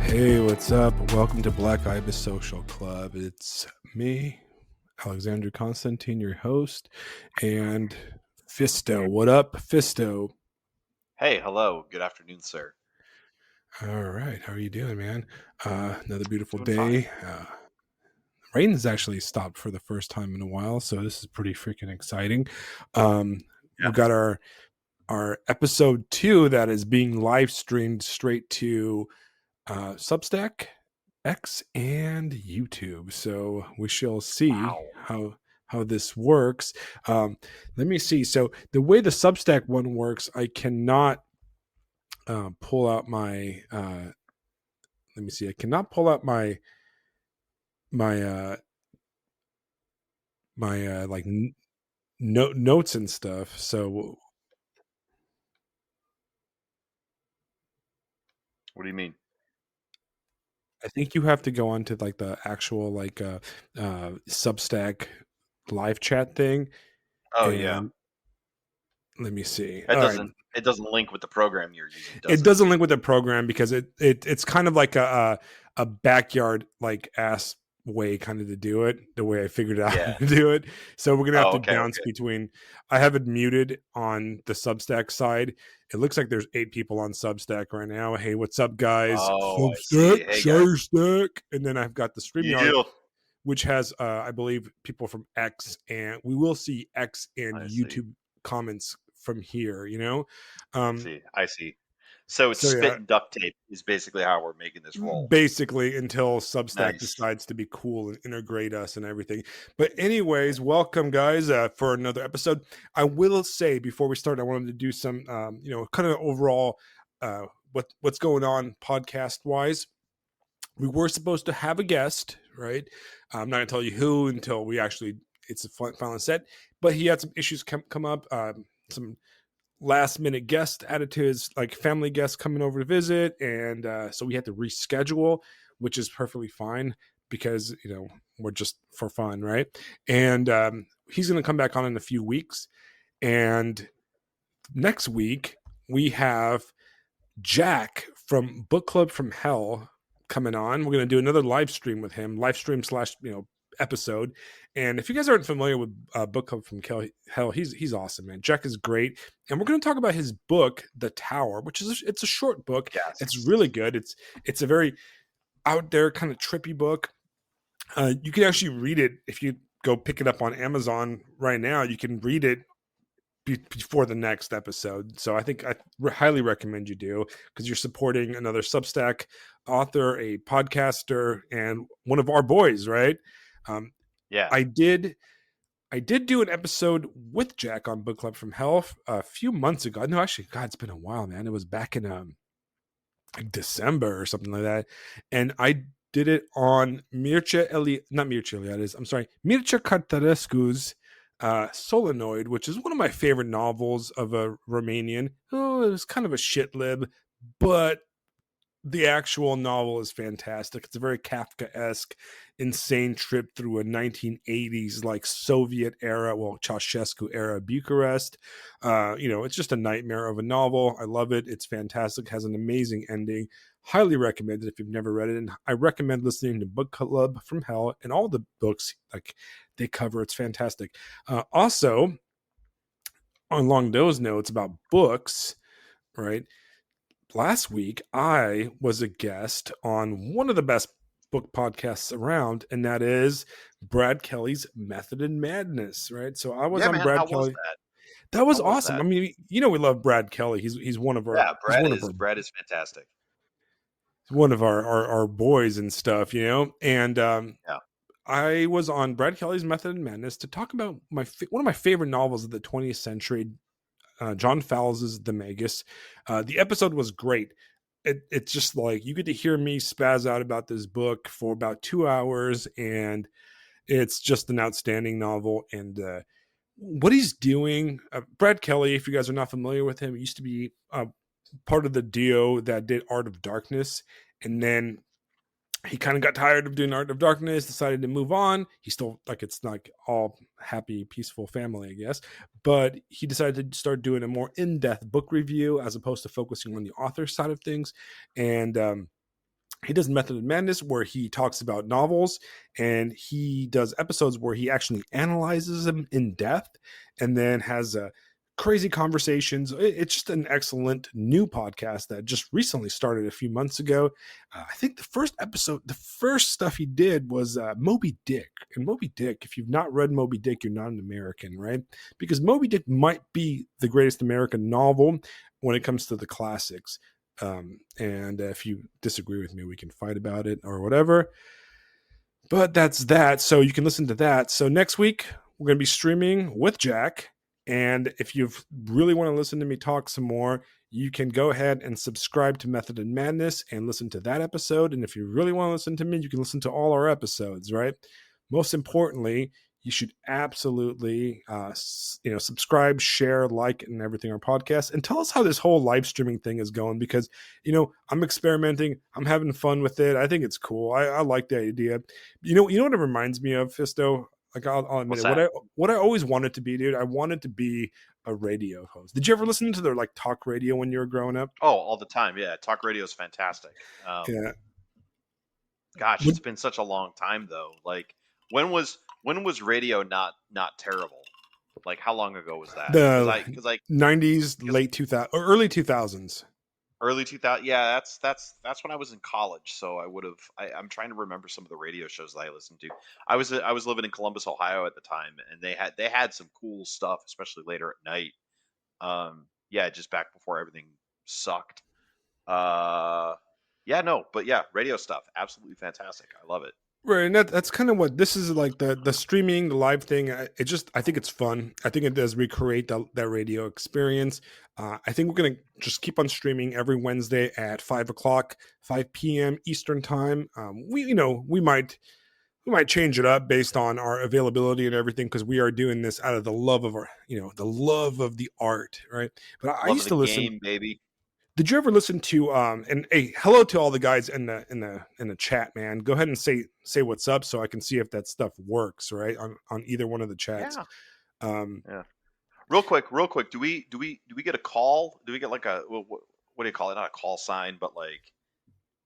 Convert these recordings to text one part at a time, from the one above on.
Hey, what's up? Welcome to Black Ibis Social Club. It's me, Alexander Constantine, your host, and Fisto. What up, Fisto? Hey, hello. Good afternoon, sir. All right, how are you doing, man? Another beautiful Doing fine. day. Rain's actually stopped for the first time in a while, so this is pretty freaking exciting. We got Yes. our episode 2 that is being live streamed straight to Substack, X, and YouTube. So we shall see Wow. how this works. Let me see. So the way the Substack one works, I cannot pull out my. Let me see. I cannot pull out my my like notes and stuff. So What do you mean? I think you have to go on to like the actual Substack live chat thing, Oh, yeah. and let me see. That All right. doesn't link with the program you're using, does It it? doesn't link with the program because it's kind of like a backyard like ass way kind of to do it, the way I figured out Yeah. to do it. So we're gonna have Oh, to okay, bounce okay. between. I have it muted on the Substack side. It looks like there's 8 people on Substack right now. Hey, what's up, guys? Oh, I Substack, see. Hey, guys. share stack, and then I've got the StreamYard, Yeah. which has I believe people from X, and we will see X and I see. YouTube comments from here. I um, see. I see. So it's so spit yeah, and duct tape is basically how we're making this roll. basically until Substack Nice. decides to be cool and integrate us and everything. But anyways, welcome guys for another episode. I will say before we start, I wanted to do some kind of overall what's going on podcast wise. We were supposed to have a guest, right? I'm not gonna tell you who until we actually it's a final set. But he had some issues come up, some last minute guest added to his like family guests coming over to visit, and so we had to reschedule, which is perfectly fine because we're just for fun, right? And he's going to come back on in a few weeks, and next week we have Jack from Book Club from Hell coming on. We're going to do another live stream with him, live stream slash episode. And if you guys aren't familiar with Book Club from Hell, he's awesome, man. Jack is great, and we're going to talk about his book, The Tower, which is it's a short book. It's really Yes. good. It's a very out there kind of trippy book. You can actually read it if you go pick it up on Amazon right now. You can read it before the next episode. So I think I highly recommend you do because you're supporting another Substack author, a podcaster, and one of our boys, right? Um, Yeah. I did I did do an episode with Jack on Book Club from Hell a few months ago. No, actually, God, it's been a while, man. It was back in like December or something like that, and I did it on not Mircea Eliades. I'm sorry, Mircea Cărtărescu's Solenoid, which is one of my favorite novels of a Romanian. Oh, it was kind of a shit lib, but the actual novel is fantastic. It's a very Kafka-esque, insane trip through a 1980s like Soviet era, well, Ceausescu era Bucharest. It's just a nightmare of a novel. I love it. It's fantastic. It has an amazing ending. Highly recommend it if you've never read it. And I recommend listening to Book Club from Hell and all the books like they cover. It's fantastic. Also, along those notes about books, right? Last week I was a guest on one of the best book podcasts around, and that is Brad Kelly's Method and Madness, right? So I was Yeah, on man. Brad How was Kelly. that? That was How was awesome. I that? mean, we love Brad Kelly. He's one of our Yeah, Brad is fantastic. our boys and stuff, And Yeah. I was on Brad Kelly's Method and Madness to talk about one of my favorite novels of the 20th century, John Fowles' The Magus. The episode was great. It's just like you get to hear me spaz out about this book for about 2 hours, and it's just an outstanding novel. And what he's doing, Brad Kelly, if you guys are not familiar with him, used to be part of the duo that did Art of Darkness, and then he kind of got tired of doing Art of Darkness, decided to move on. He still like it's not all happy, peaceful family, I guess, but he decided to start doing a more in-depth book review as opposed to focusing on the author side of things. And he does Method of Madness where he talks about novels, and he does episodes where he actually analyzes them in depth and then has crazy conversations. It's just an excellent new podcast that just recently started a few months ago. I think the first stuff he did was Moby Dick. And Moby Dick, if you've not read Moby Dick, you're not an American, right? Because Moby Dick might be the greatest American novel when it comes to the classics. And if you disagree with me, we can fight about it or whatever. But that's that. So you can listen to that. So next week, we're going to be streaming with Jack. And if you really want to listen to me talk some more, you can go ahead and subscribe to Method and Madness and listen to that episode. And if you really want to listen to me, you can listen to all our episodes, right? Most importantly, you should absolutely subscribe, share, like, and everything our podcast, and tell us how this whole live streaming thing is going, because I'm experimenting, I'm having fun with it. I think it's cool. I like the idea. You know what it reminds me of, Fisto? Like, I'll admit What's it. that? What I always wanted to be, dude. I wanted to be a radio host. Did you ever listen to their like talk radio when you were growing up? Oh, all the time. Yeah, talk radio is fantastic. Yeah. Gosh, it's been such a long time though. Like, when was radio not terrible? Like, how long ago was that? Because The I because I 90s, because late 2000 or early 2000s. early 2000. Yeah, that's when I was in college. So I would have. I'm trying to remember some of the radio shows that I listened to. I was living in Columbus, Ohio at the time, and they had some cool stuff, especially later at night. Yeah, just back before everything sucked. Uh, yeah, no, but yeah, radio stuff, absolutely fantastic. I love it. Right, and that's kind of what this is like, the streaming, the live thing. I think it's fun. I think it does recreate that radio experience. I think we're gonna just keep on streaming every Wednesday at 5 o'clock, 5 p.m. Eastern time. We might change it up based on our availability and everything, because we are doing this out of the love of the love of the art, right? But I Love of used the to listen. game, baby. Did you ever listen to and hey, hello to all the guys in the chat, man. Go ahead and say what's up so I can see if that stuff works, right? On either one of the chats. Yeah, Um yeah. Real quick. Do we get a call? Do we get like a what do you call it? Not a call sign, but like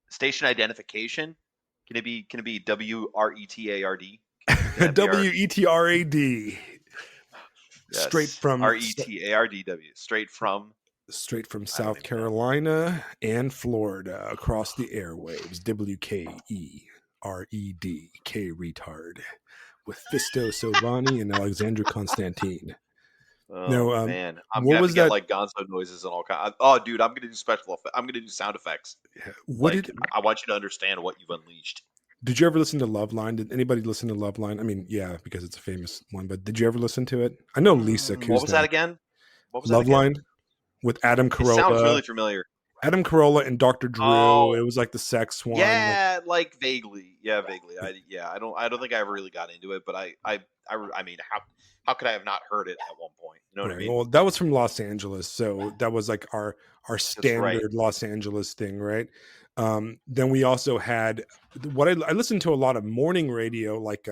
station identification. Can it be WRETARD? Can that be our WETRAD, straight yes from RETARDW straight from I don't South even know. Carolina and Florida across the airwaves. WKERED, retard, with Fisto Silvani and Alexandra Constantine. Oh No, man, I'm what gonna have to was get that? like Gonzo noises and all kind. Oh, dude, I'm gonna do special. I'm gonna do sound effects. What Like, did I want you to understand what you've unleashed. Did you ever listen to Loveline? Did anybody listen to Loveline? I mean, yeah, because it's a famous one, but did you ever listen to it? I know Lisa What was that Kuznick. again? What was that again? Loveline with Adam It sounds Carolla. really familiar. Adam Carolla and Dr. Drew. It Oh, was like the sex one. Like, yeah, like vaguely. Yeah, vaguely. I don't think I ever really got into it, but I mean, how could I have not heard it at one point? You know what I right. mean? Well, that was from Los Angeles, so that was like our That's right. standard Los Angeles thing, right? Then we also had what I listened to a lot of morning radio, like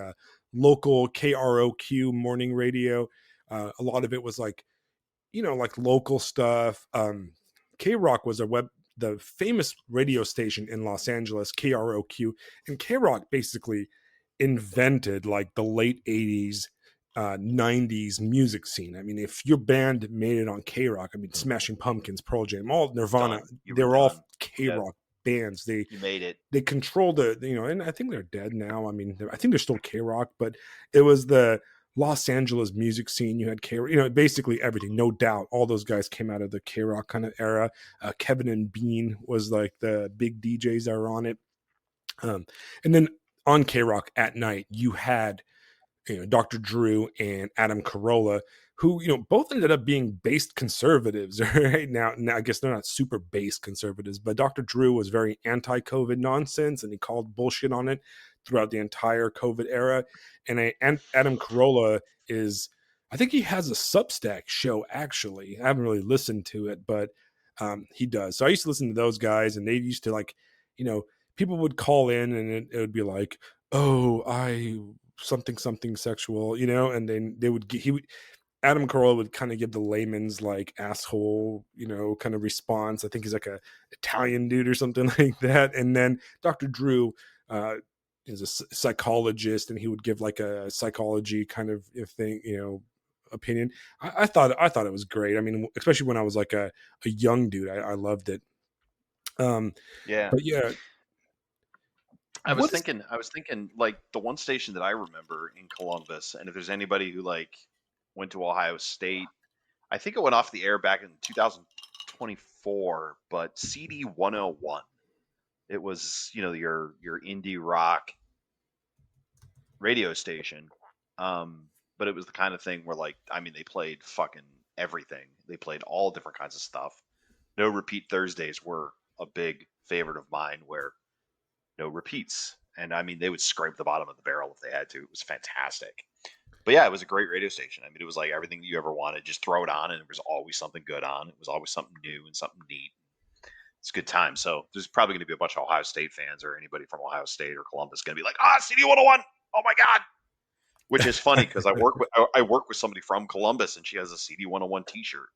local KROQ morning radio. A lot of it was like like local stuff. K Rock was the famous radio station in Los Angeles, KROQ, and K Rock basically invented like the late 80s, 90s music scene. I mean, if your band made it on K Rock, I mean, Smashing Pumpkins, Pearl Jam, all Nirvana, Done. You they were were all done. K Yeah, Rock bands. you made it. They controlled and I think they're dead now. I mean, I think they're still K Rock, but it was the Los Angeles music scene. You had basically everything, no doubt. All those guys came out of the K Rock kind of era. Kevin and Bean was like the big DJs that were on it. And then on K Rock at night, you had Dr. Drew and Adam Carolla, who both ended up being based conservatives. Right now, I guess they're not super based conservatives, but Dr. Drew was very anti-COVID nonsense, and he called bullshit on it throughout the entire COVID era. And Adam Carolla is, I think he has a Substack show. Actually, I haven't really listened to it, but he does. So I used to listen to those guys, and they used to like, you know, people would call in, and it would be like, "Oh, I something something sexual," and then they would get he would. Adam Carolla would kind of give the layman's like asshole, kind of response. I think he's like a Italian dude or something like that. And then Dr. Drew uh, is a psychologist, and he would give like a psychology kind of thing, opinion. I thought it was great. I mean, especially when I was like a young dude, I loved it. Um, Yeah. but yeah, what is I was thinking like the one station that I remember in Columbus, and if there's anybody who like went to Ohio State, I think it went off the air back in 2024, but CD 101. It was, your indie rock radio station. But it was the kind of thing where like, I mean, they played fucking everything. They played all different kinds of stuff. No Repeat Thursdays were a big favorite of mine, where no repeats. And I mean, they would scrape the bottom of the barrel if they had to. It was fantastic. But yeah, it was a great radio station. I mean, it was like everything you ever wanted. Just throw it on, and there was always something good on. It was always something new and something neat. It's a good time. So there's probably going to be a bunch of Ohio State fans or anybody from Ohio State or Columbus going to be like, CD 101. Oh my God. Which is funny because I work with somebody from Columbus, and she has a CD 101 T-shirt.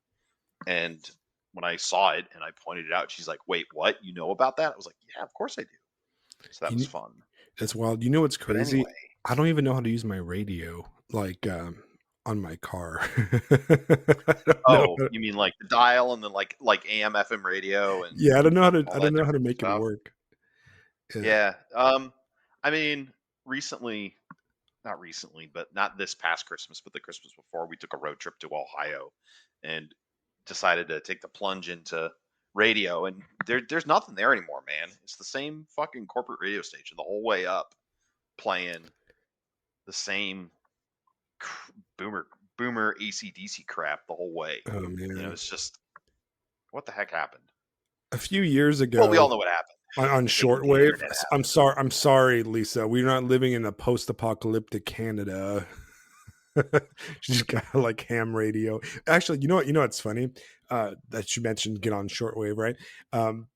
And when I saw it and I pointed it out, she's like, "Wait, what? You know about that?" I was like, "Yeah, of course I do." So that was you, fun. that's wild. You know what's But crazy? anyway, I don't even know how to use my radio, like on my car. I don't know. oh, you mean like the dial and then like AM FM radio and Yeah, I don't know how to. all I don't that know how to different make it stuff? work. Yeah. Yeah. I mean, recently, not recently, but not this past Christmas, but the Christmas before, we took a road trip to Ohio and decided to take the plunge into radio. And there's nothing there anymore, man. It's the same fucking corporate radio station the whole way up, playing the same boomer ACDC crap the whole way. Oh man. It's just what the heck happened. A few years Well, we all ago know what happened. on The shortwave. internet I'm happened. sorry. I'm sorry, Lisa. We're not living in a post-apocalyptic Canada. She's got like ham radio. Actually, you know what? You know what's funny? That you mentioned get on shortwave, right? Um,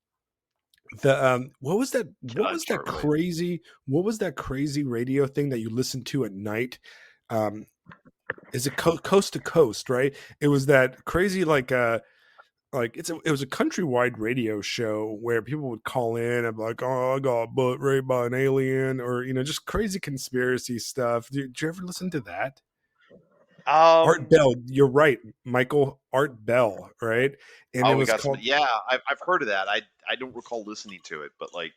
the what was that? Get on shortwave. What was that crazy radio thing that you listened to at night? Um, is it coast to coast? Right? It was that crazy like it was a countrywide radio show where people would call in and be like, "Oh, I got butt raped by an alien," or just crazy conspiracy stuff. Did you ever listen to that? Art Um, Bell, you're right, Michael. Art Bell, right? And it oh, we was got some. called Yeah, I've heard of that. I don't recall listening to it, but like,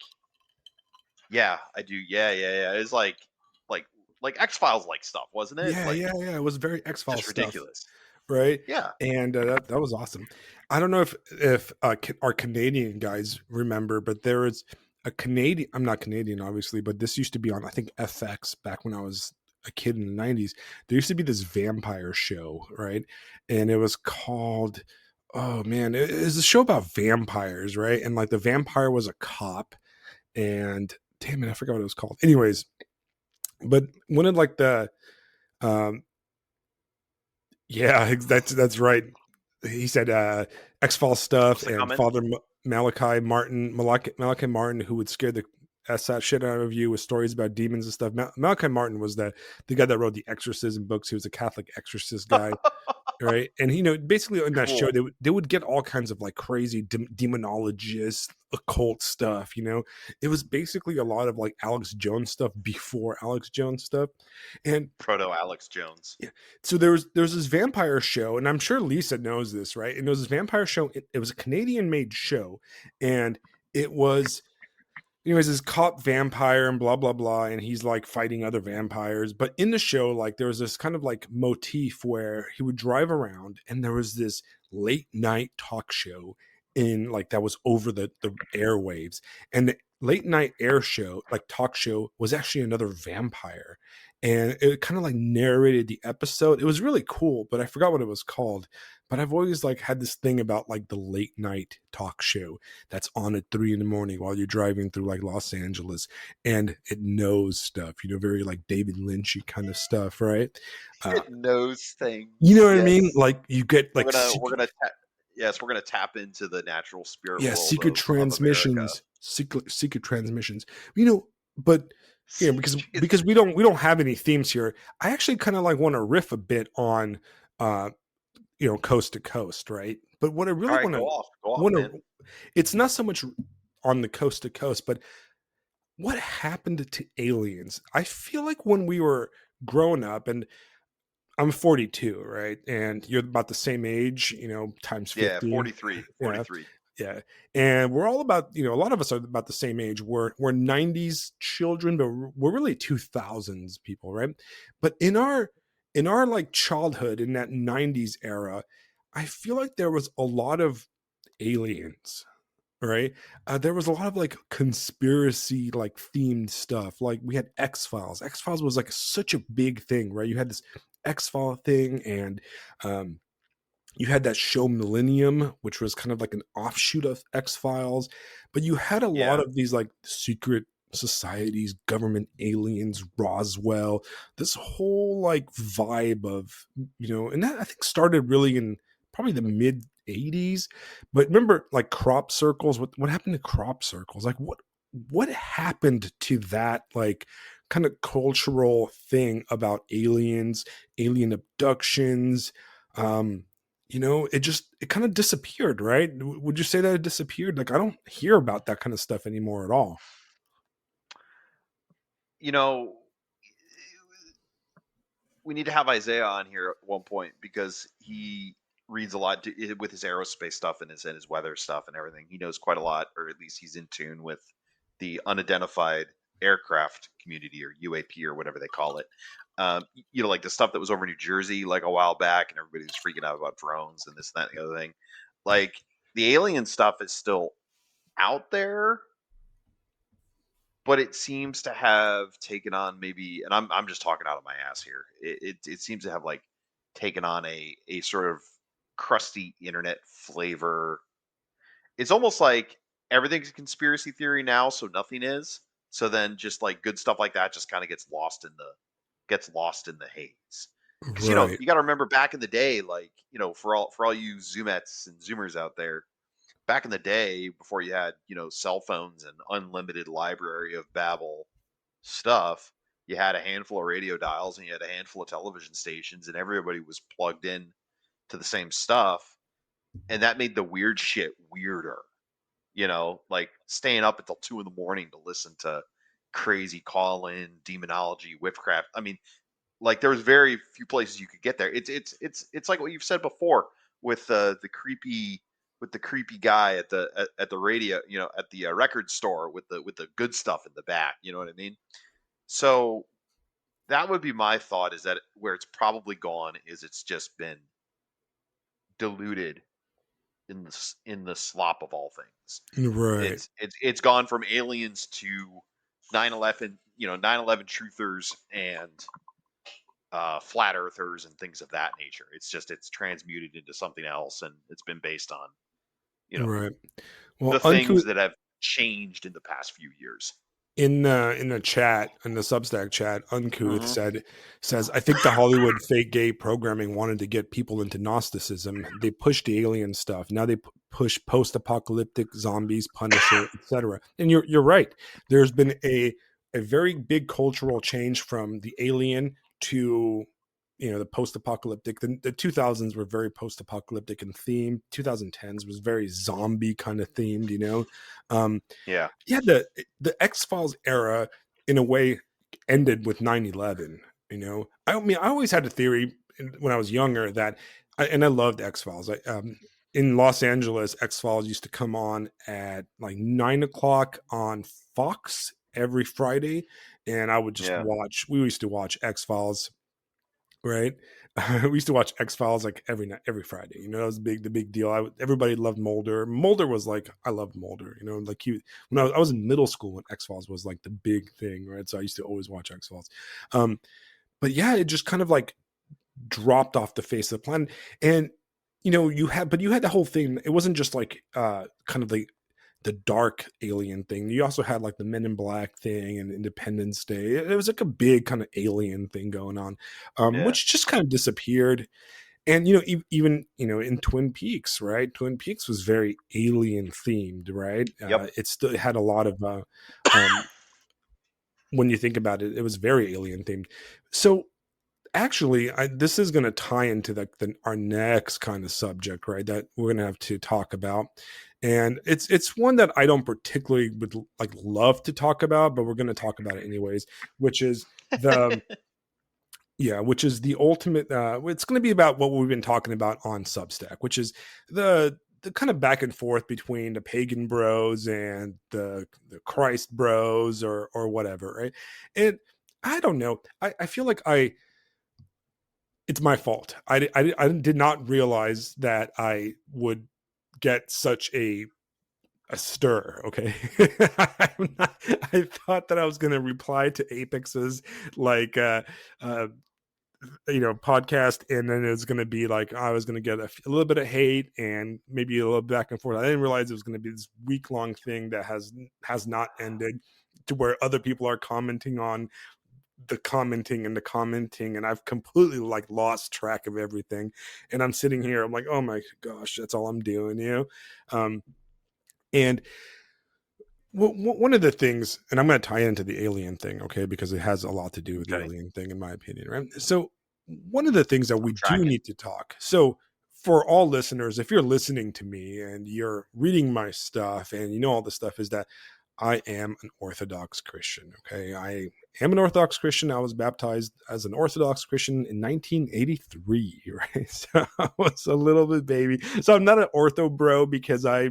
yeah, I do. Yeah, yeah, yeah. It's like like X Files like stuff, wasn't it? yeah, Like yeah, yeah. It was very X Files just stuff, ridiculous. right? Yeah. And that was awesome. I don't know if our Canadian guys remember, but there was a Canadian. I'm not Canadian, obviously, but this used to be on I think FX back when I was a kid in the '90s. There used to be this vampire show, right? And it was called. Oh man, it was a show about vampires, right? And like the vampire was a cop, and damn it, I forgot what it was called. Anyways, but one of like the um yeah, that's right. He said X Files stuff What's the and comment? Father Malachi Martin, who would scare the that shit out of you with stories about demons and stuff. Malachi Martin was the guy that wrote the exorcism books. He was a Catholic exorcist guy, right? And basically in that show, Cool. they would get all kinds of like crazy demonologist, occult stuff. It was basically a lot of like Alex Jones stuff before Alex Jones stuff, and Proto Alex Jones. yeah. So there was this vampire show, and I'm sure Lisa knows this, right? And there was this vampire show. It was a Canadian made show, and it was this cop vampire and blah blah blah, and he's like fighting other vampires. But in the show, like there was this kind of like motif where he would drive around, and there was this late night talk show in like that was over the airwaves, and the late night air show like talk show was actually another vampire, and it kind of like narrated the episode. It was really cool, but I forgot what it was called. But I've always like had this thing about like the late night talk show that's on at 3 a.m. while you're driving through like Los Angeles, and it knows stuff, very like David Lynchy kind of stuff, right? Uh, It knows you things. know what I mean? Yes. Like you get like We're gonna tap. Yes, we're gonna tap into the natural spirit yeah, world secret of America. transmissions, secret transmissions. But because Secret because we don't have any themes here. I actually kind of like want to riff a bit on uh, coast to coast, right? But what I All really right, want to go off, want man. to it's not so much on the coast to coast, but what happened to aliens? I feel like when we were growing up, and I'm 42, right? And you're about the same age, times Yeah, 50. 43, Yeah. 43. Yeah. And we're all about, a lot of us are about the same age. We're 90s children, but we're really 2000s people, right? But in our like childhood in that 90s era, I feel like there was a lot of aliens, right? There was a lot of like conspiracy like themed stuff. Like we had X-Files. X-Files was like such a big thing, right? You had this X-File thing, and um you had that show Millennium, which was kind of like an offshoot of X Files, but you had a lot Yeah, of these like secret societies, government aliens, Roswell, this whole like vibe of, and that I think started really in probably the mid 80s. But remember, like crop circles, what happened to crop circles? Like what happened to that like kind of cultural thing about aliens, alien abductions? um it kind of disappeared, right? Would you say that it disappeared? Like I don't hear about that kind of stuff anymore at all. you know, we need to have Isaiah on here at one point because he reads a lot with his aerospace stuff and his weather stuff and everything. He knows quite a lot, or at least he's in tune with the unidentified aircraft community or UAP or whatever they call it. Like the stuff that was over New Jersey like a while back, and everybody was freaking out about drones and this, and that, and the other thing. Like the alien stuff is still out there, but it seems to have taken on maybe, and I'm just talking out of my ass here. It seems to have like taken on a sort of crusty internet flavor. It's almost like everything's a conspiracy theory now, so nothing is. So then just like good stuff like that just kind of gets lost in the haze. Because Right. you got to remember back in the day, like for all you Zoomettes and Zoomers out there, back in the day before you had cell phones and unlimited library of babble stuff, you had a handful of radio dials and you had a handful of television stations, and everybody was plugged in to the same stuff, and that made the weird shit weirder. Like staying up until 2 in the morning to listen to crazy call in demonology, witchcraft. I mean, like there was very few places you could get there. It's like what you've said before with the creepy guy at the radio, at the record store with the good stuff in the back. You know what I mean? So that would be my thought, is that where it's probably gone is it's just been diluted in the slop of all things. Right. It's gone from aliens to 9/11, 9/11 truthers and flat earthers and things of that nature. It's transmuted into something else, and it's been based on you know Right. Well, the things that have changed in the past few years. in the chat, in the Substack chat, Uncouth Hmm. says, I think the Hollywood fake gay programming wanted to get people into Gnosticism. They pushed the alien stuff. Now they push post-apocalyptic zombies, Punisher, etc. And you're right. There's been a very big cultural change from the alien to the post-apocalyptic. The 2000s were very post-apocalyptic in theme. 2010s was very zombie kind of themed. Um, Yeah. yeah, the X-Files era in a way ended with 9/11. I mean, I always had a theory when I was younger that and I loved X-Files. In Los Angeles, X-Files used to come on at like 9 o'clock on Fox every Friday, and I would just Yeah. watch. We used to watch X-Files, right? We used to watch X Files like every night, every Friday. That was the big deal. Everybody loved Mulder. Mulder was like, I loved Mulder. Like when I was in middle school when X Files was like the big thing, right? So I used to always watch X Files. But yeah, it just kind of like dropped off the face of the planet. And you had the whole thing. It wasn't just like kind of the dark alien thing. You also had like the Men in Black thing and Independence Day. It was like a big kind of alien thing going on, Yeah. which just kind of disappeared. And even in Twin Peaks, right? Twin Peaks was very alien themed, right? Yep. It still had a lot of um, when you think about it, it was very alien themed. So actually, this is going to tie into our next kind of subject, right? That we're going to have to talk about, and it's one that I don't particularly would like love to talk about, but we're going to talk about it anyways, which is the which is the ultimate. It's going to be about what we've been talking about on Substack, which is the kind of back and forth between the pagan bros and the Christ bros or whatever, right? And I don't know. I feel like it's my fault. I did not realize that I would get such a stir. Okay, I thought that I was going to reply to Apex's like uh podcast, and then it was going to be like I was going to get a little bit of hate and maybe a little back and forth. I didn't realize it was going to be this week-long thing that has not ended, to where other people are commenting on the commenting, and I've completely like lost track of everything. And I'm sitting here, I'm like, oh my gosh, that's all I'm doing, and one of the things, and I'm going to tie into the alien thing, okay, because it has a lot to do with the Okay, alien thing, in my opinion, right? So, one of the things that I'm we do tracking. need to talk. So, for all listeners, if you're listening to me and you're reading my stuff and you know all this stuff, is that I am an Orthodox Christian. Okay. I am an Orthodox Christian. I was baptized as an Orthodox Christian in 1983, right? So I was a little bit baby. So I'm not an ortho bro because I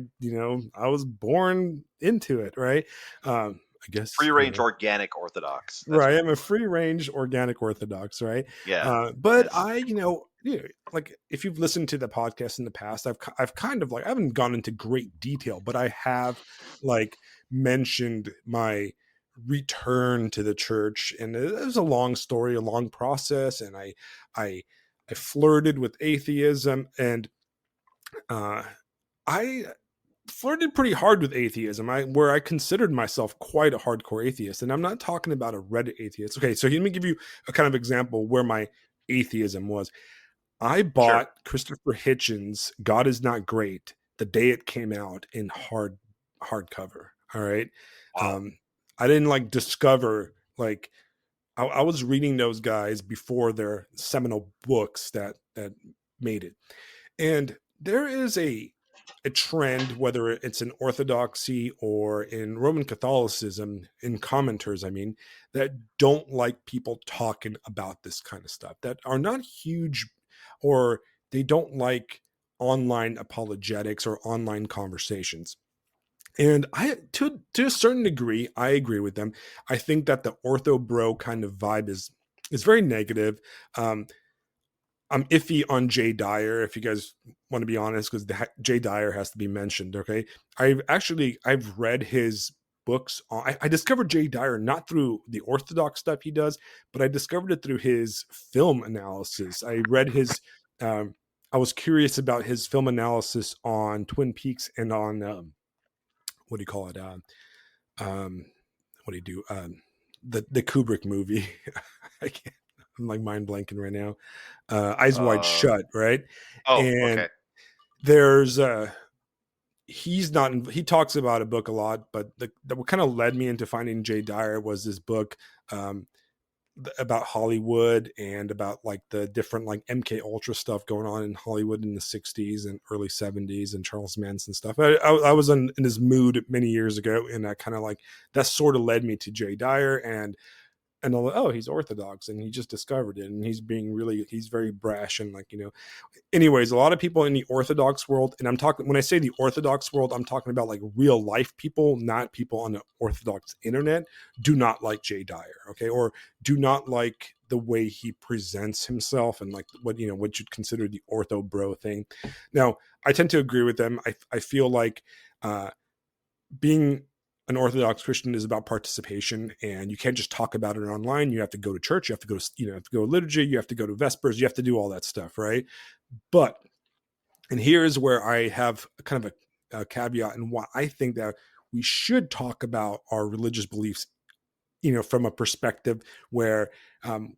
was born into it, right? I guess, Free range organic Orthodox. That's right. what I'm a you are. free range organic Orthodox, right? Yeah. But Yes. like if you've listened to the podcast in the past, I've kind of like I haven't gone into great detail, but I have like mentioned my return to the church, and it was a long story, a long process, and I I flirted with atheism, and uh, I flirted pretty hard with atheism. Where I considered myself quite a hardcore atheist, and I'm not talking about a Reddit atheist. Okay, so let me give you a kind of example where my atheism was. I Sure. bought Christopher Hitchens' "God Is Not Great" the day it came out in hardcover. All right, Wow. um, I didn't like discover like I was reading those guys before their seminal books that made it. And there is a trend, whether it's in Orthodoxy or in Roman Catholicism, in commenters, I mean, that don't like people talking about this kind of stuff, that are not huge, or they don't like online apologetics or online conversations. And to a certain degree, I agree with them. I think that the ortho bro kind of vibe is very negative. Um, I'm iffy on Jay Dyer, if you guys want to be honest, because Jay Dyer has to be mentioned. Okay, I've read his books. I discovered Jay Dyer not through the Orthodox stuff he does, but I discovered it through his film analysis. I read his. Um, I was curious about his film analysis on Twin Peaks and on what do you call it? Um, what do you do? The Kubrick movie. I can't, I'm like mind blanking right now. Eyes Wide Uh. Shut, right? Oh. And Okay. there's he's not he talks about a book a lot, but that what kind of led me into finding Jay Dyer was this book um, about Hollywood and about like the different like MK Ultra stuff going on in Hollywood in the 60s and early 70s and Charles Manson stuff. I was in his mood many years ago, and I kind of like that sort of led me to Jay Dyer, and oh, he's Orthodox and he just discovered it, and he's very brash and like anyways, a lot of people in the Orthodox world, and I'm talking when I say the Orthodox world, I'm talking about like real life people, not people on the Orthodox internet, do not like Jay Dyer, okay, or do not like the way he presents himself and like what you'd consider the ortho bro thing. Now, I tend to agree with them. I feel like uh, being an Orthodox Christian is about participation, and you can't just talk about it online. You have to go to church. You have to go to have to go to liturgy. You have to go to vespers. You have to do all that stuff, right? But and here's where I have kind of a caveat and why I think that we should talk about our religious beliefs, from a perspective where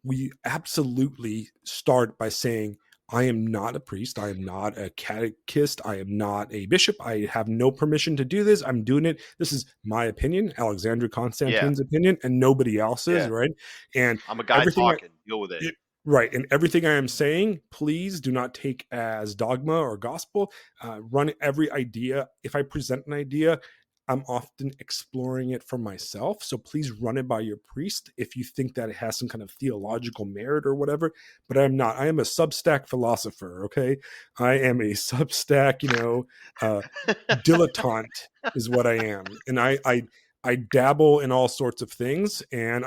we absolutely start by saying, I am not a priest. I am not a catechist. I am not a bishop. I have no permission to do this. I'm doing it. This is my opinion, Alexandra Yeah. Constantine's opinion, and nobody else's, Yeah. right? And I'm a guy everything talking. Deal with it. Right. And everything I am saying, please do not take as dogma or gospel. Run every idea. If I present an idea, I'm often exploring it for myself. So please run it by your priest if you think that it has some kind of theological merit or whatever. But I'm not. I am a Substack philosopher. Okay. I am a Substack, uh, dilettante is what I am. And I dabble in all sorts of things. And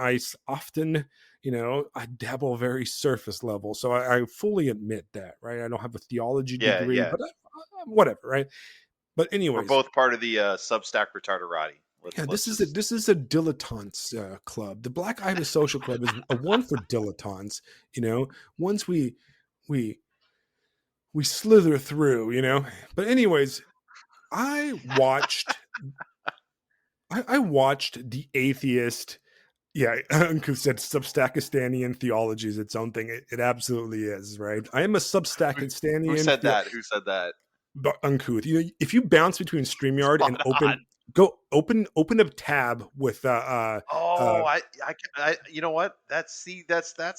often I dabble very surface level. So I fully admit that, right? I don't have a theology Yeah, degree, yeah. but whatever, right? But We're anyways, both part of the Substack Retarderati. yeah, Let's just this is a dilettantes club. The Black Ibis Social Club is a one for dilettantes. Once we we slither through. But anyways, I watched I watched The Atheist. Yeah, Uncouth said Substackistanian theology is its own thing. It absolutely is, right? I am a who, who Substackistanian said that? Who said that? Uncouth. If you bounce between StreamYard and Spot on. open a tab with Oh, you know what? That's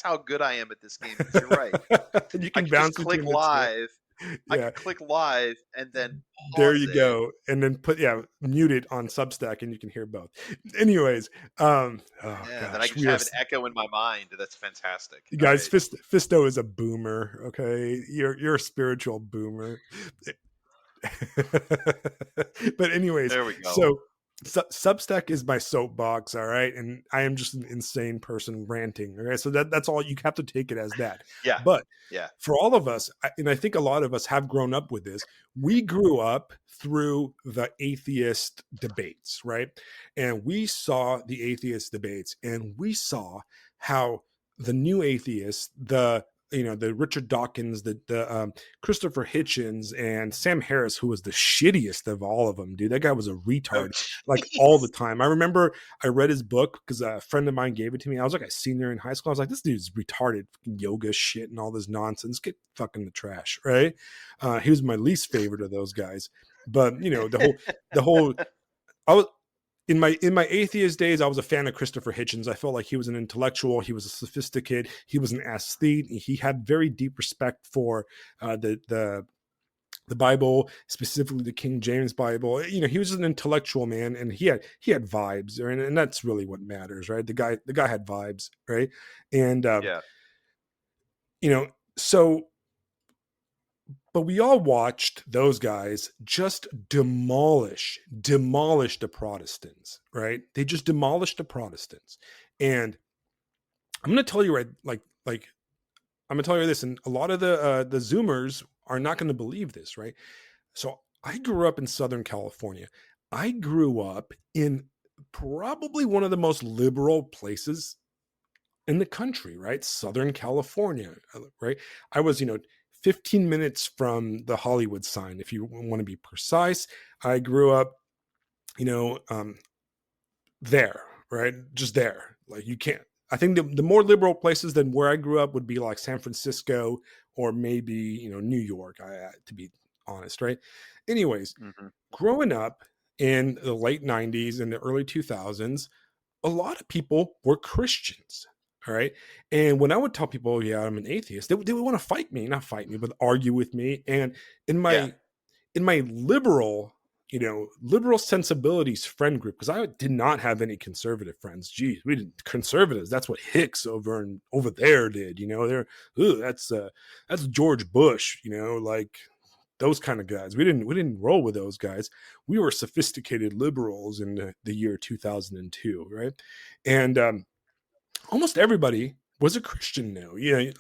how good I am at this game because you're right. you I can could just bounce click between the two. live. I Yeah, could click live and then there pause you it. go, and then mute it on Substack, and you can hear both. Anyways, oh Yeah, then I gosh, can just have an echo in my mind. That's fantastic. you All guys, right. Fisto is a boomer. Okay, you're a spiritual boomer. But anyways, There we go. so Substack is my soapbox, all right, and I am just an insane person ranting. Okay, so that's all, you have to take it as that. Yeah. But Yeah. for all of us, and I think a lot of us have grown up with this, we grew up through the atheist debates, right? And we saw the atheist debates, and we saw how the new atheists, the Richard Dawkins, the Christopher Hitchens, and Sam Harris, who was the shittiest of all of them, dude. That guy was a Oh, retard, like all the jeez. time. I remember I read his book because a friend of mine gave it to me. I was like a senior in high school. I was like, this dude's retarded, yoga shit and all this nonsense. Get fucking the trash, right? He was my least favorite of those guys. But the whole I was in my atheist days, I was a fan of Christopher Hitchens. I felt like he was an intellectual. He was a sophisticated. He was an aesthete. He had very deep respect for the Bible, specifically the King James Bible. He was an intellectual man, and he had vibes, and that's really what matters, right? The guy had vibes, right? And Yeah. you know, so but we all watched those guys just demolish the Protestants, right? They just demolished the Protestants. And I'm going to tell you, right, like I'm going to tell you this, and a lot of the Zoomers are not going to believe this, right? So I grew up in Southern California. I grew up in probably one of the most liberal places in the country, right? Southern California, right? I was, 15 minutes from the Hollywood sign, if you want to be precise. I grew up, you know, um, there, right? Just there. Like you can't. I think the more liberal places than where I grew up would be like San Francisco or maybe New York. To be honest, right? Anyways, Hmm. growing up in the late '90s and the early 2000s, a lot of people were Christians. All right. And when I would tell people, yeah, I'm an atheist, they would want to fight me, not fight me, but argue with me. And in Yeah. my in my liberal sensibilities friend group, because I did not have any conservative friends. Geez, we didn't conservatives. That's what Hicks over there did. They're that's George Bush. Like those kind of guys. We didn't roll with those guys. We were sophisticated liberals in the year 2002, right? And almost everybody was a Christian now.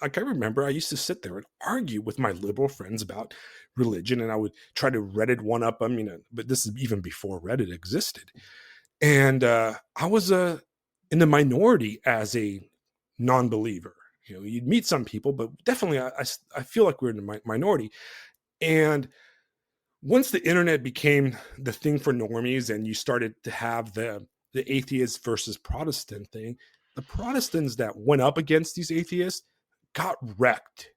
Like I remember I used to sit there and argue with my liberal friends about religion, and I would try to Reddit one up them, but this is even before Reddit existed. And I was in the minority as a non-believer. You'd meet some people, but definitely I feel like we're in the minority. And once the internet became the thing for normies and you started to have the atheist versus Protestant thing, the Protestants that went up against these atheists got wrecked.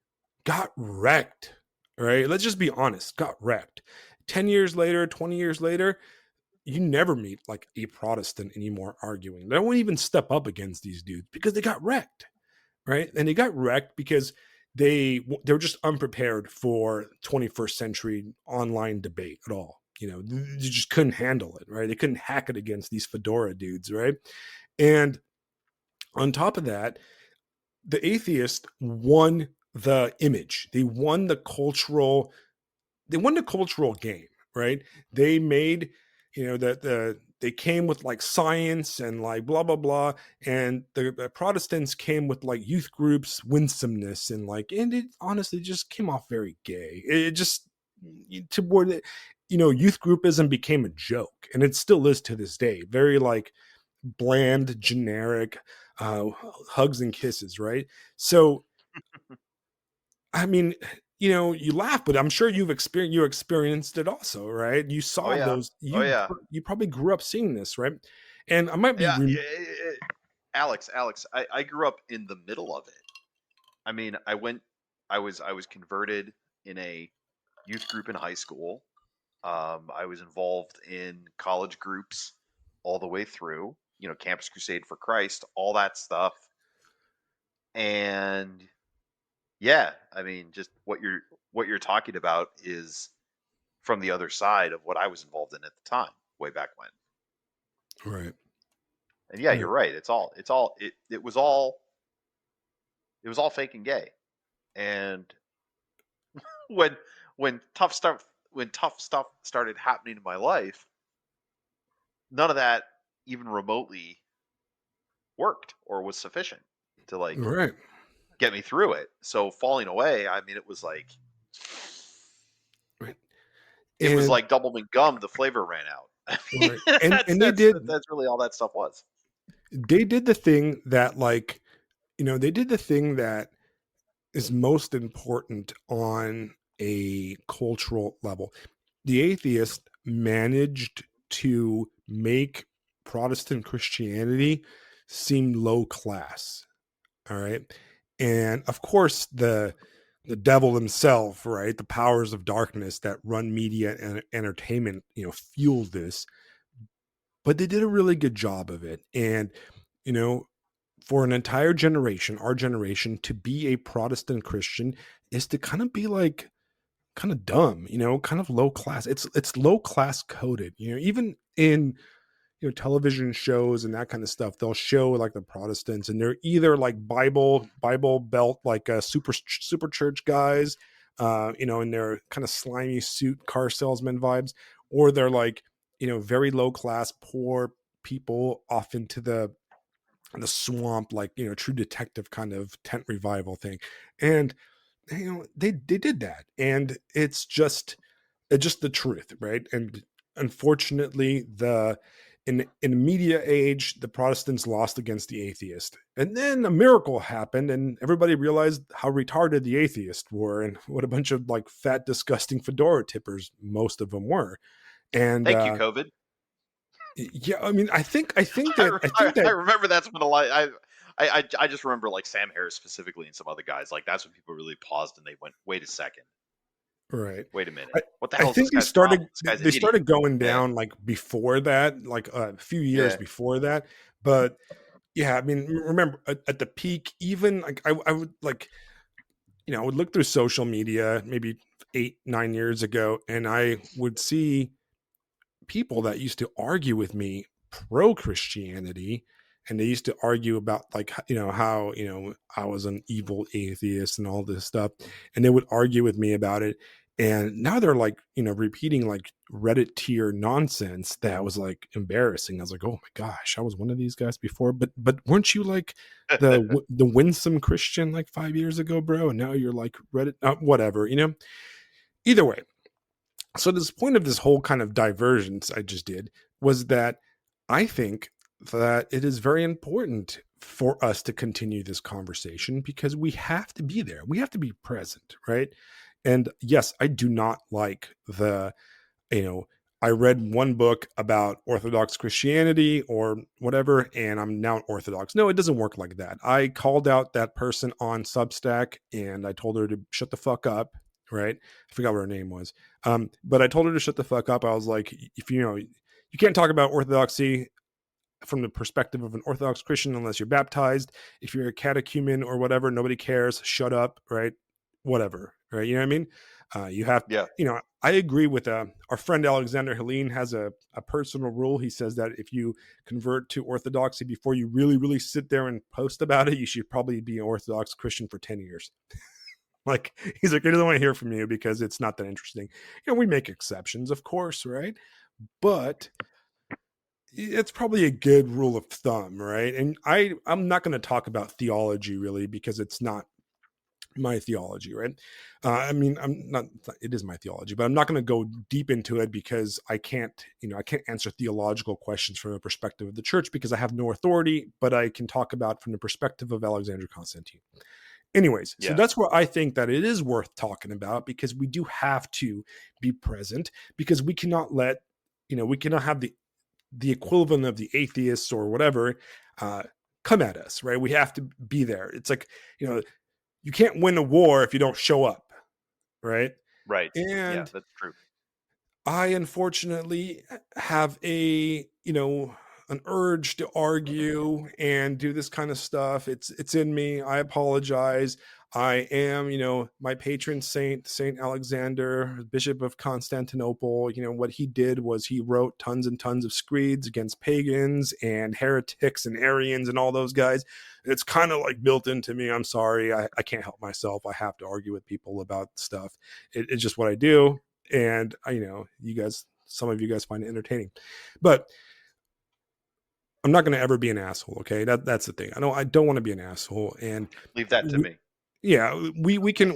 Got wrecked. All right. Let's just be honest. Got wrecked. 10 years later, 20 years later, you never meet like a Protestant anymore arguing. They won't even step up against these dudes because they got wrecked. right? And they got wrecked because they were just unprepared for 21st century online debate at all. You just couldn't handle it, right? They couldn't hack it against these fedora dudes, right? And on top of that, the atheist won the image. They won the cultural game, right? They made, that they came with like science and like blah blah blah, and the Protestants came with like youth groups, winsomeness, and it honestly just came off very gay. It just to where youth groupism became a joke, and it still is to this day. Very like bland, generic, uh, hugs and kisses, right? So I mean, you laugh, but I'm sure you experienced it also, right? You Oh saw yeah. those. Oh You yeah. you probably grew up seeing this, right? And I might be Yeah. Alex, I grew up in the middle of it. I mean, I was converted in a youth group in high school. I was involved in college groups all the way through, Campus Crusade for Christ, all that stuff. And yeah, I mean, just what you're talking about is from the other side of what I was involved in at the time, way back when. right, And yeah, you're right, right. It was all fake and gay. And when when tough stuff started happening in my life, none of that even remotely worked or was sufficient to like right, get me through it. So falling away, I mean, right, it was and like Doublemint gum. The flavor ran out. I mean, right, and that's and that's that's really all that stuff was. they did the thing that like they did the thing that is most important on a cultural level. The atheist managed to make Protestant Christianity seem low class. All right. And of course, the devil himself, right? The powers of darkness that run media and entertainment, fuel this. But they did a really good job of it. And, you know, for an entire generation, our generation, to be a Protestant Christian is to kind of be like kind of dumb, kind of low class. It's low class coded, even in television shows and that kind of stuff. They'll show like the Protestants, and they're either like Bible belt, like super church guys, in their kind of slimy suit car salesman vibes, or they're like very low class, poor people off into the swamp, like True Detective kind of tent revival thing. And they did that, and it's just the truth, right? And unfortunately, in the media age, the Protestants lost against the atheist, and then a miracle happened, and everybody realized how retarded the atheists were, and what a bunch of like fat, disgusting fedora tippers most of them were. And Thank you, COVID. yeah, I mean, I think I, that re- I I, think I that remember that's when a lot. I just remember like Sam Harris specifically and some other guys. Like that's when people really paused and they went, "Wait a second, right. wait a minute, I, what the I hell is this think they guy's started problem? This guy's an they idiot." started going Yeah, down like before that, like a few years yeah. before that. But yeah, I mean, remember at the peak, even like I would like, I would look through social media maybe 8, 9 years ago, and I would see people that used to argue with me pro Christianity, and they used to argue about like how I was an evil atheist and all this stuff, and they would argue with me about it. And now they're like repeating like Reddit tier nonsense that was like embarrassing. I was like, oh my gosh, I was one of these guys before, but weren't you like the winsome Christian like 5 years ago, bro? And now you're like Reddit, whatever, either way. So this point of this whole kind of divergence I just did was that I think that it is very important for us to continue this conversation because we have to be there. We have to be present, right? And yes, I do not like you know, I read one book about Orthodox Christianity or whatever, and I'm now Orthodox. No, it doesn't work like that. I called out that person on Substack and I told her to shut the fuck up, right? I forgot what her name was. But I told her to shut the fuck up. I was like, if you can't talk about Orthodoxy from the perspective of an Orthodox Christian unless you're baptized. If you're a catechumen or whatever, nobody cares. Shut up, right? Whatever, right? You know what I mean? You have, Yeah. I agree with our friend Alexander Helene has a personal rule. He says that if you convert to Orthodoxy before you really, really sit there and post about it, you should probably be an Orthodox Christian for 10 years. Like, he's like, I don't want to hear from you because it's not that interesting. We make exceptions, of course, right? But it's probably a good rule of thumb, right? And I'm not going to talk about theology really because it's not my theology, right? I mean, I'm not. It is my theology, but I'm not going to go deep into it because I can't. I can't answer theological questions from the perspective of the church because I have no authority. But I can talk about from the perspective of Alexander Constantine. Anyways, so Yeah. that's where I think that it is worth talking about because we do have to be present because we cannot let we cannot have the equivalent of the atheists or whatever uh, come at us, right? We have to be there. It's like you can't win a war if you don't show up, right? Right. Yeah, And that's true. I unfortunately have an urge to argue and do this kind of stuff. It's in me. I apologize. I am, my patron saint, Saint Alexander, Bishop of Constantinople. What he did was he wrote tons and tons of screeds against pagans and heretics and Arians and all those guys. It's kind of like built into me. I'm sorry. I can't help myself. I have to argue with people about stuff. It's just what I do, and some of you guys find it entertaining, but I'm not going to ever be an asshole. Okay, that's the thing. I don't want to be an asshole, and Leave that to we, me. yeah, we can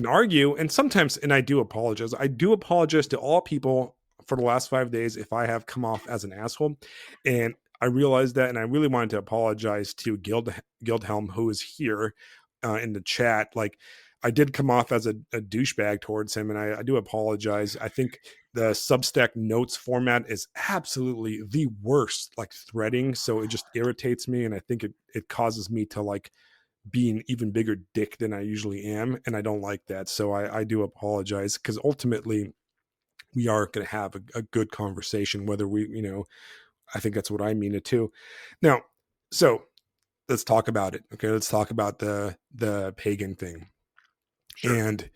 argue, and sometimes, and I do apologize. I do apologize to all people for the last 5 days if I have come off as an asshole, and I realized that, and I really wanted to apologize to Guildhelm, who is here in the chat. Like, I did come off as a douchebag towards him, and I do apologize. I think the Substack notes format is absolutely the worst, like threading. So it just irritates me, and I think it causes me to like be an even bigger dick than I usually am, and I don't like that. So I do apologize because ultimately we are going to have a good conversation, whether I think that's what I mean it too. Now, so let's talk about it. Okay, let's talk about the pagan thing. Sure. And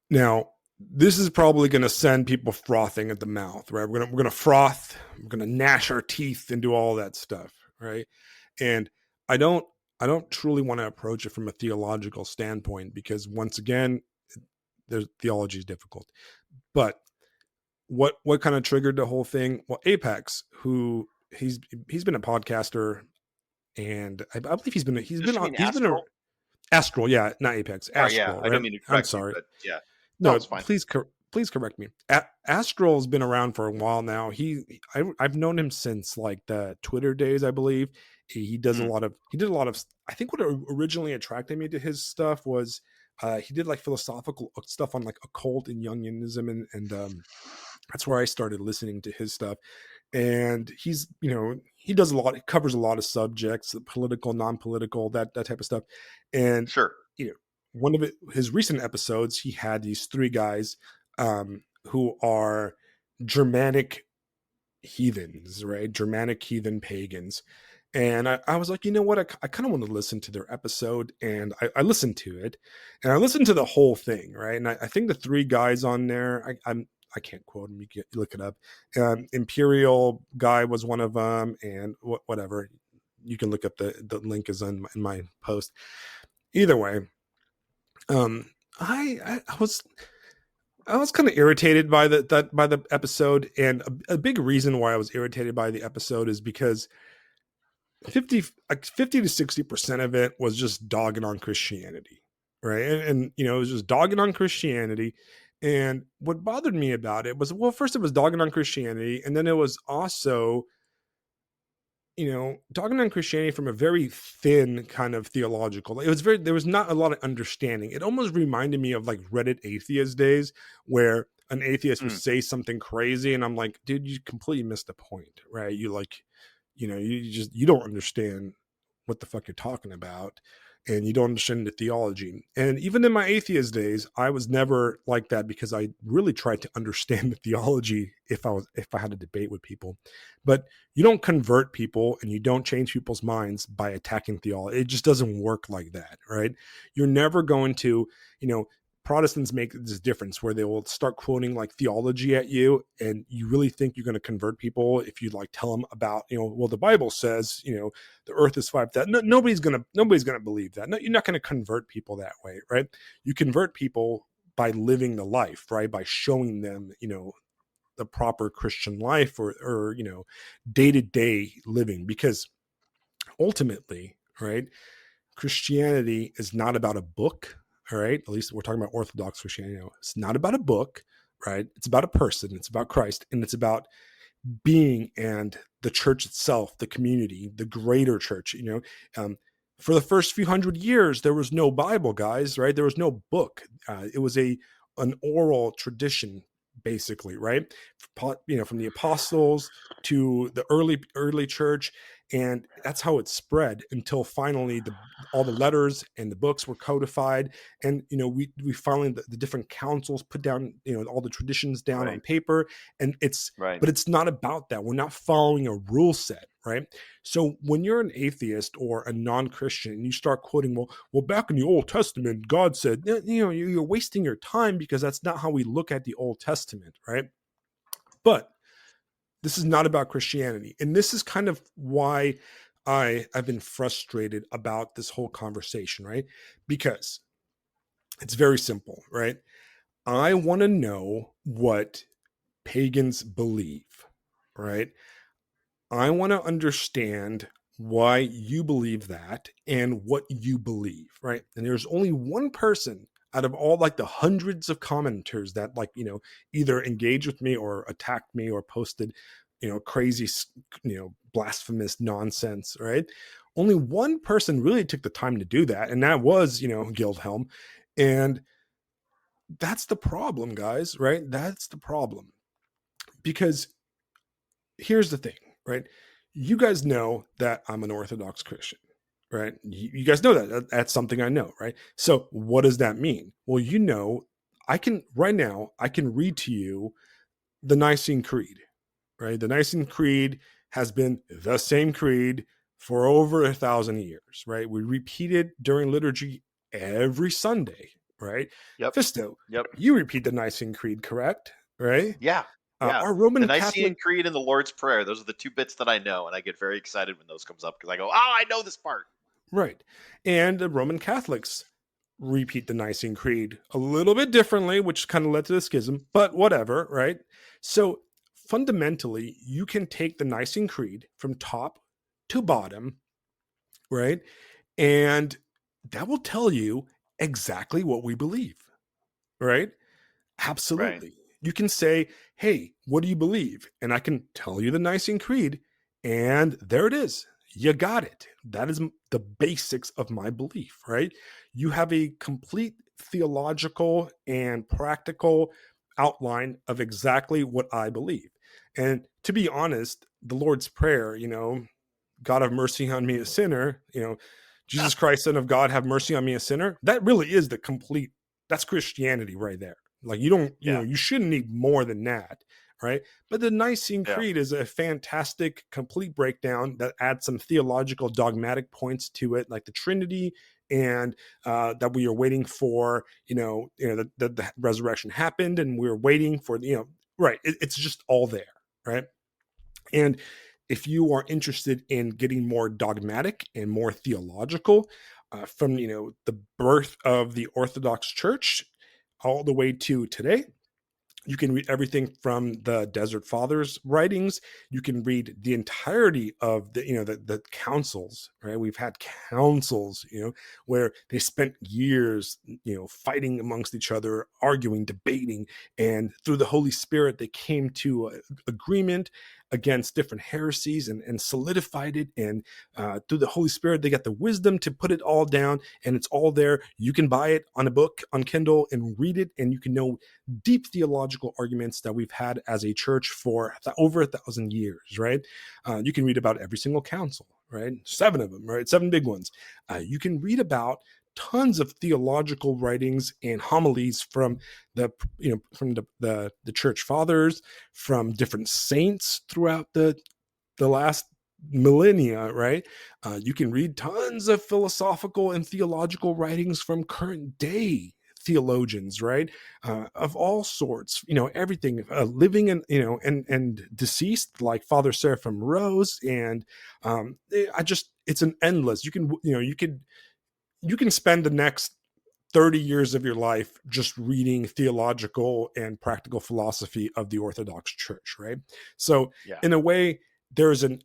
now this is probably going to send people frothing at the mouth, right? We're gonna froth, we're gonna gnash our teeth and do all that stuff, right? And I don't I don't truly want to approach it from a theological standpoint because once again, there's theology is difficult. But what kind of triggered the whole thing? Well, Apex, who he's been a podcaster, and I believe he's Just been you on mean he's been a Astral? Astral, yeah, not Apex, Sorry, yeah. Astral, I don't right? mean to I'm correct you, sorry. but yeah. No, No, it's fine. please correct me. Astral's been around for a while now. I've known him since like the Twitter days, I believe. Mm, He did a lot of. I think what originally attracted me to his stuff was he did like philosophical stuff on like occult and Jungianism, and that's where I started listening to his stuff. And he does a lot. He covers a lot of subjects, political, non-political, that type of stuff. And sure. you know, one of his recent episodes, he had these three guys who are Germanic heathens, right? Germanic heathen pagans. And I was like, you know what? I kind of want to listen to their episode. And I listened to it, and I listened to the whole thing, right? And I think the three guys on there, I can't quote them. You look it up. Imperial guy was one of them, and whatever. You can look up the link is in my post. Either way, I was kind of irritated by the episode, and a big reason why I was irritated by the episode is because 50 to 60% of it was just dogging on Christianity, right? And it was just dogging on Christianity. And what bothered me about it was, well, first it was dogging on Christianity, and then it was also dogging on Christianity from a very thin kind of theological. There was not a lot of understanding. It almost reminded me of like Reddit atheist days where an atheist would Mm, say something crazy, and I'm like, dude, you completely missed the point, right? You like, you don't understand what the fuck you're talking about. and you don't understand the theology. And even in my atheist days, I was never like that because I really tried to understand the theology if I had a debate with people. But you don't convert people and you don't change people's minds by attacking theology. It just doesn't work like that, right? You're never going to, you know, Protestants make this difference where they will start quoting like theology at you, and you really think you're going to convert people if you like tell them about, well, the Bible says, the earth is five. That no, nobody's gonna believe that. No, you're not going to convert people that way, right? You convert people by living the life, right? By showing them, the proper Christian life, or day to day living, because ultimately, right, Christianity is not about a book. All right. At least we're talking about Orthodox Christianity. It's not about a book, right? It's about a person. It's about Christ. And it's about being and the church itself, the community, the greater church. For the first few hundred years, there was no Bible, guys, right? There was no book. It was an oral tradition, basically, right? From the apostles to the early church, and that's how it spread until finally all the letters and the books were codified, and we finally the different councils put down all the traditions down on Right. paper, and it's Right. but it's not about that. We're not following a rule set, right? So when you're an atheist or a non-Christian and you start quoting, well, back in the Old Testament, God said, you're wasting your time, because that's not how we look at the Old Testament, right? But this is not about Christianity. And this is kind of why I've been frustrated about this whole conversation, right? Because it's very simple, right? I want to know what pagans believe, right? I want to understand why you believe that and what you believe, right? And there's only one person out of all like the hundreds of commenters that either engaged with me or attacked me or posted, crazy, blasphemous nonsense, right? Only one person really took the time to do that, and that was, Guildhelm. And that's the problem, guys, right? That's the problem. Because here's the thing, right? You guys know that I'm an Orthodox Christian, right? You guys know that. That's something I know, right? So what does that mean? Well, I can read to you the Nicene Creed, right? The Nicene Creed has been the same creed for over 1,000 years, right? We repeat it during liturgy every Sunday, right? Yep. Fisto, Yep. you repeat the Nicene Creed, correct? Right? Yeah. Yeah. Our The Roman Nicene Catholic. Creed and the Lord's Prayer. Those are the two bits that I know, and I get very excited when those comes up because I go, "Oh, I know this part." Right. And the Roman Catholics repeat the Nicene Creed a little bit differently, which kind of led to the schism, but whatever, right? So fundamentally, you can take the Nicene Creed from top to bottom, right? And that will tell you exactly what we believe, right? Right. Absolutely. You can say, hey, what do you believe? And I can tell you the Nicene Creed, and there it is. You got it. That is the basics of my belief, right? You have a complete theological and practical outline of exactly what I believe. And to be honest, the Lord's Prayer, God have mercy on me, a sinner, Jesus Christ, Son of God, have mercy on me, a sinner. That really is that's Christianity right there. Like you don't, Yeah. you shouldn't need more than that, right? But the Nicene Yeah. Creed is a fantastic, complete breakdown that adds some theological, dogmatic points to it, like the Trinity, and that we are waiting for, that the resurrection happened, and we're waiting for, right? It's just all there, right? And if you are interested in getting more dogmatic and more theological, from the birth of the Orthodox Church all the way to today, you can read everything from the Desert Fathers writings. You can read the entirety of the councils, right? We've had councils, where they spent years, fighting amongst each other, arguing, debating, and through the Holy Spirit, they came to agreement against different heresies, and solidified it. And through the Holy Spirit, they got the wisdom to put it all down, and it's all there. You can buy it on a book on Kindle and read it, and you can know deep theological arguments that we've had as a church for over 1,000 years, right? You can read about every single council, right? 7 of them, right? 7 big ones. You can read about tons of theological writings and homilies from the church fathers, from different saints throughout the last millennia, right? You can read tons of philosophical and theological writings from current day theologians, right? Of all sorts, everything, living and and deceased, like Father Seraphim Rose, and it's an endless. You can spend the next 30 years of your life just reading theological and practical philosophy of the Orthodox Church, right? So, Yeah. in a way, there's an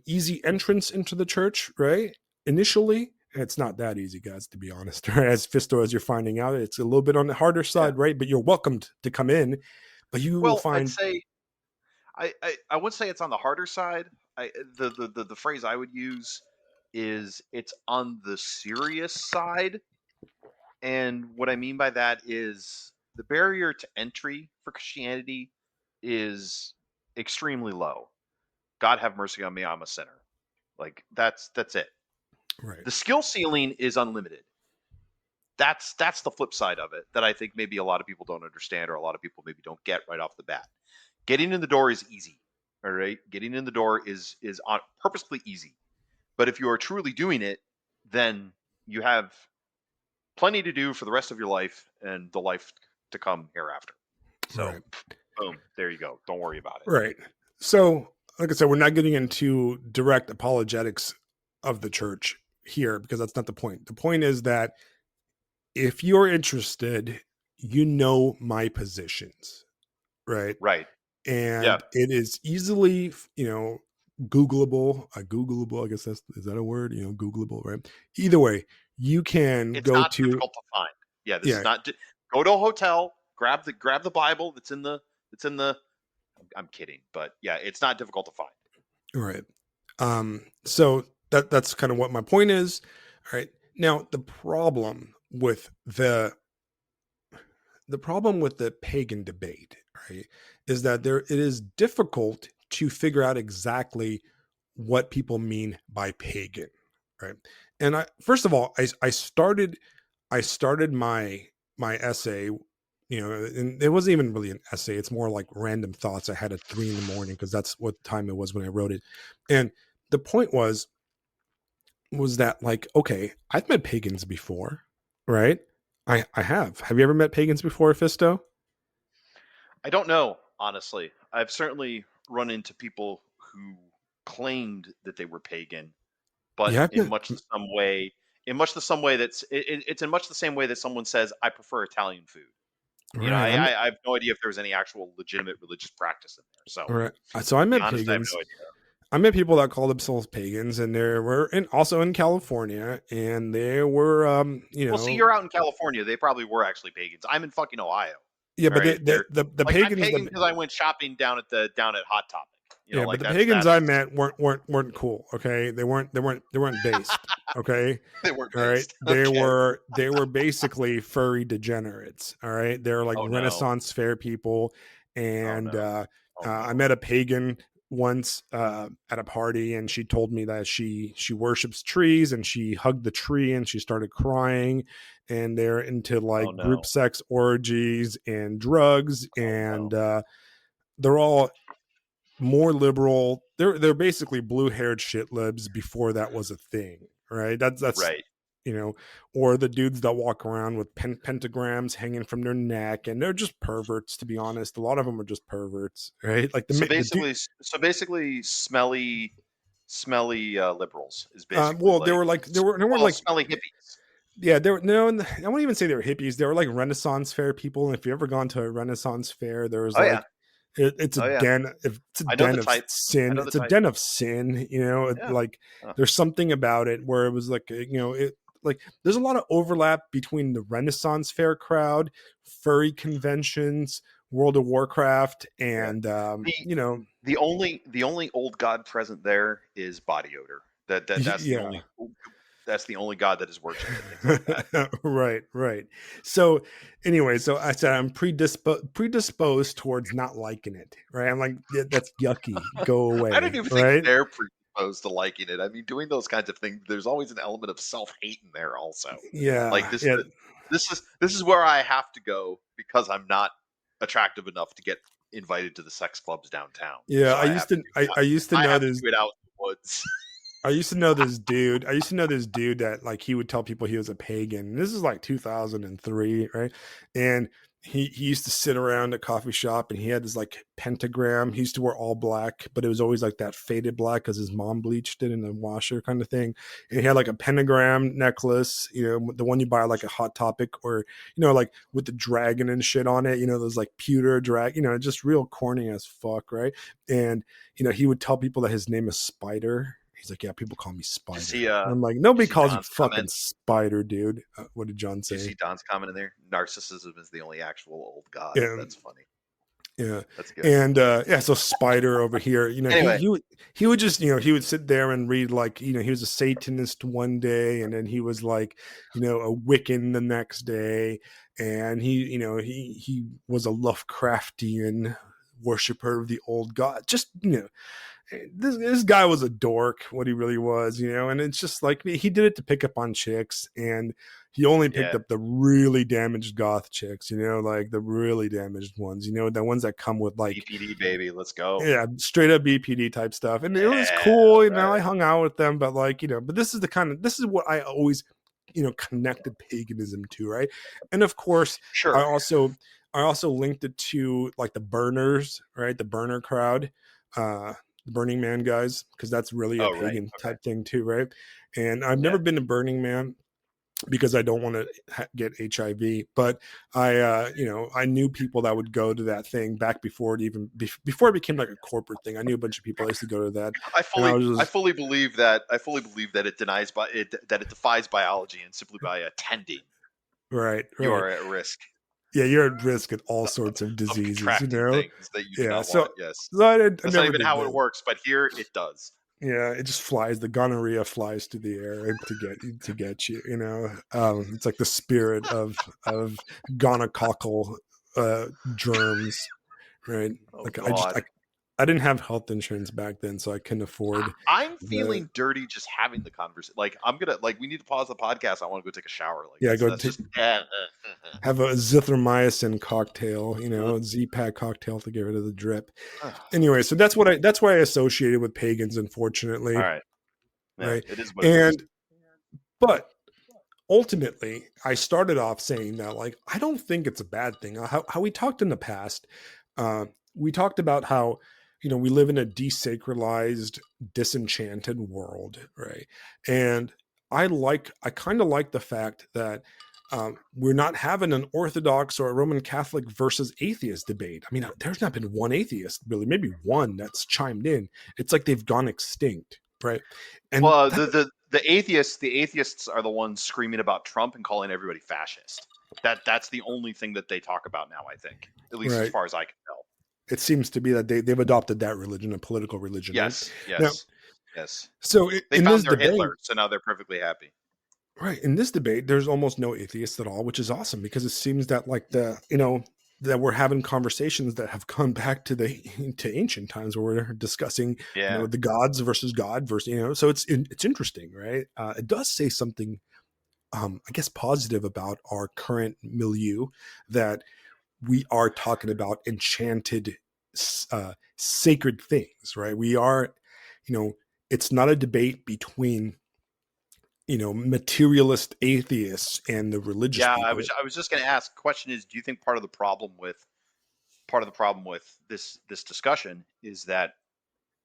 easy entrance into the church, right? Initially, and it's not that easy, guys, to be honest. Right? As Fisto, as you're finding out, it's a little bit on the harder Yeah. side, right? But you're welcomed to come in. But you will Well, I'd find, say I would say it's on the harder side. The phrase I would use is it's on the serious side. And what I mean by that is the barrier to entry for Christianity is extremely low. God have mercy on me, I'm a sinner. Like that's it. right, The skill ceiling is unlimited. That's the flip side of it that I think maybe a lot of people don't understand, or a lot of people maybe don't get right off the bat. Getting in the door is easy. All right, getting in the door is on purposely easy. But if you are truly doing it, then you have plenty to do for the rest of your life and the life to come hereafter. So, right, boom, there you go. Don't worry about it. right. So, like I said, we're not getting into direct apologetics of the church here because that's not the point. The point is that if you're interested, my positions, right? Right. Yeah. And it is easily, Googleable. Googleable, I guess is that a word? Googleable, right? Either way, you can It's go not to, difficult to find. Yeah, this is yeah, not go to a hotel, grab the Bible that's in the I'm kidding, but yeah, it's not difficult to find. right. So that's kind of what my point is. All right. Now the problem with the pagan debate, right, is that it is difficult to figure out exactly what people mean by pagan, right? And first of all, I started my essay, and it wasn't even really an essay. It's more like random thoughts I had at 3 a.m. because that's what time it was when I wrote it. And the point was that, like, okay, I've met pagans before, right? I have. Have you ever met pagans before, Fisto? I don't know, honestly. I've certainly run into people who claimed that they were pagan, but Yeah, I've in met. much the some way, in much the some way it's in much the same way that someone says, "I prefer Italian food." Right. I have no idea if there's any actual legitimate religious practice in there. So, Right. So I to be met honest, I have pagans. no idea. I met people that called themselves pagans, and there were, and also in California, and there were, Well, see, you're out in California. They probably were actually pagans. I'm in fucking Ohio. yeah, All but right, they're the like I'm pagans pagan because I went shopping down at Hot Topic. yeah, but Like the that's pagans I that's met weren't cool. Okay, they weren't based. Okay, they weren't all right, based. Okay. they were basically furry degenerates. All right, they're like Oh no. Renaissance fair people, Oh and no. Oh I no. met a pagan once at a party, and she told me that she worships trees, and she hugged the tree, and she started crying, and they're into Oh like group no. sex orgies and drugs, Oh no. and they're all more liberal. They're basically blue-haired shit libs before that was a thing, right? That's Right. you know, or the dudes that walk around with pentagrams hanging from their neck, and they're just perverts. To be honest, a lot of them are just perverts, right? Like the dude. So basically, smelly liberals is basically Well, like there were well, like, smelly hippies. yeah, there were no, I wouldn't even say they were hippies. They were like Renaissance fair people. And if you ever gone to a Renaissance fair, there was Oh yeah. like it's a Oh yeah. den. It's a I know the den of type. I sin. know the It's a type. den of sin. Yeah. Like Oh, there's something about it where it was like, it like there's a lot of overlap between the Renaissance fair crowd, furry conventions, World of Warcraft, yeah. and The the only old god present there is body odor. yeah. That's the only god that is worshipped and things like that. Right, right. So anyway, so I said I'm predisposed towards not liking it. Right. I'm like, "Yeah, that's yucky. Go I don't away." even think Right. they're opposed to liking it. I mean, doing those kinds of things, there's always an element of self-hate in there also. Like Yeah, yeah, this is where I have to go because I'm not attractive enough to get invited to the sex clubs downtown. yeah. So I have to do it out. I used to I know have to this. do it out in the woods. I used to know this dude. I used to know this dude that like he would tell people he was a pagan. This is like 2003, right? And he used to sit around a coffee shop and he had this like pentagram. He used to wear all black, but it was always like that faded black because his mom bleached it in the washer kind of thing. And he had like a pentagram necklace, you know, the one you buy like a Hot Topic or like with the dragon and shit on it. Those like pewter drag. Just real corny as fuck, right? And he would tell people that his name is Spider. He's like, yeah, people call me Did you Spider. see And I'm like, did you nobody see calls you Don's fucking comment? Spider, dude. What did John Did you say? see Don's comment in there? Narcissism is the only actual old god. Yeah, That's funny. yeah. That's good. And yeah, so Spider over here, he Anyway, he would he would just he would sit there and read like he was a Satanist one day, and then he was like a Wiccan the next day, and he was a Lovecraftian worshiper of the old god. Just this guy was a dork, what he really was, and it's just like he did it to pick up on chicks, and he only picked yeah, up the really damaged goth chicks, like the really damaged ones, the ones that come with like, BPD baby, let's go. yeah, straight up BPD type stuff. And it was Yeah, cool, I right. hung out with them, but like, but this is what I always, connected paganism to, right? And of course, I Sure. also I also linked it to like the burners, right? The burner crowd, the Burning Man guys, because that's really a Oh, right. pagan Okay. type thing too, right? And I've never Yeah. been to Burning Man because I don't want to get HIV. But I knew people that would go to that thing back before before it became like a corporate thing. I knew a bunch of people that used to go to that, and I was I just fully believe that it denies that it defies biology, and simply by attending right, you right. are at risk Yeah, you're at risk of all of, sorts of of diseases, contracting things that you do Yeah, not want. so, Yes. I That's not never even did how it that. works, but here it does. Yeah, it just flies. The gonorrhea flies to the air to get you. It's like the spirit of gonococcal germs, right? Oh Like God. I didn't have health insurance back then, so I couldn't afford I'm the. feeling dirty just having the conversation. Like I'm gonna like we need to pause the podcast. I want to go take a shower. Like Yeah, that's just have a zithromycin cocktail, a Z-Pack cocktail to get rid of the drip. Anyway, so that's why I associated with pagans, All unfortunately, right. Yeah, right? it is what it is. And but ultimately, I started off saying that like I don't think it's a bad thing. How we talked in the past, we talked about how we live in a desacralized, disenchanted world, right? And I kind of like the fact that we're not having an Orthodox or a Roman Catholic versus atheist debate. I mean, there's not been one atheist really, maybe one that's chimed in. It's like they've gone extinct, right? And Well, that the atheists are the ones screaming about Trump and calling everybody fascist. That's the only thing that they talk about now. I think, at least as right. far as I can tell. It seems to be that they've adopted that religion, a political religion, right? Yes, Now, yes, yes. so They in found this their debate, Hitler, so now they're perfectly happy. right, in this debate, there's almost no atheists at all, which is awesome because it seems that like that we're having conversations that have gone back to the to ancient times where we're discussing Yeah. the gods versus God versus so it's interesting, right? It does say something, I guess, positive about our current milieu, that we are talking about enchanted, sacred things, right? We are, it's not a debate between, materialist atheists and the religious Yeah, people. I was just going to ask. Question is, do you think part of the problem with this discussion is that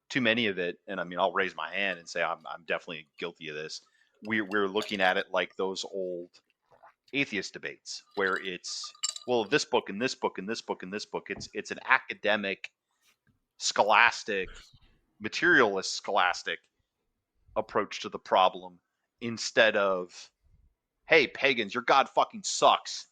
too many of it, and I mean, I'll raise my hand and say I'm definitely guilty of this. We're looking at it like those old atheist debates where it's well, this book and this book and this book and this book. It's an academic, scholastic, materialist, scholastic approach to the problem instead of hey pagans, your god fucking sucks,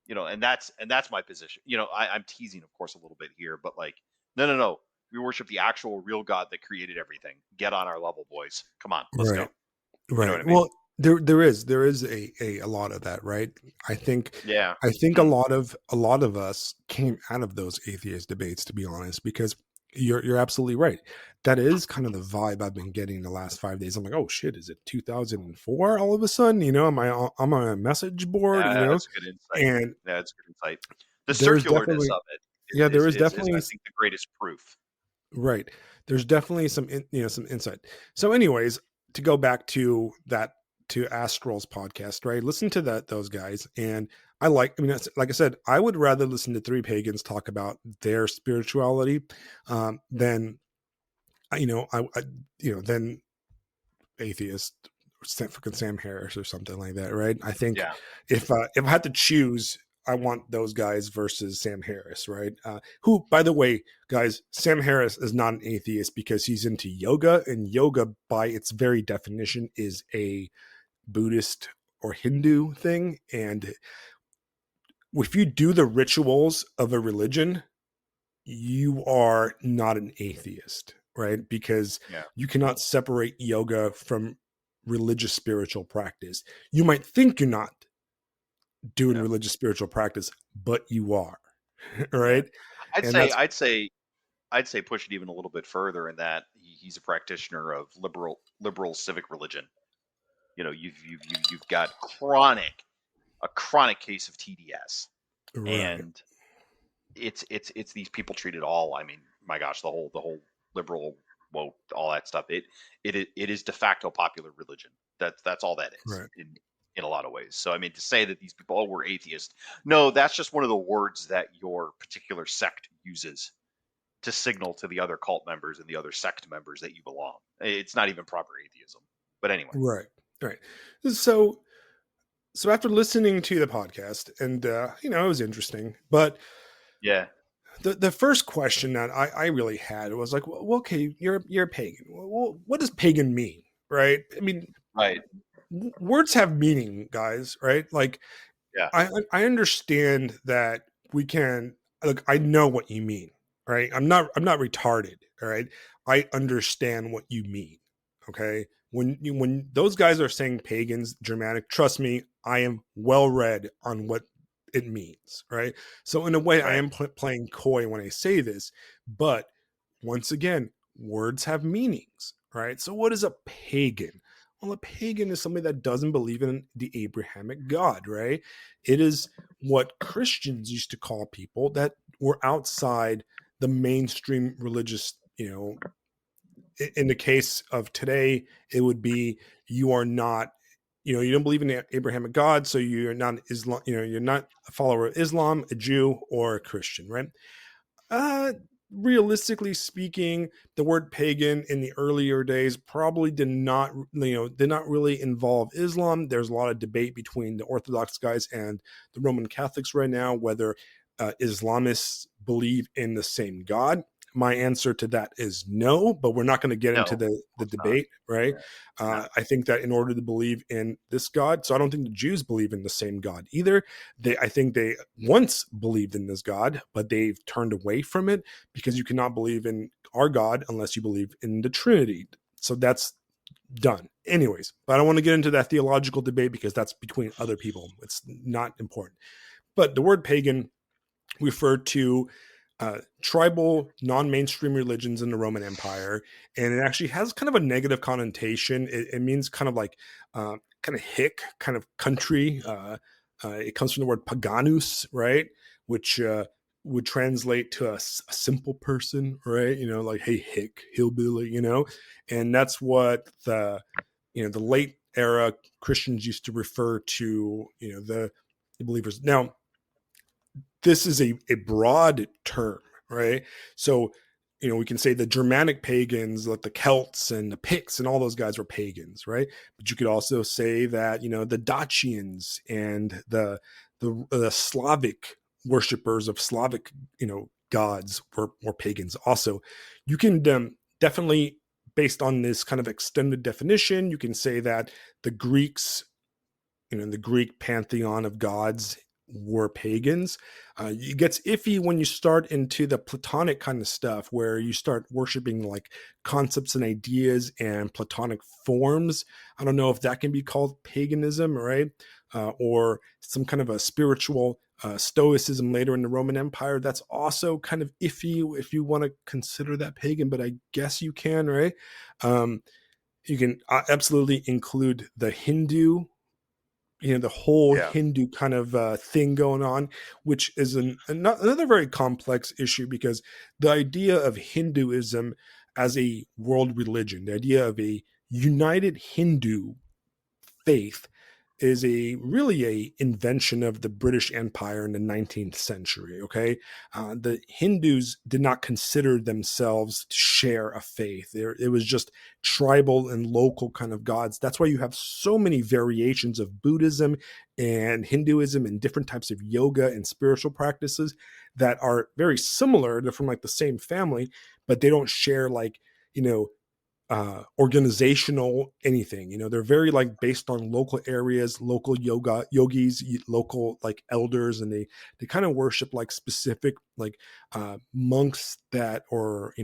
and that's my position. I'm teasing, of course, a little bit here, but like, no, we worship the actual real God that created everything. Get on our level, boys. Come on, let's go. Right. You know Right. what I mean? Well, there is a lot of that, right? I think Yeah. I think Hmm. a lot of us came out of those atheist debates, to be honest, because You're absolutely right. That is kind of the vibe I've been getting the last 5 days. I'm like, oh shit, is it 2004 all of a sudden? I'm on a message board, Yeah, that's a good insight. and Yeah, that's a good insight. The there's circularness definitely, of it yeah, there is is I definitely, think the greatest proof. right. There's definitely some insight. So, anyways, to go back to that, to Astral's podcast, right? Listen to those guys, and like I said, I would rather listen to three pagans talk about their spirituality, than than atheist, fucking Sam Harris or something like that, right? I think Yeah, if I had to choose, I want those guys versus Sam Harris, right? Who, by the way, guys, Sam Harris is not an atheist because he's into yoga, and yoga, by its very definition, is a Buddhist or Hindu thing. And if you do the rituals of a religion, you are not an atheist, right? Because yeah, you cannot separate yoga from religious spiritual practice. You might think you're not doing yeah, religious spiritual practice, but you are, yeah. right? I'd And say that's I'd say I'd say push it even a little bit further in that he's a practitioner of liberal civic religion. You know, you've got a chronic case of TDS, right, and it's these people treated all. I mean, my gosh, the whole liberal woke, all that stuff. It is de facto popular religion. That's all that is right, in a lot of ways. So I mean, to say that these people all were atheists, no, that's just one of the words that your particular sect uses to signal to the other cult members and the other sect members that you belong. It's not even proper atheism. But anyway, right, right. So, so after listening to the podcast, and it was interesting, but yeah, the first question that I really had was like, well, okay, you're a pagan. Well, what does pagan mean, right? I mean, right, words have meaning, guys, right? Like, yeah, I understand that we can, look, I know what you mean, right? I'm not retarded, all right? I understand what you mean. Okay? When those guys are saying pagans, Germanic, trust me, I am well read on what it means, right? So in a way I right, am playing coy when I say this, but once again, words have meanings, right? So what is a pagan? Well, a pagan is somebody that doesn't believe in the Abrahamic God, right? It is what Christians used to call people that were outside the mainstream religious, in the case of today, it would be you are not, you don't believe in the Abrahamic God, so you're not Islam, you're not a follower of Islam, a Jew, or a Christian, right? Uh, Realistically speaking, the word pagan in the earlier days probably did not really involve Islam. There's a lot of debate between the Orthodox guys and the Roman Catholics right now whether Islamists believe in the same God. My answer to that is no, but we're not going to get no, into of the course not. debate, right? Yeah, yeah, I think that in order to believe in this God, so I don't think the Jews believe in the same God either. I think they once believed in this God, but they've turned away from it because you cannot believe in our God unless you believe in the Trinity. So that's done. Anyways, but I don't want to get into that theological debate because that's between other people. It's not important. But the word pagan refer to tribal, non-mainstream religions in the Roman Empire, and it actually has kind of a negative connotation. It means kind of like kind of hick, kind of country. It comes from the word paganus, right, which would translate to a simple person, right? Like hey hick, hillbilly, and that's what the late era Christians used to refer to, the believers. Now, this is a broad term, right? So, we can say the Germanic pagans, like the Celts and the Picts and all those guys were pagans, right? But you could also say that, the Dacians and the Slavic worshippers of Slavic, gods were pagans also. You can definitely, based on this kind of extended definition, you can say that the Greeks, the Greek pantheon of gods were pagans. It gets iffy when you start into the Platonic kind of stuff, where you start worshiping like concepts and ideas and Platonic forms. I don't know if that can be called paganism, right? Or some kind of a spiritual Stoicism later in the Roman Empire. That's also kind of iffy if you want to consider that pagan, but I guess you can, right? Um, you can absolutely include the Hindu, the whole Yeah. Hindu kind of thing going on, which is another very complex issue because the idea of Hinduism as a world religion, the idea of a united Hindu faith, is a really a invention of the British Empire in the 19th century. Okay, the Hindus did not consider themselves to share a faith. It was just tribal and local kind of gods. That's why you have so many variations of Buddhism and Hinduism and different types of yoga and spiritual practices that are very similar. They're from like the same family, but they don't share like you know organizational anything. They're very like based on local areas, local yogis, local like elders, and they kind of worship like specific like monks that, or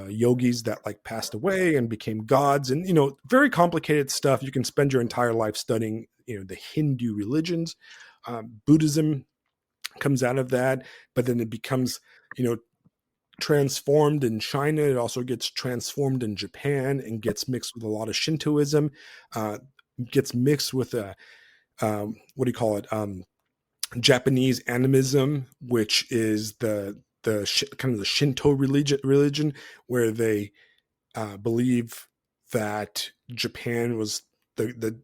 yogis that like passed away and became gods, and very complicated stuff. You can spend your entire life studying the Hindu religions. Buddhism comes out of that, but then it becomes you know transformed in China. It also gets transformed in Japan and gets mixed with a lot of Shintoism. Uh, gets mixed with what do you call it? Japanese animism, which is the kind of the Shinto religion, where they believe that Japan was the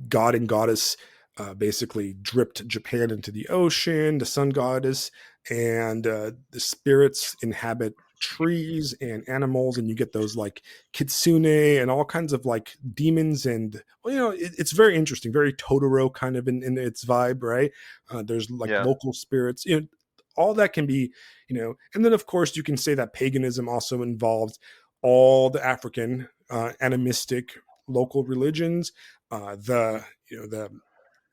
god and goddess basically dripped Japan into the ocean, the sun goddess, and the spirits inhabit trees and animals, and you get those like kitsune and all kinds of like demons, and well, it's very interesting, very Totoro kind of in its vibe, right? There's like Yeah. local spirits, all that can be, and then of course you can say that paganism also involves all the African animistic local religions, the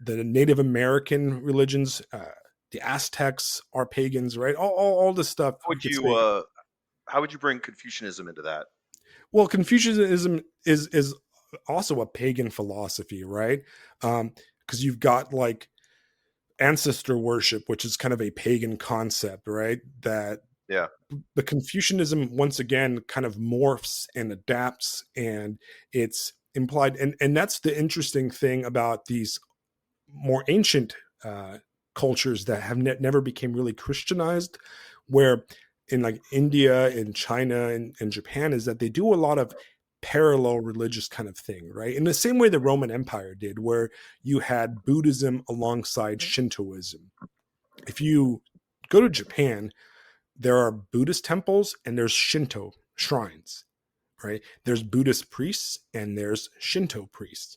Native American religions, the Aztecs are pagans, right? All this stuff How you would could you say. how would you bring Confucianism into that? Well, Confucianism is also a pagan philosophy, right? Because you've got like ancestor worship, which is kind of a pagan concept, right? That Yeah. the Confucianism once again kind of morphs and adapts, and it's implied, and that's the interesting thing about these more ancient cultures that have never became really Christianized, where in like India and China and Japan, is that they do a lot of parallel religious kind of thing, right? In the same way the Roman Empire did, where you had Buddhism alongside Shintoism. If you go to Japan, there are Buddhist temples and there's Shinto shrines, right? There's Buddhist priests and there's Shinto priests,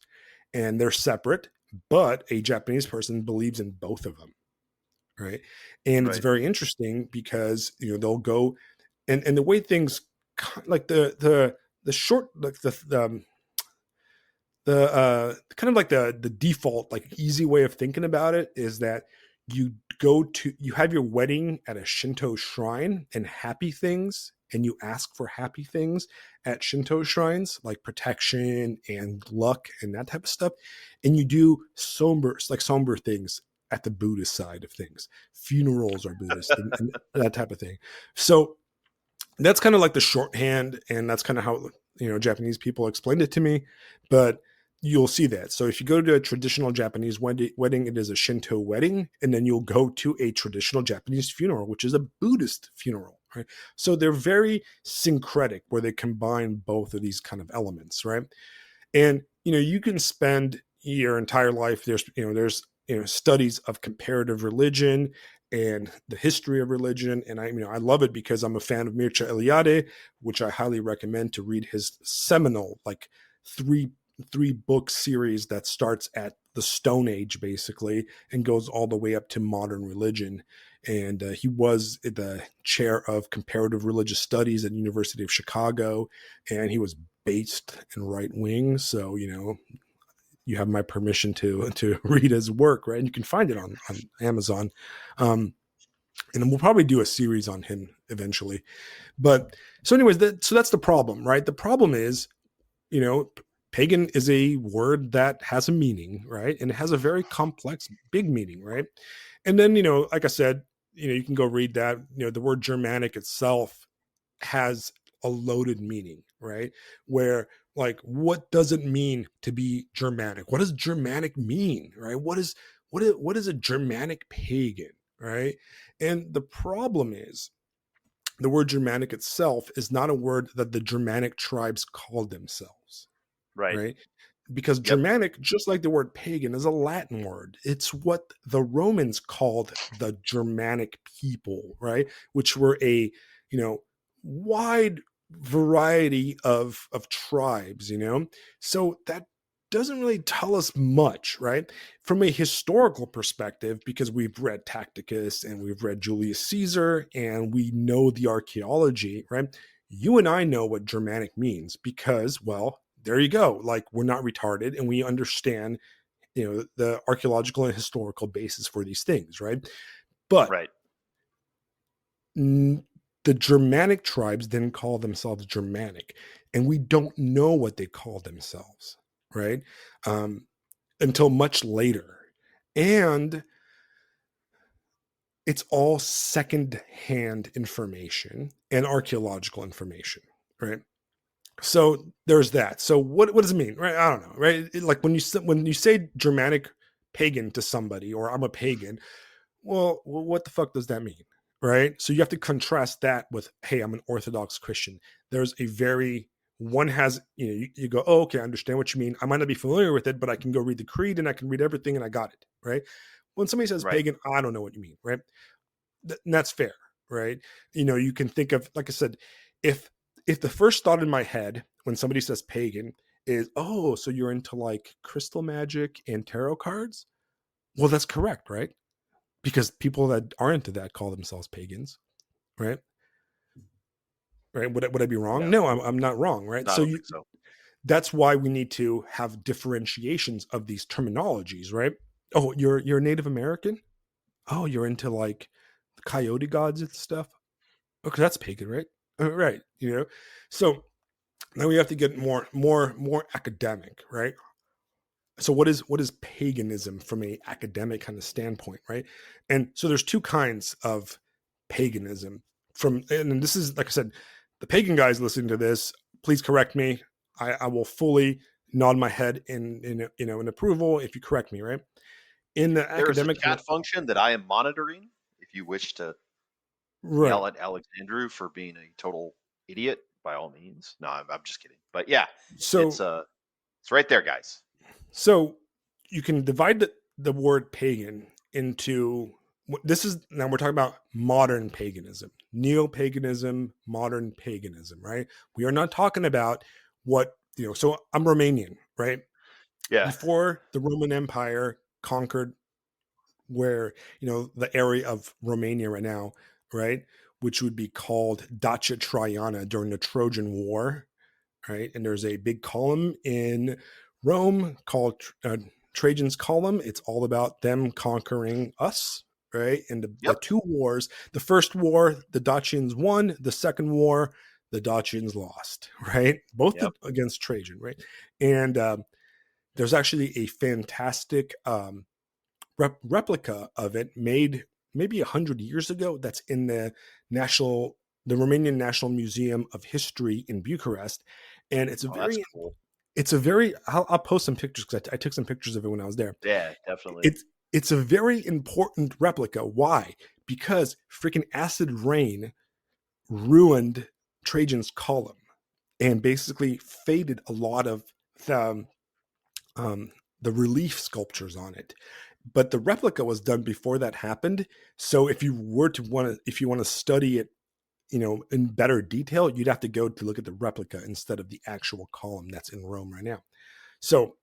and they're separate, but a Japanese person believes in both of them, right? And it's Right. very interesting because they'll go, and the way things like the short like the kind of like the default like easy way of thinking about it is that you have your wedding at a Shinto shrine, and happy things, and you ask for happy things at Shinto shrines like protection and luck and that type of stuff, and you do somber things at the Buddhist side of things. Funerals are Buddhist, and that type of thing. So that's kind of like the shorthand, and that's kind of how Japanese people explained it to me. But you'll see that. So if you go to a traditional Japanese wedding, it is a Shinto wedding, and then you'll go to a traditional Japanese funeral, which is a Buddhist funeral, right? So they're very syncretic, where they combine both of these kind of elements, right? And you can spend your entire life, there's studies of comparative religion and the history of religion, and I love it because I'm a fan of Mircea Eliade, which I highly recommend to read his seminal like three book series that starts at the Stone Age basically and goes all the way up to modern religion. And he was the chair of comparative religious studies at University of Chicago, and he was based and right wing. So you have my permission to read his work, right? And you can find it on Amazon. Um, and we'll probably do a series on him eventually. But so, anyways, so that's the problem, right? The problem is, you know, pagan is a word that has a meaning, right? And it has a very complex, big meaning, right? And then, like I said, you can go read that. The word Germanic itself has a loaded meaning, right? Where, like, what does it mean to be Germanic? What does Germanic mean, right? What is a Germanic pagan, right? And the problem is the word Germanic itself is not a word that the Germanic tribes called themselves, Right. right? Because Yep. Germanic, just like the word pagan, is a Latin word. It's what the Romans called the Germanic people, right? Which were a, wide variety of tribes, So that doesn't really tell us much, right? From a historical perspective, because we've read Tacticus and we've read Julius Caesar and we know the archaeology, right? You and I know what Germanic means because, well, there you go. Like, we're not retarded and we understand, the archaeological and historical basis for these things, right? But Right. the Germanic tribes didn't call themselves Germanic, and we don't know what they called themselves, right? Um, until much later. And it's all second-hand information and archaeological information, right? So there's that. So what does it mean, right? I don't know, right? Like, when you say Germanic pagan to somebody, or I'm a pagan, well, what the fuck does that mean, right? So you have to contrast that with, hey, I'm an Orthodox Christian. There's a very one has, you go, oh, okay, I understand what you mean. I might not be familiar with it, but I can go read the creed and I can read everything and I got it, right? When somebody says Right. pagan, I don't know what you mean, right? And that's fair, right? You can think of, like I said, if the first thought in my head when somebody says pagan is, oh, so you're into like crystal magic and tarot cards, well, that's correct, right? Because people that are into that call themselves pagans, right? Right? Would I be wrong? No, No, I'm not wrong, right? I So don't think so. that's why we need to have differentiations of these terminologies, right? Oh, you're a Native American. Oh, you're into like the coyote gods and stuff. Okay, that's pagan, right? Right. So now we have to get more academic, right? So what is paganism from a academic kind of standpoint, right? And so there's two kinds of paganism. And this is, like I said, the pagan guys listening to this, please correct me. I will fully nod my head in approval if you correct me, right? In the There is a academic kind of, chat function that I am monitoring. If you wish to right. yell at Alexandru for being a total idiot, by all means. No, I'm just kidding. But yeah, it's So uh, it's right there, guys. So you can divide the word pagan into, this is, now we're talking about modern paganism, neo paganism, modern paganism, right? We are not talking about so I'm Romanian, right? Yeah. Before the Roman Empire conquered where, the area of Romania right now, right? Which would be called Dacia Traiana during the Trojan War, right? And there's a big column in Rome called Trajan's Column. It's all about them conquering us, right? And the Yep. two wars, the first war, the Dacians won. The second war, the Dacians lost, right? Both Yep. against Trajan, right? And there's actually a fantastic replica of it made maybe 100 years ago. That's in the Romanian National Museum of History in Bucharest, and it's a Oh, that's very cool. it's a very I'll post some pictures because I took some pictures of it when I was there. Yeah, definitely. It's a very important replica. Why? Because freaking acid rain ruined Trajan's column and basically faded a lot of the um, the relief sculptures on it. But the replica was done before that happened. So if you want to study it, in better detail, you'd have to go to look at the replica instead of the actual column that's in Rome right now. So,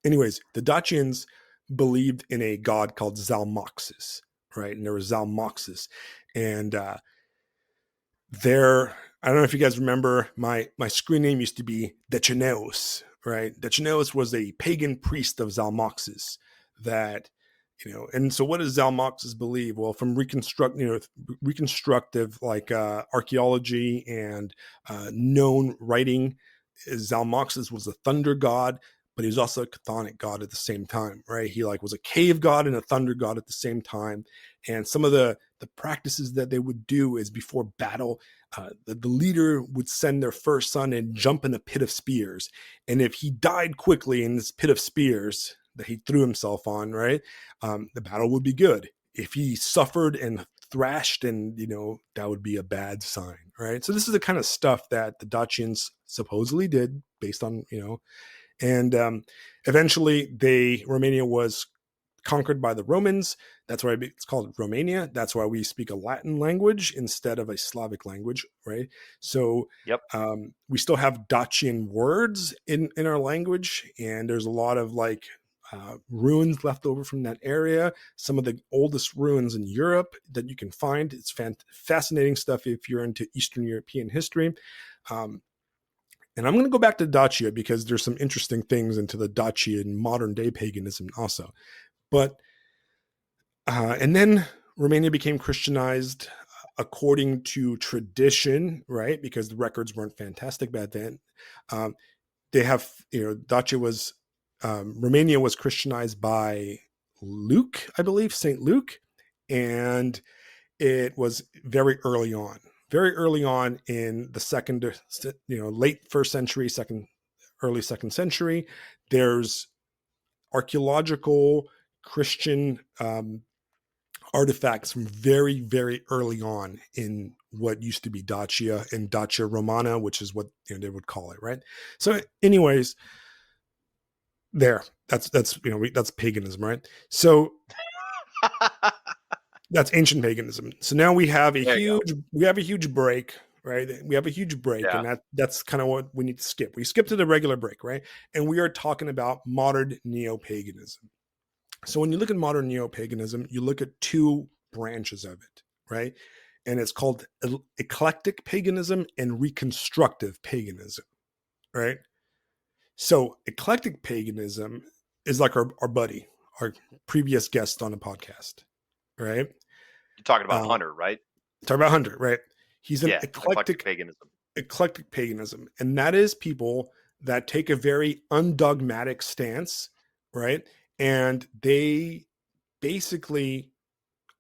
anyways, the Dacians believed in a god called Zalmoxis, right? And there was Zalmoxis, and there, I don't know if you guys remember, my screen name used to be Decineus, right? Decineus was a pagan priest of Zalmoxis that, and so what does Zalmoxis believe? Well, from reconstructive, like archaeology and known writing, Zalmoxis was a thunder god, but he was also a chthonic god at the same time, right? He like was a cave god and a thunder god at the same time. And some of the practices that they would do is before battle, the leader would send their first son and jump in a pit of spears. And if he died quickly in this pit of spears that he threw himself on, right, the battle would be good. If he suffered and thrashed, and that would be a bad sign, right? So this is the kind of stuff that the Dacians supposedly did based on and eventually Romania was conquered by the Romans. That's why it's called Romania. That's why we speak a Latin language instead of a Slavic language, right? So Yep. we still have Dacian words in our language, and there's a lot of like ruins left over from that area. Some of the oldest ruins in Europe that you can find. It's fascinating stuff if you're into Eastern European history. Um, and I'm going to go back to Dacia because there's some interesting things into the Dacian modern day paganism also. But and then Romania became Christianized according to tradition, right? Because the records weren't fantastic back then. Um, they have, Dacia was, Romania was Christianized by Luke, I believe, St. Luke. And it was very early on in the second, late first century, early second century. There's archaeological Christian artifacts from very, very early on in what used to be Dacia and Dacia Romana, which is what they would call it, right? So, anyways, that's paganism, right? So that's ancient paganism. So now There you go. we have a huge break, right? We have a huge break, Yeah. and that's kind of what we need to skip. We skip to the regular break, right? And we are talking about modern neo-paganism. So when you look at modern neo-paganism, you look at two branches of it, right? And it's called eclectic paganism and reconstructive paganism, right? So eclectic paganism is like our buddy, our previous guest on the podcast, right? You're talking about Uh, Hunter, right? Talk about Hunter, right? He's an Yeah. Eclectic paganism. eclectic paganism, and that is people that take a very undogmatic stance, right? And they basically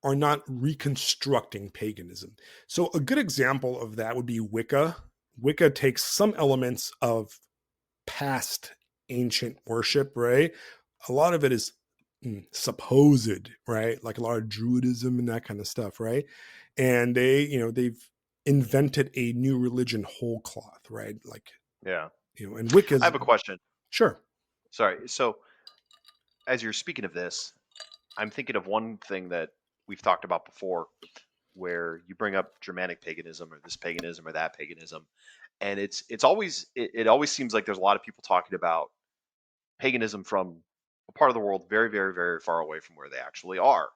are not reconstructing paganism. So a good example of that would be Wicca. Wicca takes some elements of past ancient worship, right? A lot of it is supposed, right? Like a lot of Druidism and that kind of stuff, right? And they've invented a new religion whole cloth, right? Like, Yeah. and I Wicca's have a question. sure. Sorry. So, as you're speaking of this, I'm thinking of one thing that we've talked about before, where you bring up Germanic paganism or this paganism or that paganism, and it always seems like there's a lot of people talking about paganism from a part of the world very, very, very far away from where they actually are.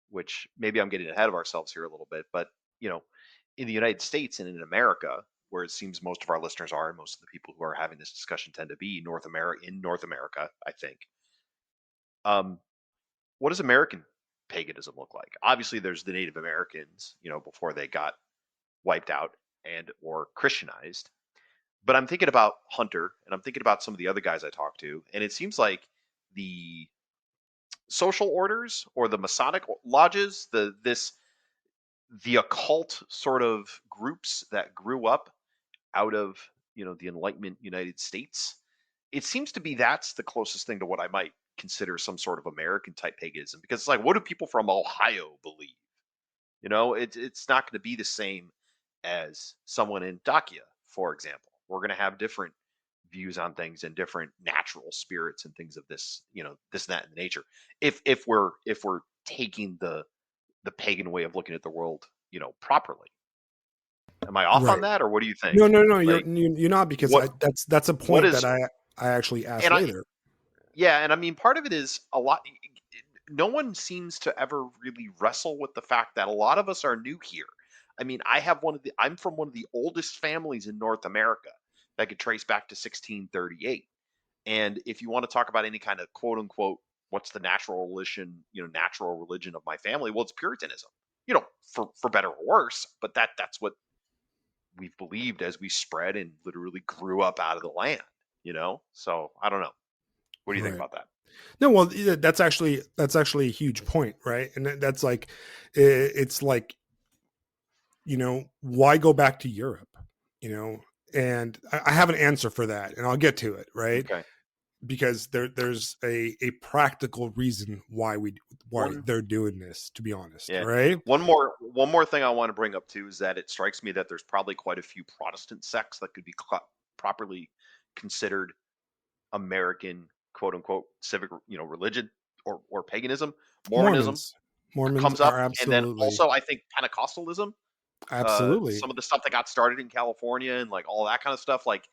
Which maybe I'm getting ahead of ourselves here a little bit, but you know, in the United States and in America, where it seems most of our listeners are, and most of the people who are having this discussion tend to be North America, I think. Um, what does American paganism look like? Obviously, there's the Native Americans, before they got wiped out and or Christianized. But I'm thinking about Hunter, and I'm thinking about some of the other guys I talked to, and it seems like the social orders or the Masonic lodges, the occult sort of groups that grew up out of the Enlightenment United States. It seems to be that's the closest thing to what I might consider some sort of American type paganism, because it's like, what do people from Ohio believe? It's not going to be the same as someone in Dacia, for example. We're going to have different views on things and different natural spirits and things of this and that in the nature. If we're taking the pagan way of looking at the world, properly. Am I off on Right. that, or what do you No, think? no, no. You're Like, you're not, because what that's a what point that is I actually asked and I later. yeah, and I mean, part of it is a lot. No one seems to ever really wrestle with the fact that a lot of us are new here. I mean, I'm from one of the oldest families in North America that could trace back to 1638. And if you want to talk about any kind of quote unquote, what's the natural religion of my family? Well, it's Puritanism. For better or worse, but that's what we've believed as we spread and literally grew up out of the land, you know? So I don't know. What do you think Right. about that? No, well, yeah, that's actually a huge point, right? And that's like, it's like, why go back to Europe? You know, and I have an answer for that, and I'll get to it, right? Okay. Because there's a practical reason why One they're doing this. To be honest, Yeah. right? One more thing I want to bring up too is that it strikes me that there's probably quite a few Protestant sects that could be properly considered American quote unquote civic, religion or paganism. Mormonism Mormons, Mormons comes up, are and then absolutely, also I think Pentecostalism, absolutely some of the stuff that got started in California and like all that kind of stuff, like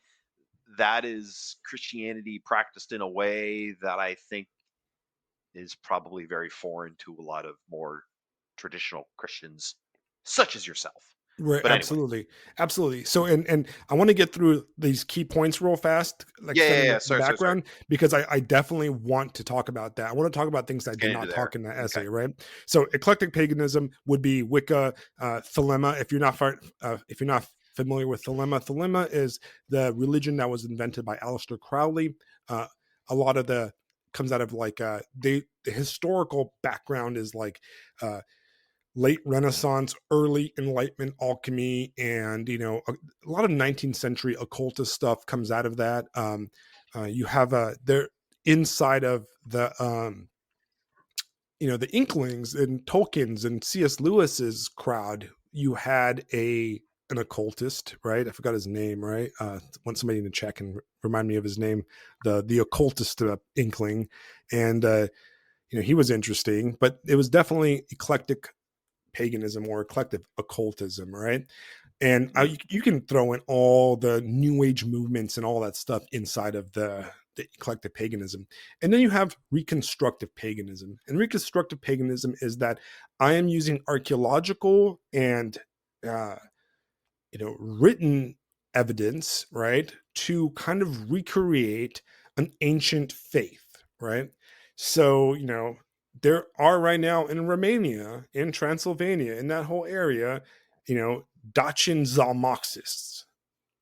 that is Christianity practiced in a way that I think is probably very foreign to a lot of more traditional Christians, such as yourself. right, But anyway, absolutely, absolutely. So, and I want to get through these key points real fast, like yeah, yeah, setting yeah. the Sorry. background, because I definitely want to talk about that. I want to talk about things I Let's did get into not there. talk in that Okay. essay, right? So, eclectic paganism would be Wicca, Thelema. If you're not familiar with Thelema is the religion that was invented by Aleister Crowley. A lot of the comes out of like the historical background is like late Renaissance, early Enlightenment alchemy, and a lot of 19th century occultist stuff comes out of that. You have there inside of the Inklings and Tolkien's and C.S. Lewis's crowd. You had an occultist, right? I forgot his name, right? Want somebody to check and remind me of his name. The occultist Inkling, and he was interesting, but it was definitely eclectic paganism or eclectic occultism, right? And Mm, you can throw in all the new age movements and all that stuff inside of the eclectic paganism. And then you have reconstructive paganism. And reconstructive paganism is that I am using archaeological and uh, written evidence, right, to kind of recreate an ancient faith, right? So, there are right now in Romania, in Transylvania, in that whole area, Dacian Zalmoxists,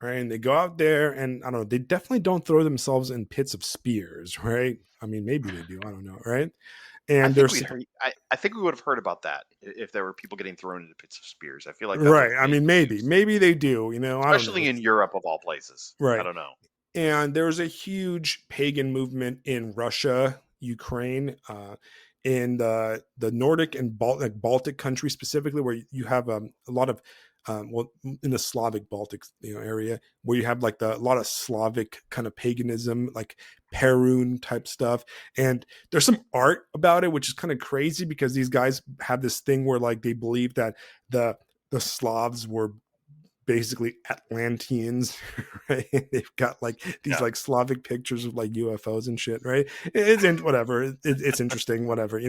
right? And they go out there and I don't know, they definitely don't throw themselves in pits of spears, right? I mean, maybe they do, I don't know, right? I And think there's we'd heard. I think we would have heard about that if there were people getting thrown into pits of spears. I feel like that's a right. I big mean, maybe, news, maybe they do, I don't know. especially in Europe of all places. I Right. don't know. And there's a huge pagan movement in Russia, Ukraine, in the Nordic and Baltic countries specifically, where you have a lot of well, in the Slavic Baltic area, where you have like a lot of Slavic kind of paganism, like Perun type stuff, and there's some art about it, which is kind of crazy because these guys have this thing where like they believe that the the Slavs were basically Atlanteans, right? They've got like these Yeah, like Slavic pictures of like UFOs and shit, right? It's in whatever. It's interesting, whatever.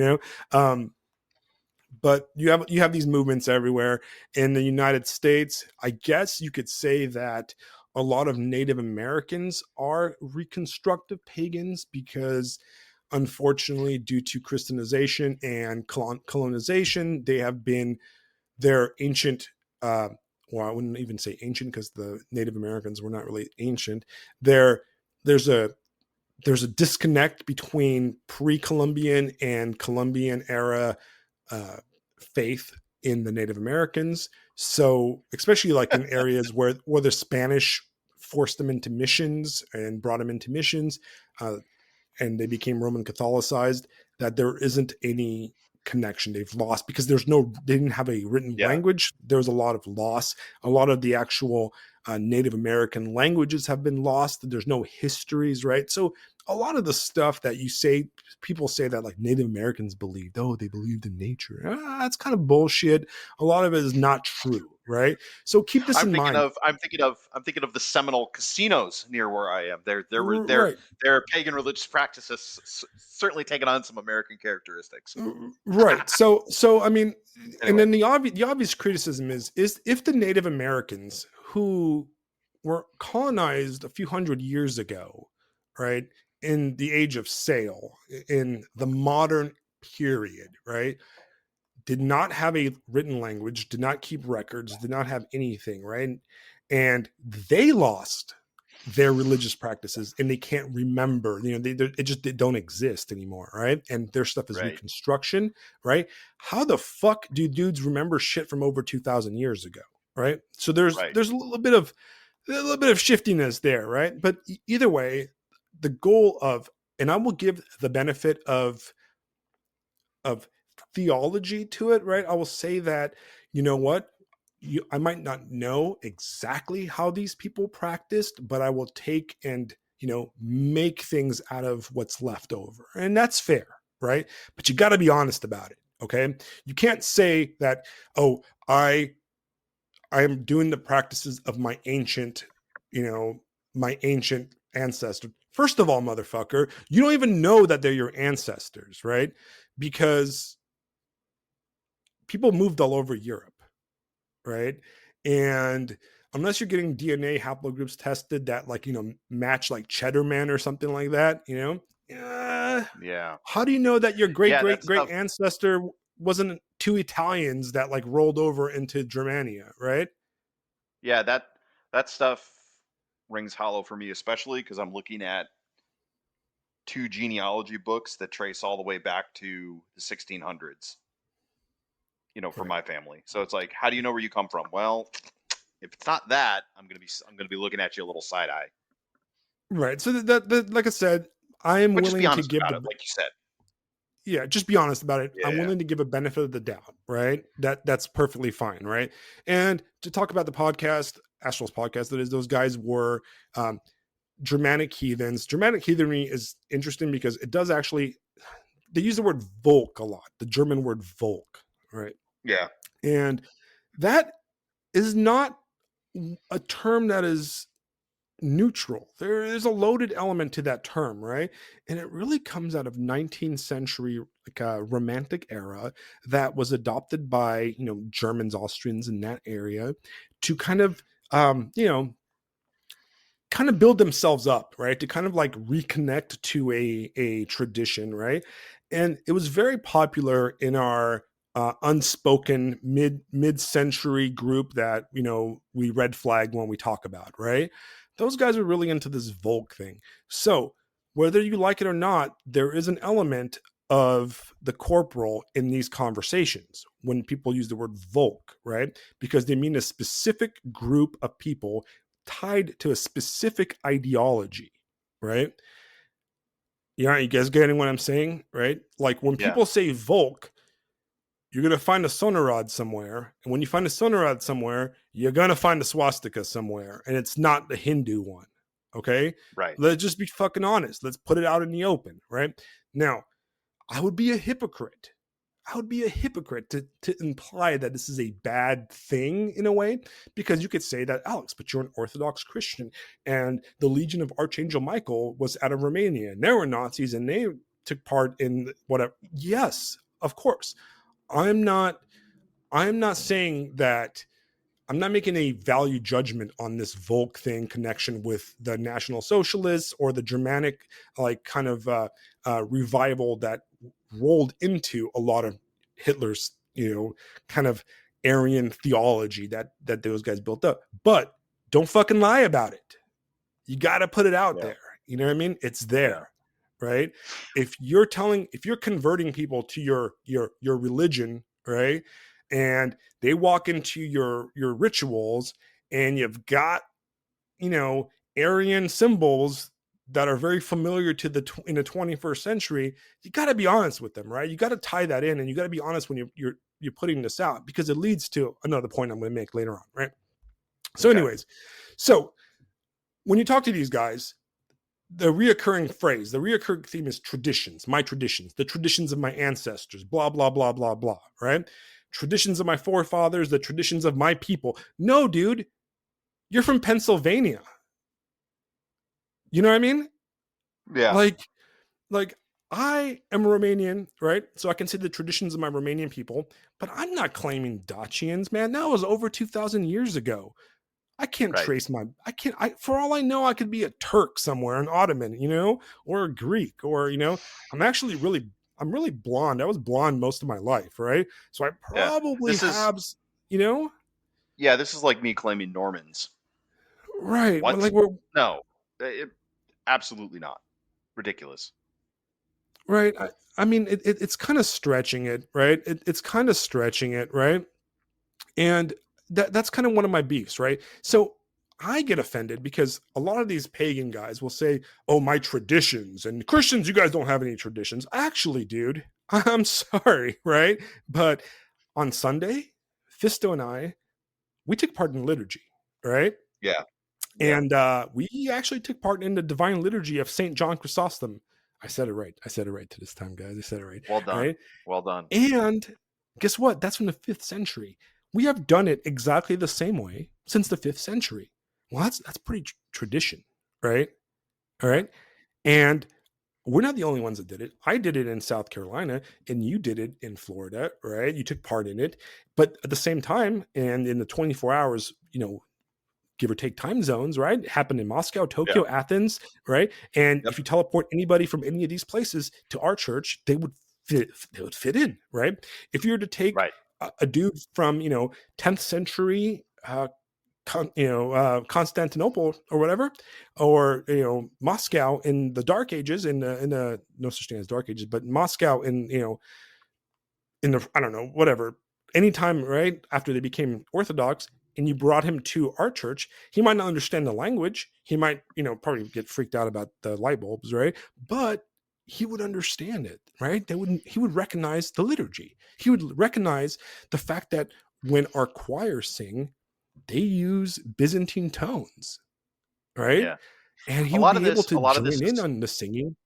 But you have these movements everywhere in the United States. I guess you could say that a lot of Native Americans are reconstructive pagans because unfortunately due to Christianization and colonization they have been their ancient well, I wouldn't even say ancient because the Native Americans were not really ancient. There there's a there's a disconnect between pre-Columbian and Columbian era uh, faith in the Native Americans. So, especially like in areas where the Spanish forced them into missions and brought them into missions, uh, and they became Roman Catholicized, that there isn't any connection. They've lost because they didn't have a written yeah. language. There was a lot of loss. A lot of the actual Native American languages have been lost. There's no histories, right? So a lot of the stuff that people say that like Native Americans believed, oh, they believed in nature. That's kind of bullshit. A lot of it is not true, right? So keep this I'm in thinking mind. of I'm thinking of I'm thinking of the Seminole casinos near where I am. Right. Their pagan religious practices certainly taken on some American characteristics. Right. So I mean, and Anyway, then the obvious criticism is if the Native Americans who were colonized a few hundred years ago, right, in the age of sail, in the modern period, right, did not have a written language, did not keep records, did not have anything, right? and they lost their religious practices and they can't remember, they don't exist anymore, right? And their stuff is Right. reconstruction, right? How the fuck do dudes remember shit from over 2000 years ago, right? So there's Right. there's a little bit of shiftiness there, right? But either way, the goal of, and I will give the benefit of theology to it, right? I will say that, you know what, I might not know exactly how these people practiced, but I will take and, make things out of what's left over, and that's fair, right? But you got to be honest about it. Okay, you can't say that, oh, I am doing the practices of you know, my ancient ancestor. First of all, motherfucker, you don't even know that they're your ancestors, right? Because people moved all over Europe, right? And unless you're getting DNA haplogroups tested that, like, match like Cheddar Man or something like that, Yeah. how do you know that your great Yeah, great that great stuff. ancestor wasn't two Italians that like rolled over into Germania, right? Yeah, that stuff rings hollow for me, especially because I'm looking at two genealogy books that trace all the way back to the 1600s. For Right. my family. So it's like, how do you know where you come from? Well, if it's not that, I'm gonna be looking at you a little side eye. Right. So that like I said, I am But just be willing to honest give about the it, like you said. yeah, just be honest about it. I'm Yeah. willing to give a benefit of the doubt, right? That's perfectly fine, right? And to talk about the podcast, Astral's podcast, that is, those guys were um, Germanic heathens. Germanic heathenry is interesting because it does actually, they use the word Volk a lot, the German word Volk, right? Yeah. And that is not a term that is neutral. There is a loaded element to that term, right? And it really comes out of 19th century, like a romantic era, that was adopted by, Germans, Austrians in that area, to kind of, build themselves up, right? To kind of like reconnect to a tradition, right? And it was very popular in our unspoken mid-century group that, we red flag when we talk about, right? Those guys are really into this Volk thing. So whether you like it or not, there is an element of the corporal in these conversations when people use the word Volk, right? Because they mean a specific group of people tied to a specific ideology, right? Yeah, you guys getting what I'm saying, right? Like when Yeah. people say Volk, you're gonna find a sonorod somewhere, and when you find a sonorod somewhere, you're gonna find a swastika somewhere, and it's not the Hindu one. Okay, Right. let's just be fucking honest. Let's put it out in the open, right? Now, I would be a hypocrite. I would be a hypocrite to imply that this is a bad thing in a way, because you could say that, Alex, but you're an Orthodox Christian, and the Legion of Archangel Michael was out of Romania, and they were Nazis, and they took part in whatever. Yes, of course. I'm not. I'm not saying that. I'm not making a value judgment on this Volk thing connection with the National Socialists or the Germanic, like, kind of revival that rolled into a lot of Hitler's, kind of Aryan theology that those guys built up. But don't fucking lie about it. You got to put it out Yeah. there. You know what I mean? It's Yeah. there, right? If you're converting people to your religion, right, and they walk into your rituals, and you've got, Aryan symbols that are very familiar to in the 21st century, you got to be honest with them, right? You got to tie that in, and you got to be honest when you're putting this out, because it leads to another point I'm going to make later on, right? So, Okay. anyways, so when you talk to these guys, the reoccurring theme is traditions, my traditions, the traditions of my ancestors, blah, blah, blah, blah, blah, right? Traditions of my forefathers, the traditions of my people. No, dude, you're from Pennsylvania. You know what I mean? Yeah. Like, like I am Romanian, right? So I can say the traditions of my Romanian people, but I'm not claiming Dacians, man. That was over 2,000 years ago. I can't Right. trace I can't, for all I know, I could be a Turk somewhere, an Ottoman, or a Greek, or, I'm actually I'm really blonde. I was blonde most of my life, right? So I Yeah. probably This is have, you know, yeah, this is like me claiming Normans. Right. Well, What? like we're No, absolutely not. Ridiculous. right. I mean, it's kind of stretching it, right? It's kind of stretching it, right? And that's kind of one of my beefs, right? So I get offended because a lot of these pagan guys will say, "Oh, my traditions and Christians, you guys don't have any traditions." Actually, dude, I'm sorry, right? But on Sunday, Fisto and I, we took part in liturgy, right? Yeah, yeah. And we actually took part in the divine liturgy of Saint John Chrysostom. I said it right. I said it right to this time, guys. I said it right, Well done. right? Well done. And guess what? That's from the 5th century. We have done it exactly the same way since the 5th century. Well, that's pretty tradition, right? All Yeah. right. And we're not the only ones that did it. I did it in South Carolina and you did it in Florida, right? You took part in it. But at the same time, and in the 24 hours, give or take time zones, right? It happened in Moscow, Yeah. Tokyo, Athens, right? And Yep. if you teleport anybody from any of these places to our church, they would fit in, right? If you were to take Right. a dude from 10th century Constantinople or whatever, or Moscow in the Dark Ages, in the no such thing as Dark Ages, but Moscow in the I don't know whatever anytime right after they became Orthodox, and you brought him to our church, he might not understand the language. He might probably get freaked out about the light bulbs, right? But he would understand it, right? He would recognize the liturgy. He would recognize the fact that when our choirs sing, they use Byzantine tones, right? Yeah. And he would be able A to lot of this join in is on the singing.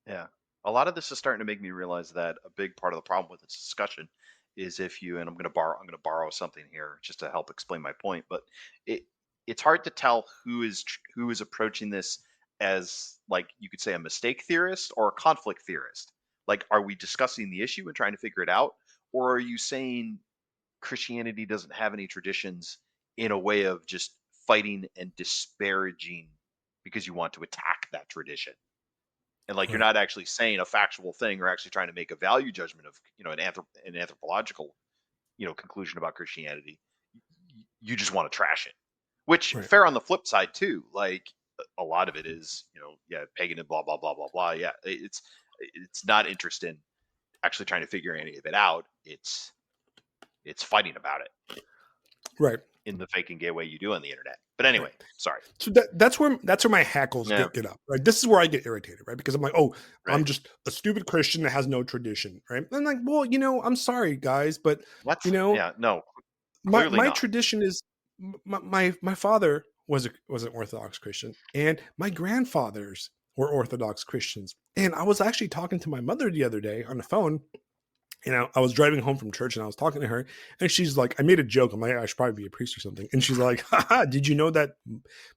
Yeah. A lot of this is starting to make me realize that a big part of the problem with this discussion is if you and I'm going to borrow something here just to help explain my point, but it it's hard to tell who is approaching this as, like, you could say, a mistake theorist or a conflict theorist. Like, are we discussing the issue and trying to figure it out, or are you saying Christianity doesn't have any traditions in a way of just fighting and disparaging because you want to attack that tradition? And, like, you're Right, not actually saying a factual thing or actually trying to make a value judgment of an anthropological conclusion about Christianity. You just want to trash it, which right, fair on the flip side too. Like, a lot of it is, yeah, pagan and blah blah blah blah blah. Yeah, it's not interested in actually trying to figure any of it out. It's fighting about it right. in the fake and gay way you do on the internet. But anyway, Right. sorry. So that's where my hackles Yeah, get up. Right. This is where I get irritated, right? Because I'm like, oh, right. I'm just a stupid Christian that has no tradition, right? And I'm like, well, I'm sorry, guys, but What? you know, Yeah, no, my clearly my not. tradition is my father was an Orthodox Christian, and my grandfathers were Orthodox Christians. And I was actually talking to my mother the other day on the phone, I was driving home from church and I was talking to her, and she's like, I made a joke. I'm like, I should probably be a priest or something. And she's like, haha, did you know that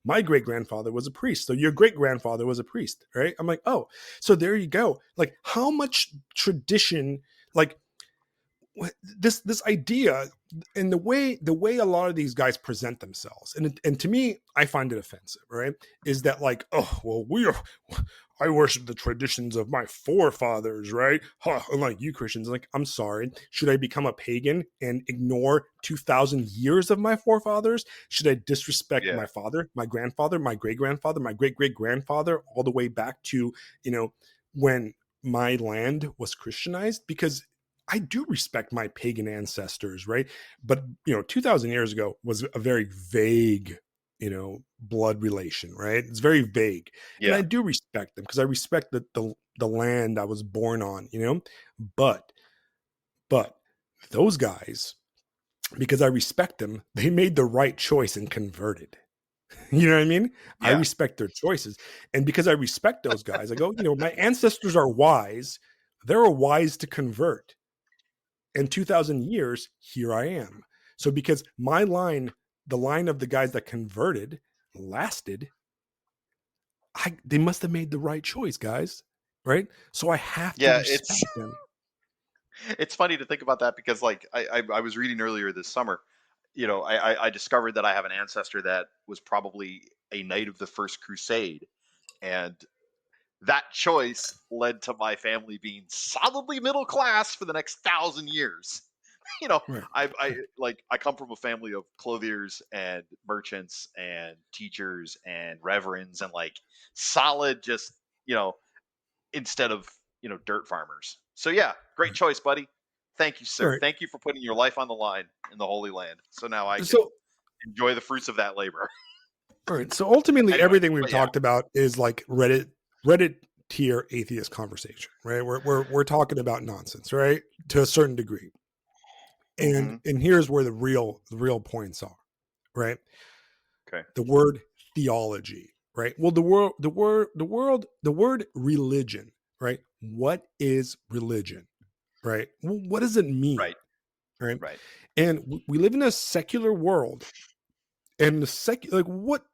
my great grandfather was a priest? So your great grandfather was a priest, right? I'm like, oh, so there you go. Like, how much tradition, like, this idea and the way a lot of these guys present themselves, and to me I find it offensive, right? Is that like, oh well, I worship the traditions of my forefathers, right? Huh, unlike you Christians. Like, I'm sorry, should I become a pagan and ignore 2,000 years of my forefathers? Should I disrespect Yeah, my father, my grandfather, my great grandfather, my great great grandfather, all the way back to when my land was Christianized? Because I do respect my pagan ancestors, right? But 2,000 years ago was a very vague, blood relation, right? It's very vague, and yeah, I do respect them because I respect the land I was born on, But but those guys, because I respect them, they made the right choice and converted. You know what I mean? I yeah, respect their choices, and because I respect those guys, I go, my ancestors are wise. They're wise to convert, and 2,000 years, here I am. So because my line, the line of the guys that converted lasted, they must have made the right choice, guys. Right? So I have to yeah. It's respect them. it's funny to think about that because, like, I was reading earlier this summer. I discovered that I have an ancestor that was probably a knight of the First Crusade, and that choice led to my family being solidly middle class for the next 1,000 years. you know, Right. I come from a family of clothiers and merchants and teachers and reverends and like solid, just you know, instead of dirt farmers. So yeah, great Right. choice, buddy. Thank you, All sir. right. Thank you for putting your life on the line in the Holy Land. So now I can So enjoy the fruits of that labor. all right. So ultimately, Anyway, everything we've but yeah, talked about is like Reddit tier atheist conversation, right? We're talking about nonsense, right? To a certain degree. hmm And here's where the real points are, right? okay, The word theology, right? Well, the word religion, right? What is religion, right? Well, what does it mean, right, right? right, And we live in a secular world, and like what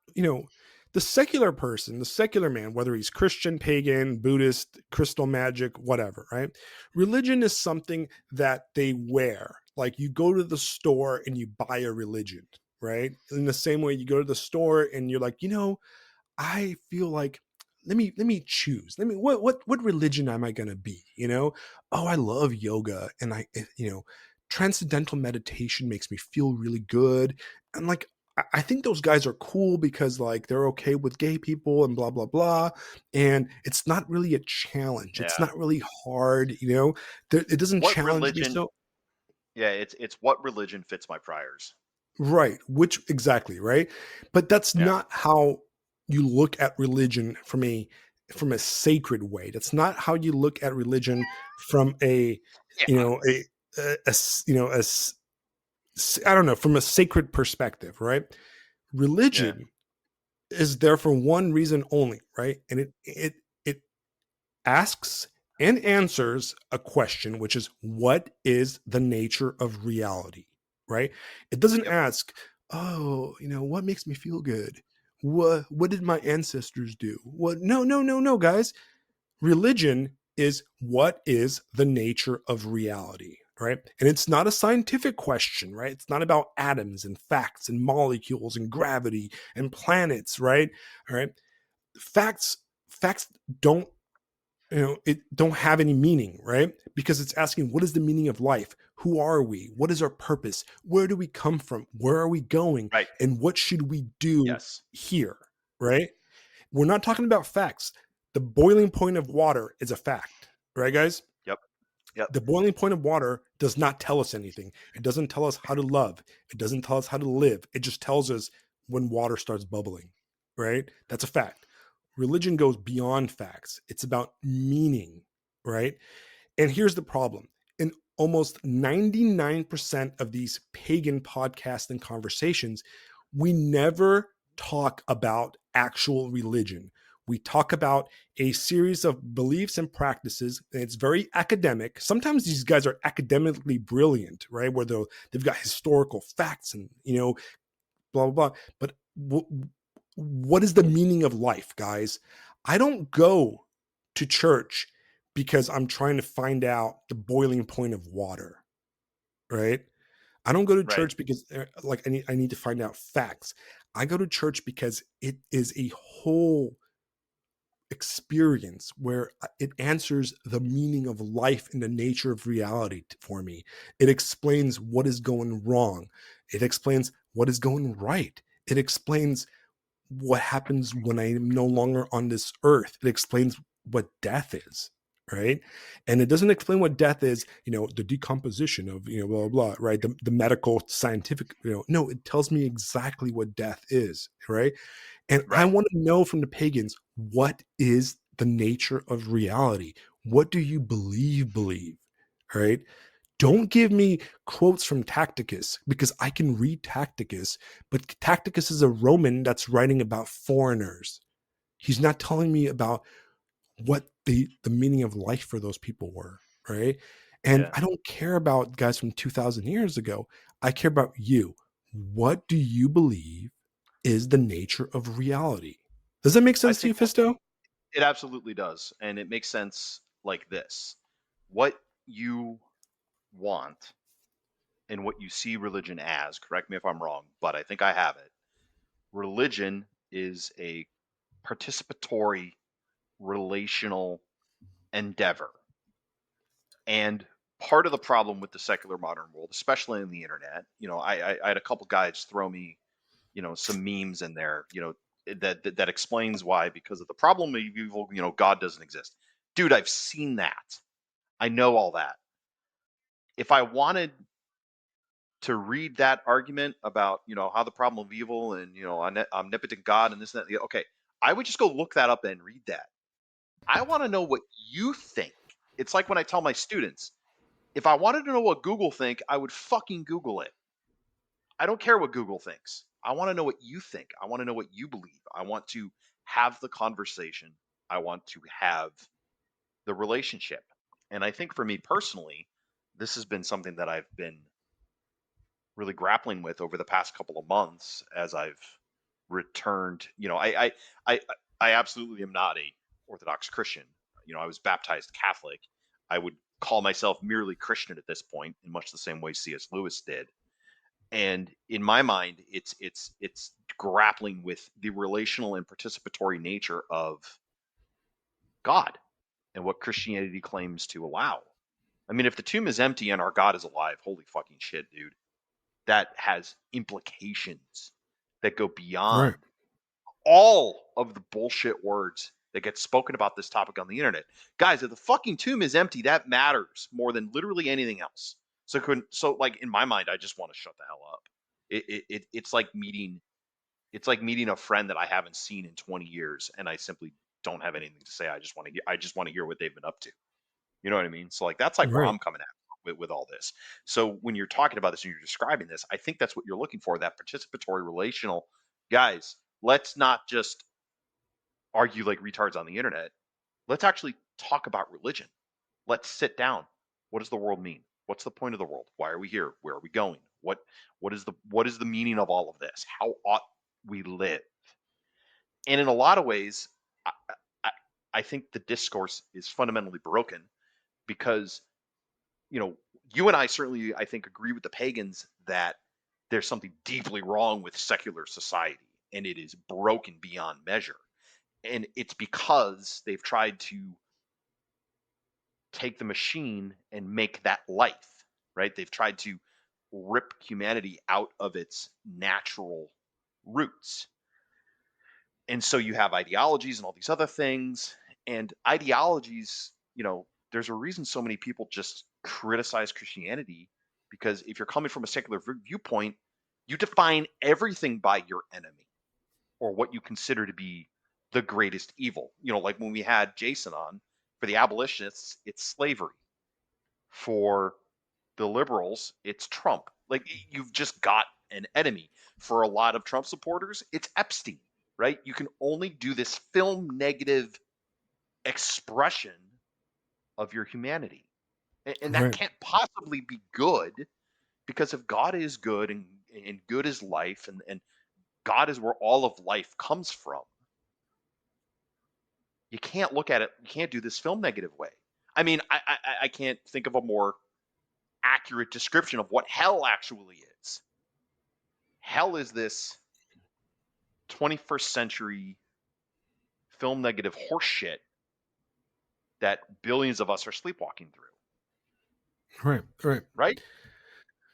the secular person, the secular man, whether he's Christian, pagan, Buddhist, crystal magic, whatever, right? Religion is something that they wear. Like you go to the store and you buy a religion, right? In the same way you go to the store and you're like, I feel like let me choose. Let me what religion am I gonna be? Oh, I love yoga, and transcendental meditation makes me feel really good. And like I think those guys are cool because like they're okay with gay people and blah blah blah. And it's not really a challenge. It's yeah. not really hard. It doesn't What challenge me religion? so. Yeah, it's what religion fits my priors. Right, which exactly, right? But that's Yeah, not how you look at religion from a sacred way. That's not how you look at religion from a you yeah, know a s- you know a s- s- I don't know, from a sacred perspective, right? yeah. Religion is there for one reason only, right? And it asks and answers a question, which is what is the nature of reality, right? It doesn't Yep. ask, oh, what makes me feel good? What did my ancestors do? What? No, no, no, no, guys. Religion is what is the nature of reality, right? And it's not a scientific question, right? It's not about atoms and facts and molecules and gravity and planets, right? All right. Facts don't it don't have any meaning, right? Because it's asking, what is the meaning of life? Who are we? What is our purpose? Where do we come from? Where are we going? Right. And what should we do Yes. here, right? We're not talking about facts. The boiling point of water is a fact, right, guys? Yep. Yep. The boiling point of water does not tell us anything. It doesn't tell us how to love. It doesn't tell us how to live. It just tells us when water starts bubbling, right? That's a fact. Religion goes beyond facts. It's about meaning, right? And here's the problem. In almost 99% of these pagan podcasts and conversations, we never talk about actual religion. We talk about a series of beliefs and practices, and it's very academic. Sometimes these guys are academically brilliant, right? Where they've got historical facts and, blah, blah, blah. But what is the meaning of life, guys? I don't go to church because I'm trying to find out the boiling point of water, right? I don't go to Right. church because like I need to find out facts. I go to church because it is a whole experience where it answers the meaning of life and the nature of reality for me. It explains what is going wrong. It explains what is going right. It explains what happens when I am no longer on this earth. It explains what death is, right? And it doesn't explain what death is, the decomposition of, blah, blah, blah, right? The medical scientific, no, it tells me exactly what death is, right? And I Right. want to know from the pagans, what is the nature of reality? What do you believe, right? Don't give me quotes from Tacticus because I can read Tacticus, but Tacticus is a Roman that's writing about foreigners. He's not telling me about what the meaning of life for those people were, right? And Yeah. I don't care about guys from 2000 years ago. I care about you. What do you believe is the nature of reality? Does that make I sense to think you, Fisto? it absolutely does, and it makes sense like this: what you want and what you see religion as. Correct me if I'm wrong, but I think I have it. Religion is a participatory, relational endeavor, and part of the problem with the secular modern world, especially in the internet, I had a couple guys throw me, some memes in there, that explains why, because of the problem of evil, God doesn't exist. Dude, I've seen that. I know all that. If I wanted to read that argument about, how the problem of evil and, omnipotent God and this and that, okay, I would just go look that up and read that. I want to know what you think. It's like when I tell my students, if I wanted to know what Google think, I would fucking Google it. I don't care what Google thinks. I want to know what you think. I want to know what you believe. I want to have the conversation. I want to have the relationship. And I think for me personally, this has been something that I've been really grappling with over the past couple of months as I've returned. I I absolutely am not a Orthodox Christian. I was baptized Catholic. I would call myself merely Christian at this point, in much the same way C.S. Lewis did. And in my mind, it's grappling with the relational and participatory nature of God and what Christianity claims to allow. I mean, if the tomb is empty and our God is alive, holy fucking shit, dude. That has implications that go beyond Right. all of the bullshit words that get spoken about this topic on the internet. Guys, if the fucking tomb is empty, that matters more than literally anything else. So like in my mind, I just want to shut the hell up. It's like meeting a friend that I haven't seen in 20 years and I simply don't have anything to say. I just want to hear what they've been up to. You know what I mean? So like that's like where Right. I'm coming at with all this. So when you're talking about this and you're describing this, I think that's what you're looking for, that participatory relational. Guys, let's not just argue like retards on the internet. Let's actually talk about religion. Let's sit down. What does the world mean? What's the point of the world? Why are we here? Where are we going? What is the meaning of all of this? How ought we live? And in a lot of ways, I, I, I think the discourse is fundamentally broken because you know, you and I certainly, I think, agree with the pagans that there's something deeply wrong with secular society and it is broken beyond measure. And it's because they've tried to take the machine and make that life, right? They've tried to rip humanity out of its natural roots. And so you have ideologies and all these other things. And ideologies, there's a reason so many people just criticize Christianity, because if you're coming from a secular viewpoint, you define everything by your enemy or what you consider to be the greatest evil. Like when we had Jason on, for the abolitionists, it's slavery. For the liberals, it's Trump. Like you've just got an enemy. For a lot of Trump supporters, it's Epstein, right? You can only do this film negative expression of your humanity. And that Right. can't possibly be good, because if God is good and good is life and God is where all of life comes from, you can't look at it, you can't do this film negative way. I mean, I can't think of a more accurate description of what hell actually is. Hell is this 21st century film negative horseshit that billions of us are sleepwalking through. Right. Right. Right?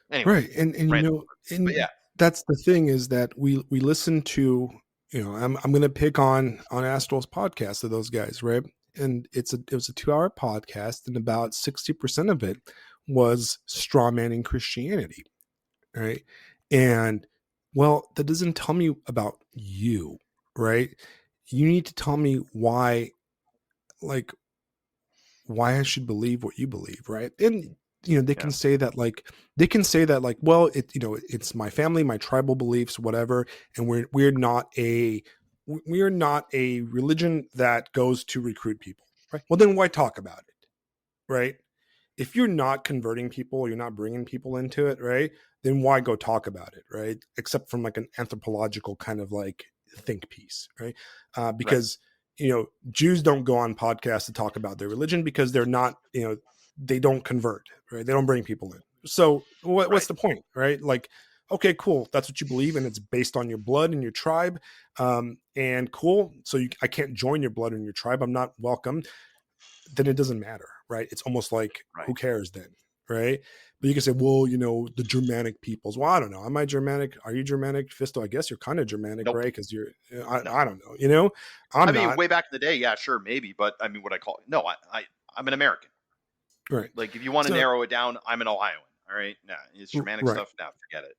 Anyway, Right. And random. But and yeah, that's the thing, is that we listen to, I'm gonna pick on Astral's podcast of those guys, right? And it was a 2 hour podcast, and about 60% of it was straw manning Christianity, right? And well, that doesn't tell me about you, right? You need to tell me why, like, why I should believe what you believe, right? And they yeah, can say that, like, well, it's my family, my tribal beliefs, whatever, and we're not a religion that goes to recruit people, right? Well, then why talk about it, right? If you're not converting people, you're not bringing people into it, right? Then why go talk about it, right? Except from like an anthropological kind of like think piece, right? right, Because Jews don't go on podcasts to talk about their religion, because they're not, they don't convert, right? They don't bring people in. So what's right, the point, right? Like, okay, cool, that's what you believe, and it's based on your blood and your tribe, and cool. So I can't join your blood and your tribe. I'm not welcome. Then it doesn't matter, right? It's almost like, right. who cares then, right? But you can say, well, the Germanic peoples. Well, I don't know. Am I Germanic? Are you Germanic, Fisto? I guess you're kind of Germanic, Nope. right? Because you're, No. I don't know. I'm I mean, not. way back in the day, yeah, sure, maybe, but I mean, what I call no, I'm an American. Right. Like, if you want to So, narrow it down, I'm an Ohioan. All right, nah, it's Germanic right. stuff. Nah, forget it.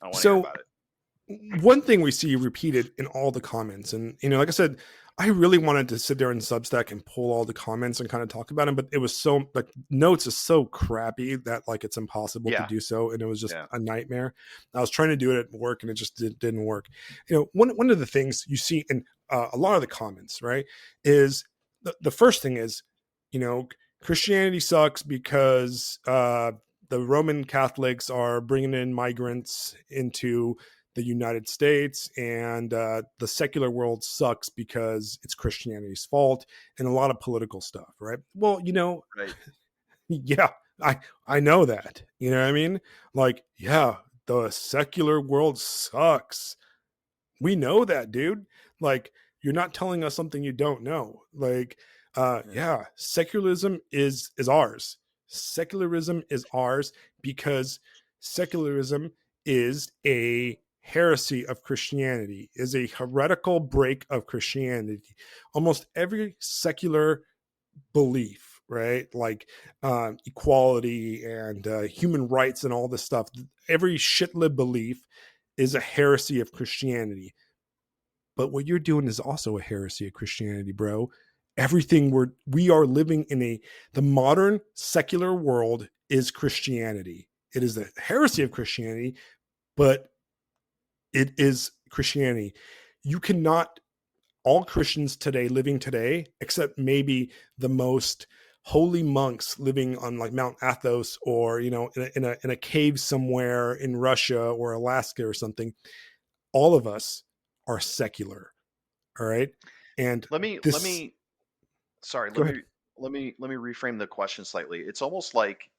I don't want to hear So about it. one thing we see repeated in all the comments, and like I said, I really wanted to sit there in Substack and pull all the comments and kind of talk about them, but it was so like notes is so crappy that like it's impossible to Yeah, do so, and it was just yeah, a nightmare. I was trying to do it at work, and it just didn't work. One of the things you see in a lot of the comments, right, is the first thing is, you know, Christianity sucks because the Roman Catholics are bringing in migrants into the United States, and the secular world sucks because it's Christianity's fault, and a lot of political stuff, right? Well, right. yeah, I know that. You know what I mean? Like, yeah, the secular world sucks. We know that, dude. Like, you're not telling us something you don't know. Like, Yeah. yeah, secularism is ours. Secularism is ours because secularism is a heresy of Christianity, is a heretical break of Christianity. Almost every secular belief, right? Like equality and human rights and all this stuff, every shitlib belief is a heresy of Christianity. But what you're doing is also a heresy of Christianity, bro. Everything we are living in the modern secular world is Christianity. It is the heresy of Christianity, but it is Christianity. You cannot all Christians today living today, except maybe the most holy monks living on like Mount Athos or in a cave somewhere in Russia or Alaska or something. All of us are secular. All right. And Let this, me sorry, go ahead. let me reframe the question slightly. It's almost like,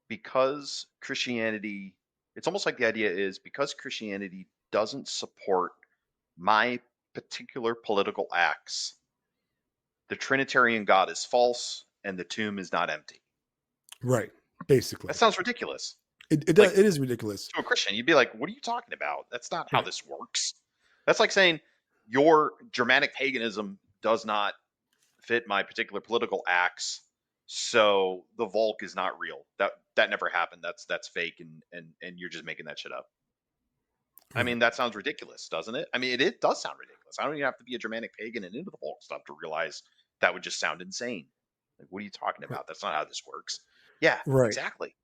because Christianity, it's almost like the idea is, because Christianity doesn't support my particular political acts, the Trinitarian God is false and the tomb is not empty. Right. That Basically, sounds ridiculous. it Like, is ridiculous. to a Christian, you'd be like, what are you talking about? That's not how Right. this works. That's like saying your Germanic paganism does not fit my particular political acts, so the Volk is not real. That never happened. That's fake, and you're just making that shit up. I Right. mean, that sounds ridiculous, doesn't it? I mean, it does sound ridiculous. I don't even have to be a Germanic pagan and into the Volk stuff to realize that would just sound insane. Like, what are you talking Right. about? That's not how this works. Yeah, Right. exactly.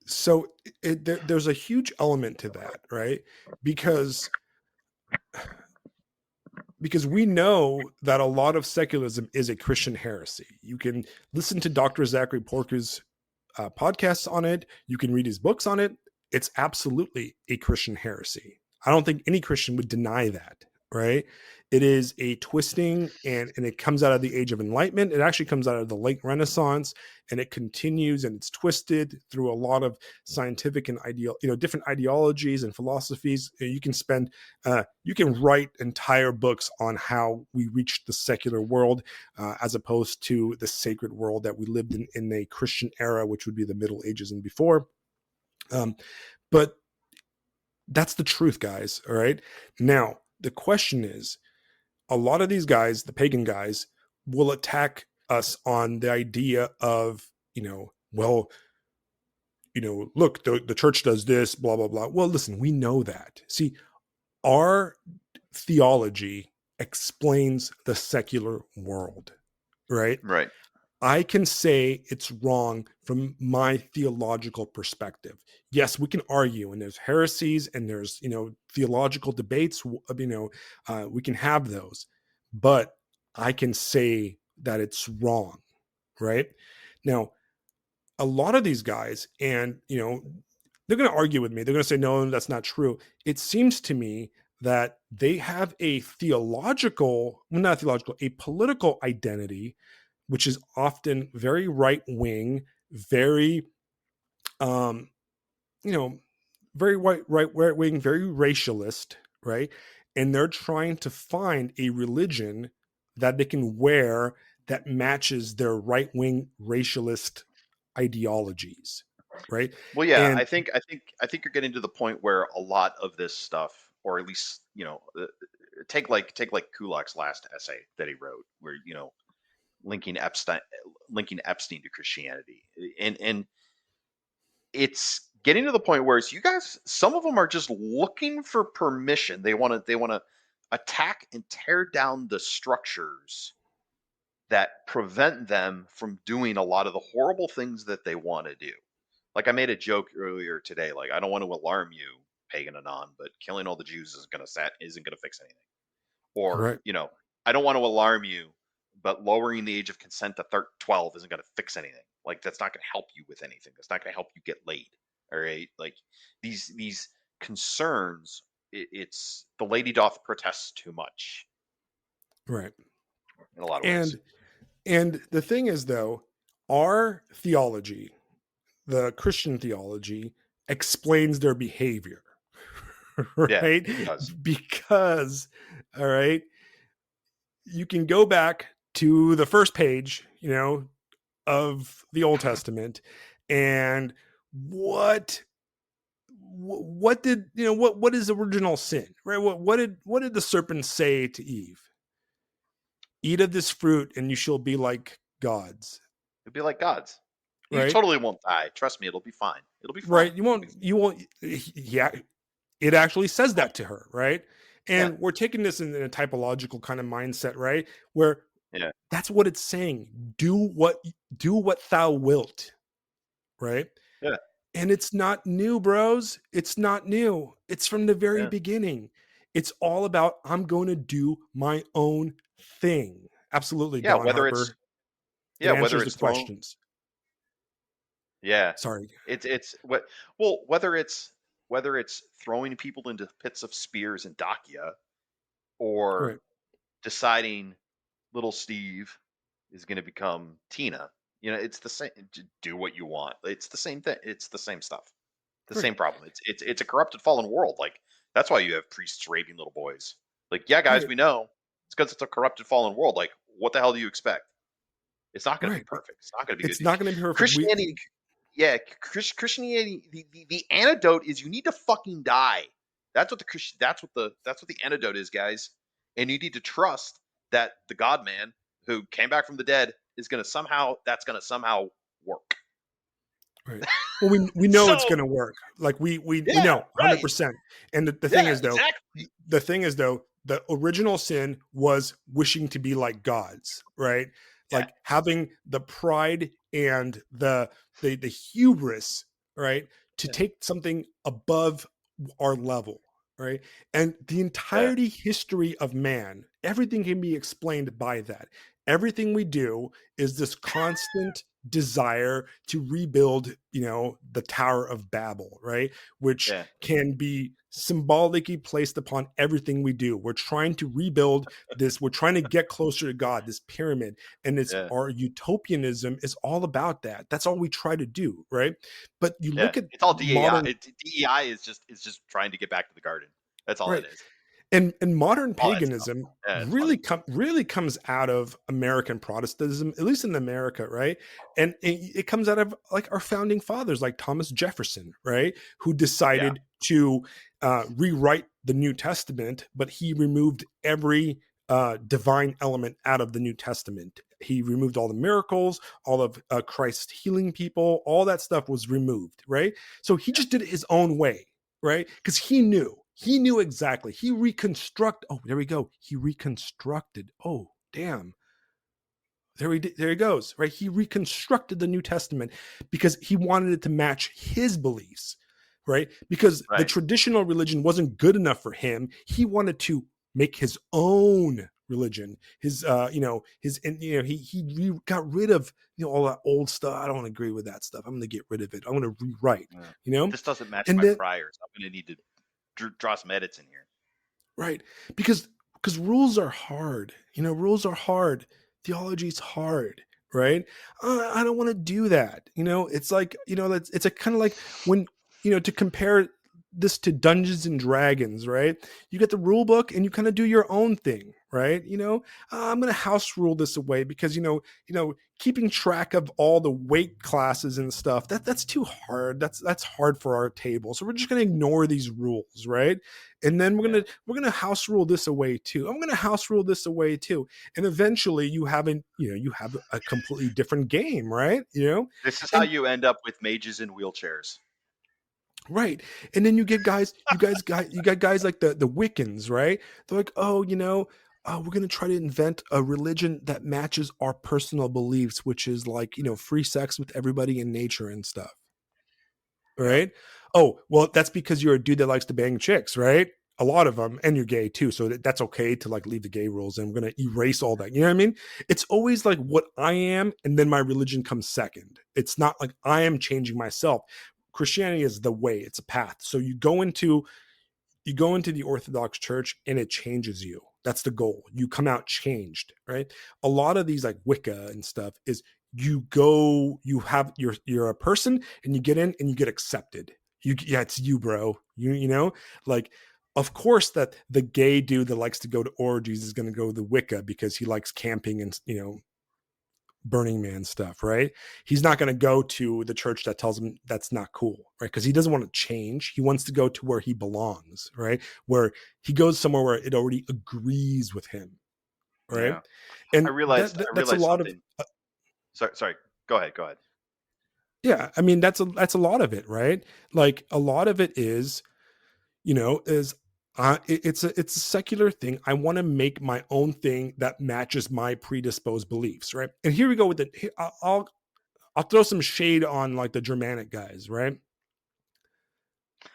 So there's a huge element to that, right? Because we know that a lot of secularism is a Christian heresy. You can listen to Dr. Zachary Porker's podcasts on it. You can read his books on it. It's absolutely a Christian heresy. I don't think any Christian would deny that, right? It is a twisting, and it comes out of the Age of Enlightenment. It actually comes out of the late Renaissance, and it continues, and it's twisted through a lot of scientific and different ideologies and philosophies. You can write entire books on how we reached the secular world, as opposed to the sacred world that we lived in a Christian era, which would be the Middle Ages and before. But that's the truth, guys. All right. Now, the question is, a lot of these guys, the pagan guys, will attack us on the idea of, well, look, the church does this, blah, blah, blah. Well, listen, we know that. See, our theology explains the secular world, right? Right. I can say it's wrong from my theological perspective. Yes, we can argue, and there's heresies, and there's theological debates. We can have those, but I can say that it's wrong, right? Now, a lot of these guys, and they're going to argue with me. They're going to say, no, that's not true. It seems to me that they have a not theological, a political identity, which is often very right wing, very, um, you know, very right wing, very racialist, right? And they're trying to find a religion that they can wear that matches their right wing racialist ideologies. right? Well, yeah, And I think you're getting to the point where a lot of this stuff, or at least take like Kulak's last essay that he wrote, where linking Epstein to Christianity, and it's getting to the point where it's you guys. Some of them are just looking for permission. They want to attack and tear down the structures that prevent them from doing a lot of the horrible things that they want to do. Like I made a joke earlier today. Like I don't want to alarm you, pagan anon, but killing all the Jews isn't gonna fix anything. Or right, I don't want to alarm you, but lowering the age of consent to 12 isn't gonna fix anything. Like that's not gonna help you with anything. That's not gonna help you get laid. All right, like these concerns. It's the lady doth protest too much right. in a lot of ways. And the thing is, though, our theology, the Christian theology, explains their behavior, Yeah, right? it does. Because, all right, you can go back to the first page, of the Old Testament, and what what did what is original sin, right? What did the serpent say to Eve? Eat of this fruit, and you shall be like gods, It'd be like gods. You right? totally won't die. Trust me, it'll be fine. It'll be fine. Right? You It'll won't. be You won't. Yeah, it actually says fine. that to her, right? Yeah, And we're taking this in a typological kind of mindset, right? Where yeah, that's what it's saying. Do what thou wilt, right? yeah, And it's not new, bros. It's not new. It's from the very yeah, beginning. It's all about I'm going to do my own thing. Absolutely, yeah. Don Whether it's Harper. It whether answers the it's thrown. questions. Yeah, Sorry. it's what. Well, whether it's throwing people into pits of spears in Dacia, or Right. deciding little Steve is going to become Tina. It's the same. Do what you want. It's the same thing. It's the same stuff. The Right. same problem. It's a corrupted, fallen world. Like that's why you have priests raping little boys. Like, yeah, guys, Right. we know it's because it's a corrupted, fallen world. Like, what the hell do you expect? It's not going to be Right. perfect. It's not going to be It's good. not going to be perfect. Christianity, yeah, Christianity. The antidote is you need to fucking die. That's what the antidote is, guys. And you need to trust that the God Man who came back from the dead is going to somehow work. Right. Well, we know it's So gonna work. Like we yeah, know right, 100%. And the thing yeah, is though, exactly, the original sin was wishing to be like gods, right? yeah, Like having the pride and the hubris, right, to yeah, take something above our level, right? And the yeah, entirety history of man, everything can be explained by that. Everything we do is this constant desire to rebuild, the Tower of Babel, right? Which yeah, can be symbolically placed upon everything we do. We're trying to rebuild this, we're trying to get closer to God, this pyramid. And it's yeah, our utopianism is all about that. That's all we try to do, right? But you yeah. look at It's all DEI. modern, DEI is just trying to get back to the garden. That's all right? it is. And modern All that stuff. paganism Yeah, it's really funny. really comes out of American Protestantism, at least in America, right? And it comes out of like our founding fathers, like Thomas Jefferson, right, who Yeah, decided to rewrite the New Testament, but he removed every divine element out of the New Testament. He removed all the miracles, all of Christ healing people, all that stuff was removed, right? So he just did it his own way, right? Because he knew exactly. Oh, there we go. He reconstructed. Oh, damn. There he goes, right? He reconstructed the New Testament because he wanted it to match his beliefs, right? Because the right. traditional religion wasn't good enough for him. He wanted to make his own religion. He got rid of all that old stuff. I don't agree with that stuff. I'm going to get rid of it. I'm going to rewrite, Yeah. you know, This doesn't match and my then priors. I'm going to need to draw some edits in here. right, because rules are hard. Rules are hard. Theology's hard, right? I don't want to do that. It's like it's a kind of like when to compare this to Dungeons and Dragons, right? You get the rule book and you kind of do your own thing, right? I'm going to house rule this away because keeping track of all the weight classes and stuff, that's too hard. That's hard for our table. So we're just going to ignore these rules, right? And then Yeah. we're going to house rule this away too. I'm going to house rule this away too. And eventually you have a completely different game, right? This is how And you end up with mages in wheelchairs. right. And then you got guys like the Wiccans, right? They're like, oh, we're gonna try to invent a religion that matches our personal beliefs, which is like, free sex with everybody in nature and stuff. Yeah. Right? Oh, well, that's because you're a dude that likes to bang chicks, right? A lot of them, and you're gay too, so that's okay to like leave the gay rules, and we're gonna erase all that. You know what I mean? It's always like what I am, and then my religion comes second. It's not like I am changing myself. Christianity is the way; it's a path. So you go into the Orthodox Church and it changes you. That's the goal. You come out changed, right? A lot of these like Wicca and stuff is you're a person and you get in and you get accepted. Yeah, it's you, bro. Like of course that the gay dude that likes to go to orgies is going to go to the Wicca because he likes camping and Burning Man stuff, right? He's not going to go to the church that tells him that's not cool, right? Because he doesn't want to change. He wants to go to where he belongs, right? Where he goes somewhere where it already agrees with him, right? Yeah. I And realized I that's a realized lot of something. Sorry. Go ahead. Go ahead. yeah. I mean, that's a lot of it, right? Like a lot of it is is it's a secular thing. I want to make my own thing that matches my predisposed beliefs, right? And here we go with it. I'll throw some shade on like the Germanic guys, right?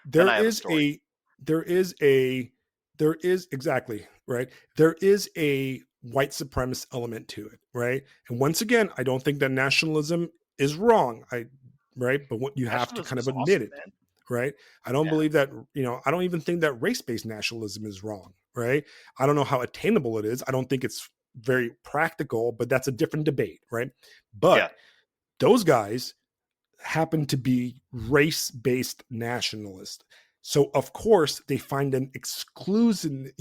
Then There I have a is story. a there is a there is exactly right. There is a white supremacist element to it, right? And once again, I don't think that nationalism is wrong. Right, but what you have to Nationalism kind of is admit awesome, it, man. right? I don't Yeah. believe that, I don't even think that race-based nationalism is wrong, right? I don't know how attainable it is. I don't think it's very practical, but that's a different debate, right? Yeah. But those guys happen to be race-based nationalists. So of course they find an exclusive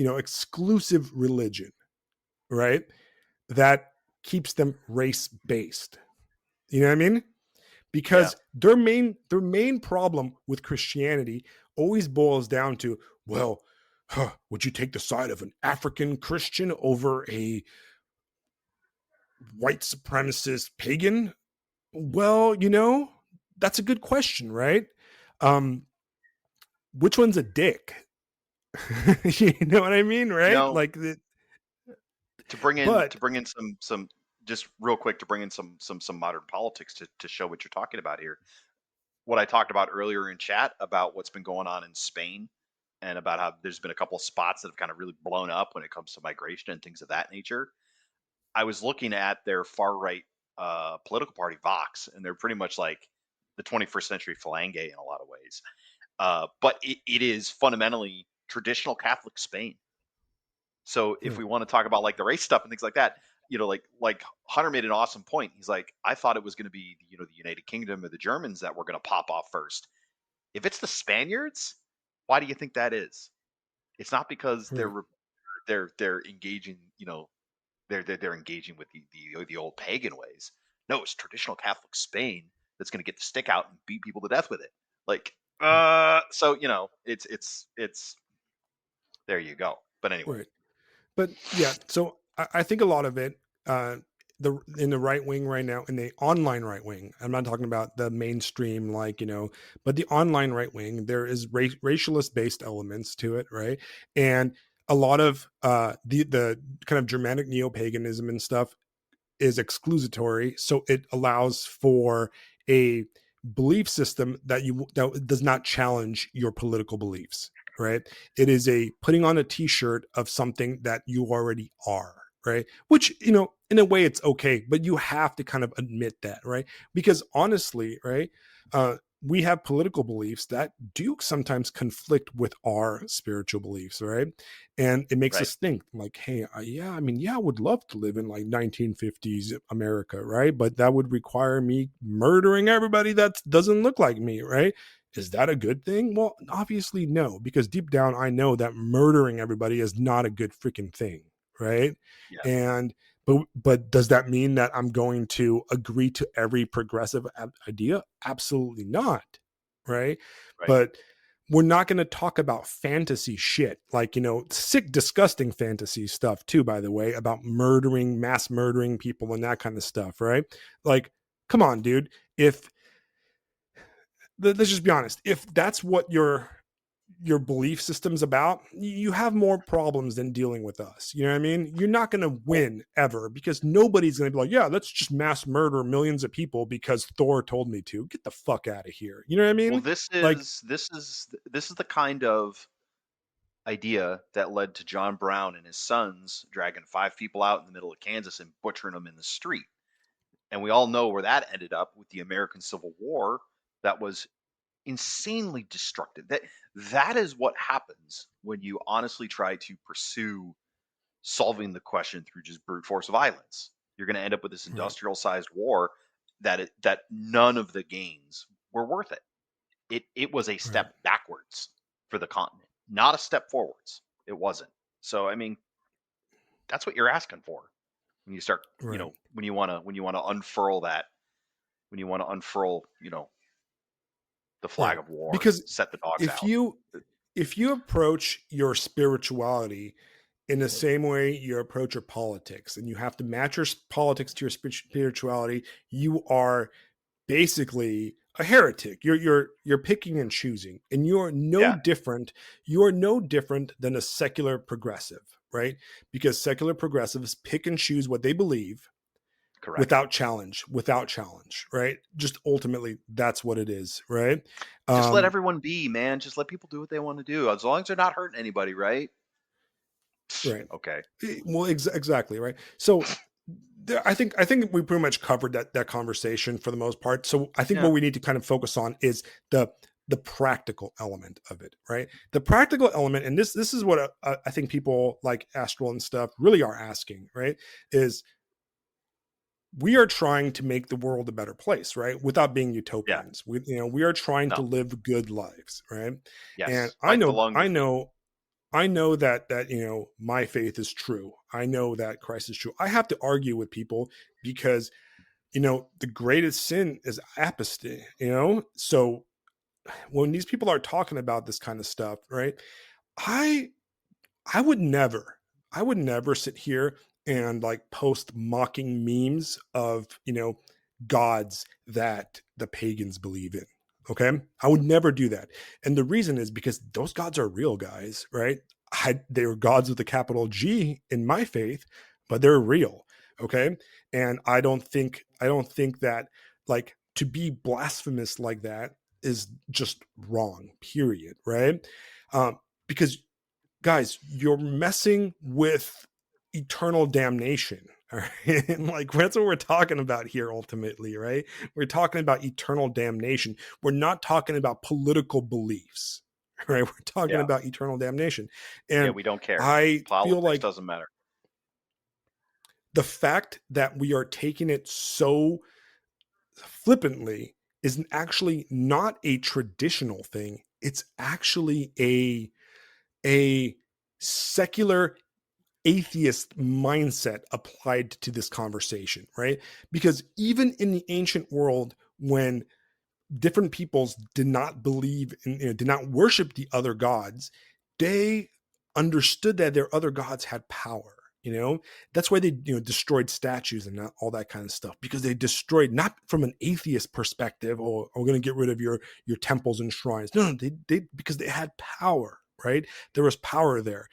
religion, right? That keeps them race-based. You know what I mean? Yeah. Because their main problem with Christianity always boils down to, well, would you take the side of an African Christian over a white supremacist pagan? Well, that's a good question, right? Um, which one's a dick? You know what I mean, You right? know, Like the, to but bring in some just real quick to bring in some modern politics to show what you're talking about here. What I talked about earlier in chat about what's been going on in Spain and about how there's been a couple of spots that have kind of really blown up when it comes to migration and things of that nature. I was looking at their far right political party, Vox, and they're pretty much like the 21st century Falange in a lot of ways. But it is fundamentally traditional Catholic Spain. So if right, we want to talk about like the race stuff and things like that, like Hunter made an awesome point. He's like, I thought it was going to be the United Kingdom or the Germans that were going to pop off first. If it's the Spaniards, why do you think that is? It's not because right, they're engaging, they're engaging with the old pagan ways. No, it's traditional Catholic Spain that's going to get the stick out and beat people to death with it. Like, right, so it's there you go. But anyway, right. But yeah, so I think a lot of it, in the right wing right now, in the online right wing. I'm not talking about the mainstream, like but the online right wing. There is racialist based elements to it, right? And a lot of the kind of Germanic neo paganism and stuff is exclusatory, so it allows for a belief system that does not challenge your political beliefs, right? It is a putting on a t-shirt of something that you already are, right? Which, in a way it's okay, but you have to kind of admit that, right? Because honestly, right, we have political beliefs that do sometimes conflict with our spiritual beliefs, right? And it makes right. us think like, hey, yeah, I mean, yeah, I would love to live in like 1950s America, right? But that would require me murdering everybody that doesn't look like me, right? Is that a good thing? Well, obviously no, because deep down I know that murdering everybody is not a good freaking thing, right? Yeah. And but does that mean that I'm going to agree to every progressive idea? Absolutely not, right? Right. But we're not going to talk about fantasy shit, like, sick, disgusting fantasy stuff too, by the way, about murdering, mass murdering people and that kind of stuff, right? Like, come on, dude. If let's just be honest, if that's what your belief system's about, you have more problems than dealing with us. You know what I mean? You're not going to Well, win ever, because nobody's going to be like, yeah, let's just mass murder millions of people because Thor told me to. Get the fuck out of here. You know what I well, mean? Like, this is the kind of idea that led to John Brown and his sons dragging 5 people out in the middle of Kansas and butchering them in the street. And we all know where that ended up with the American Civil War. That was insanely destructive. That is what happens when you honestly try to pursue solving the question through just brute force violence. You're going to end up with this right, industrial sized war that none of the gains were worth it. It was a right, step backwards for the continent, not a step forwards. It wasn't. So I mean, that's what you're asking for when you start, right. when you want to unfurl that, when you want to unfurl, the flag Right. of war and Because set the dogs if out. you if you approach your spirituality in the same way you approach your politics, and you have to match your politics to your spirituality, you are basically a heretic. You're picking and choosing, and Yeah, you are no different than a secular progressive, right? Because secular progressives pick and choose what they believe correct. without challenge, right? Just ultimately that's what it is, right? Just let um everyone be, man. Just let people do what they want to do, as long as they're not hurting anybody, right? right. Okay. Well, exactly, right. So I think we pretty much covered that conversation for the most part. So I think Yeah. what we need to kind of focus on is the practical element of it, right? The practical element, and this is what I think people like Astral and stuff really are asking, right? Is we are trying to make the world a better place, right? Without being Yeah. utopians. We are trying to No. live good lives, right? And Yes. I Bite the know lung I defeat. know I know that my faith is true. I know that Christ is true. I have to argue with people because the greatest sin is apostasy. So when these people are talking about this kind of stuff, right? I I would never, I would never sit here and like post mocking memes of, gods that the pagans believe in. Okay. I would never do that. And the reason is because those gods are real, guys, right? They are gods with a capital G in my faith, but they're real. Okay. And I don't think that, like, to be blasphemous like that is just wrong, period. Right. Because, guys, you're messing with eternal damnation. All right. And like that's what we're talking about here ultimately, right? We're talking about eternal damnation. We're not talking about political beliefs, right? We're talking Yeah. about eternal damnation. Yeah. And We don't care. I feel Politics like doesn't matter. the fact that we are taking it so flippantly is actually not a traditional thing. It's actually a secular atheist mindset applied to this conversation, right? Because even in the ancient world, when different peoples did not believe in, did not worship the other gods, they understood that their other gods had power. That's why they destroyed statues and all that kind of stuff, because they destroyed, not from an atheist perspective, or we're going to get rid of your temples and shrines. No, they because they had power, right? There was power there.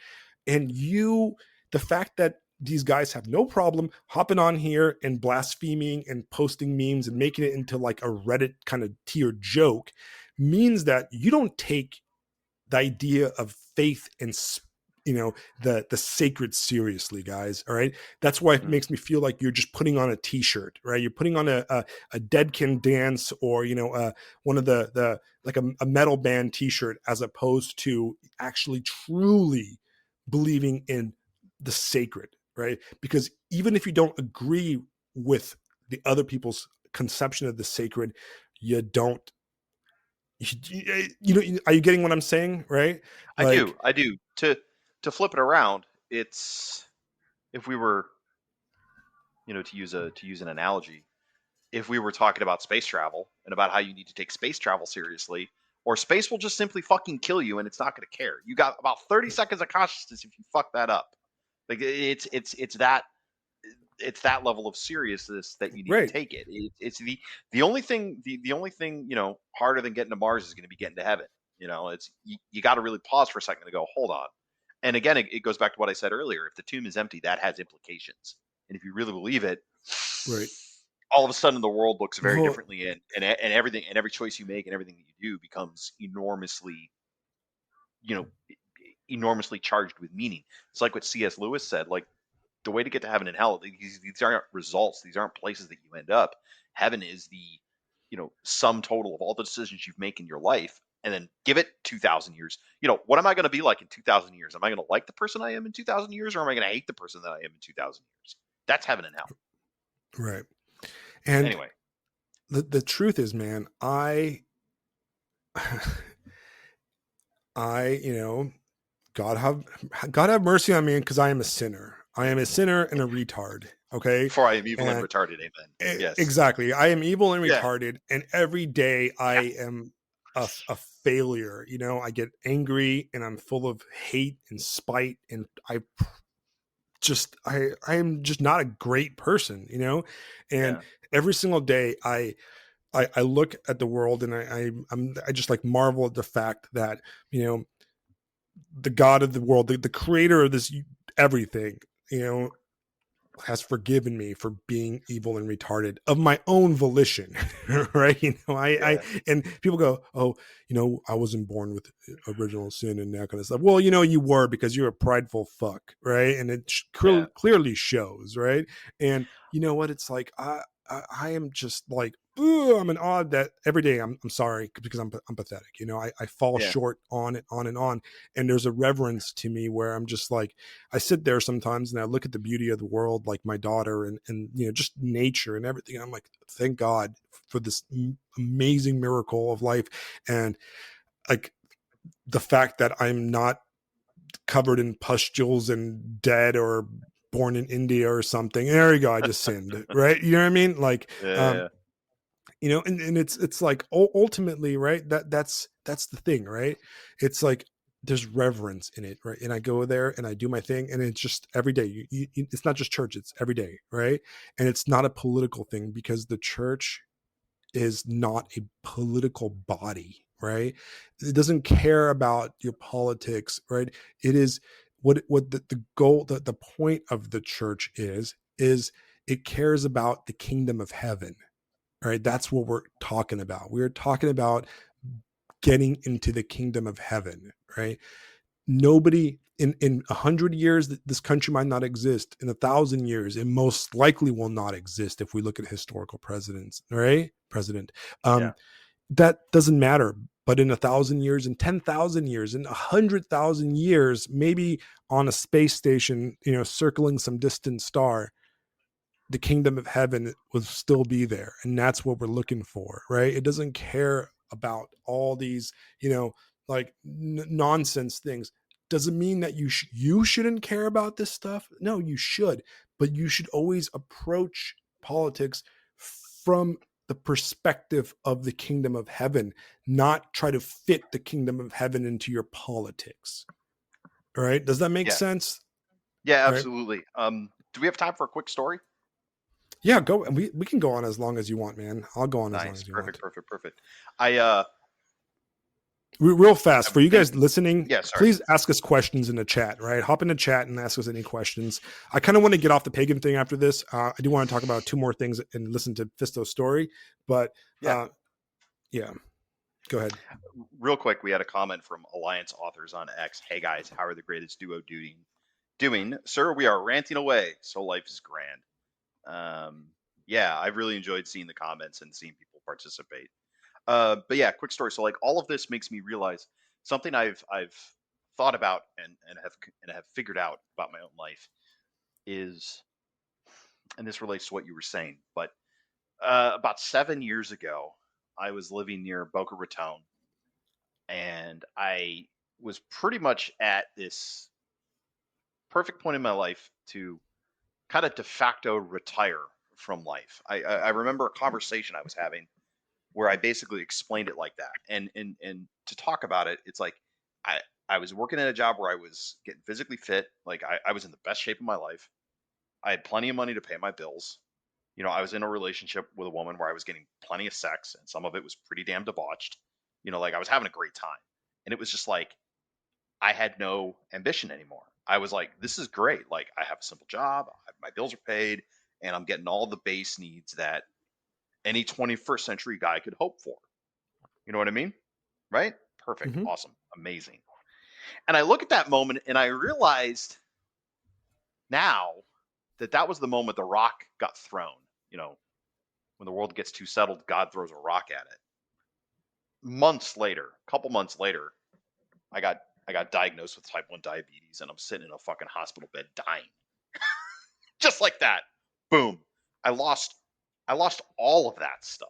And the fact that these guys have no problem hopping on here and blaspheming and posting memes and making it into like a Reddit kind of tier joke means that you don't take the idea of faith and the sacred seriously, guys. All right, that's why it Mm. makes me feel like you're just putting on a t-shirt, right? You're putting on a Deadkin dance, or one of the like a metal band t-shirt, as opposed to actually truly believing in the sacred, right? Because even if you don't agree with the other people's conception of the sacred, you don't are you getting what I'm saying, right? I do. Like, I do. To flip it around, it's if we were, to use an analogy, if we were talking about space travel and about how you need to take space travel seriously, or space will just simply fucking kill you and it's not going to care. You got about 30 seconds of consciousness if you fuck that up. Like it's that level of seriousness that you need to Right. take it. It's the only thing harder than getting to Mars is going to be getting to heaven. It's you got to really pause for a second to go, hold on. And again, it goes back to what I said earlier. If the tomb is empty, that has implications. And if you really believe it, Right. all of a sudden the world looks very Well, differently, and everything and every choice you make and everything that you do becomes you know enormously charged with meaning. It's like what C.S. Lewis said. Like, the way to get to heaven and hell, these aren't results. These aren't places that you end up. Heaven is the sum total of all the decisions you've made in your life, and then give it 2,000 years. What am I going to be like in 2,000 years? Am I going to like the person I am in 2,000 years, or am I going to hate the person that I am in 2,000 years? That's heaven and hell. right. And Anyway, the truth is, man, I, God have mercy on me because I am a sinner. I am a sinner and a retard. Okay. for I am evil and And retarded. Amen. Yes. exactly. I am evil and Yeah. retarded. And every day Yeah. I am a failure. I get angry and I'm full of hate and spite. And I am just not a great person. And Yeah. every single day I look at the world and I just like marvel at the fact that, you know, the God of the world, the creator of this everything, you know, has forgiven me for being evil and retarded of my own volition. Right. I Yeah. and people go, oh, I wasn't born with original sin and that kind of stuff. Well, you were, because you're a prideful fuck. Right. And it Yeah. clearly shows. Right. And you know what? It's like, I am just like, ooh, I'm in awe that every day I'm sorry because I'm pathetic. I fall Yeah. short on and on and on. And there's a reverence to me where I'm just like, I sit there sometimes and I look at the beauty of the world, like my daughter and just nature and everything. And I'm like, thank God for this amazing miracle of life. And like the fact that I'm not covered in pustules and dead or born in India or something. There you go. I just sinned. Right. You know what I mean? Like, Yeah. and it's like ultimately, right, that's the thing, right? It's like there's reverence in it, right? And I go there and I do my thing, and it's just every day. It's not just church, it's every day, right? And it's not a political thing, because the church is not a political body, right? It doesn't care about your politics, right? It is what the goal, the point of the church is it cares about the kingdom of heaven. Right? That's what we're talking about. We're talking about getting into the kingdom of heaven, right? Nobody in 100 years, this country might not exist. In 1,000 years, it most likely will not exist if we look at historical presidents, right? President. Yeah. That doesn't matter. But in 1,000 years, in 10,000 years, in 100,000 years, maybe on a space station, circling some distant star, the kingdom of heaven will still be there, and that's what we're looking for, right? It doesn't care about all these, like nonsense things. Doesn't mean that you shouldn't care about this stuff. No, you should, but you should always approach politics from the perspective of the kingdom of heaven, not try to fit the kingdom of heaven into your politics. All right, does that make Yeah. sense? Yeah. All right. Absolutely. Do we have time for a quick story? Yeah, go. We can go on as long as you want, man. I'll go on as long Nice. as you Perfect. want. Perfect. Perfect. I Real fast I've for you been. guys listening, Yeah. Sorry. please ask us questions in the chat. Right, hop in the chat and ask us any questions. I kind of want to get off the pagan thing after this. I do want to talk about two more things and listen to Fisto's story, but Yeah. yeah, go ahead. Real quick, we had a comment from Alliance Authors on X. Hey guys, how are the greatest duo doing? Sir, we are ranting away, so life is grand. Um, yeah, I've really enjoyed seeing the comments and seeing people participate. But yeah, quick story. So like all of this makes me realize something I've thought about and have figured out about my own life is, and this relates to what you were saying, but about 7 years ago, I was living near Boca Raton, and I was pretty much at this perfect point in my life to kind of de facto retire from life. I remember a conversation I was having where I basically explained it like that. And to talk about it, it's like I I was working at a job where I was getting physically fit. Like I was in the best shape of my life. I had plenty of money to pay my bills. You know, I was in a relationship with a woman where I was getting plenty of sex, and some of it was pretty damn debauched. You know, like I was having a great time. And it was just like I had no ambition anymore. I was like, this is great. Like I have a simple job, my bills are paid, and I'm getting all the base needs that any 21st century guy could hope for. You know what I mean? Right? Perfect. Hmm. Awesome. Amazing. And I look at that moment and I realized now that that was the moment the rock got thrown. You know, when the world gets too settled, God throws a rock at it. Months later, a couple months later, I got I got diagnosed with type 1 diabetes and I'm sitting in a fucking hospital bed dying. Just like that. Boom. I lost I lost all of that stuff.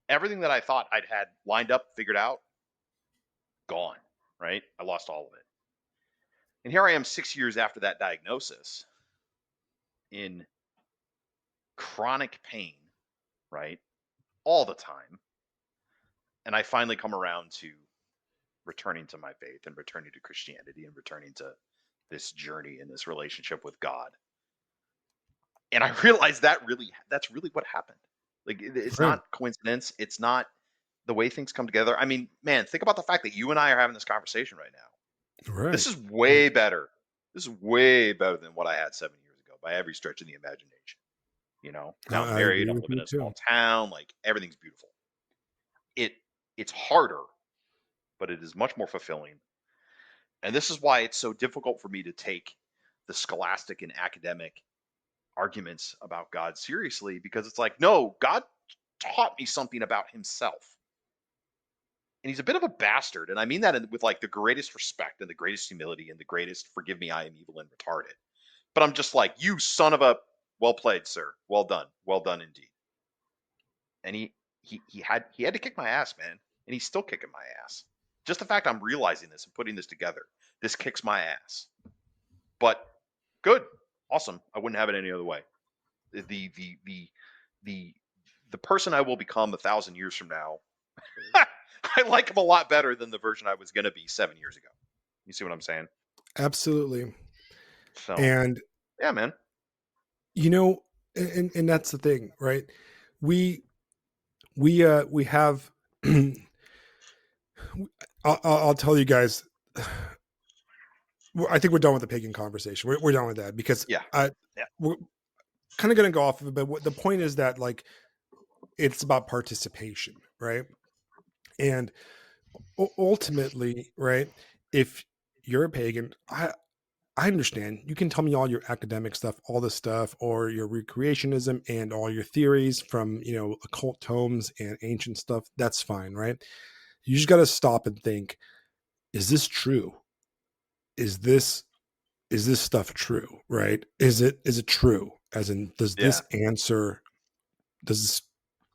Everything that I thought I'd had lined up, figured out, gone, right? I lost all of it. And here I am 6 years after that diagnosis in chronic pain, right? All the time. And I finally come around to returning to my faith and returning to Christianity and returning to this journey and this relationship with God. And I realized that's really what happened. Like it's Right. not coincidence. It's not the way things come together. I mean, man, think about the fact that you and I are having this conversation right now. This Right. is way better. This is way better than what I had 7 years ago by every stretch of the imagination. You know, now I'm I married, agree I'm with living you in a too. small town, like everything's beautiful. It it's harder, but it is much more fulfilling. And this is why it's so difficult for me to take the scholastic and academic arguments about God seriously because it's like, no, God taught me something about himself. And he's a bit of a bastard. And I mean that with like the greatest respect and the greatest humility and the greatest forgive me, I am evil and retarded. But I'm just like, you son of a well played, sir. Well done. Well done indeed. And he had to kick my ass, man. And he's still kicking my ass. Just the fact I'm realizing this and putting this together, this kicks my ass. But good, awesome. I wouldn't have it any other way. The the the the the person I will become 1,000 years from now, I like him a lot better than the version I was gonna be 7 years ago. You see what I'm saying? Absolutely. So And yeah, man. you know, and that's the thing, right? We we have I'll tell you guys I think we're done with the pagan conversation. We're done with that because Yeah, yeah, we're kind of going to go off of it. But what the point is that like it's about participation, right? And ultimately, right? If you're a pagan, I understand. You can tell me all your academic stuff, all this stuff, or your recreationism and all your theories from occult tomes and ancient stuff. That's fine, right? You just got to stop and think: is this true? Is this is this stuff true? Right? Is it true? As in, yeah. does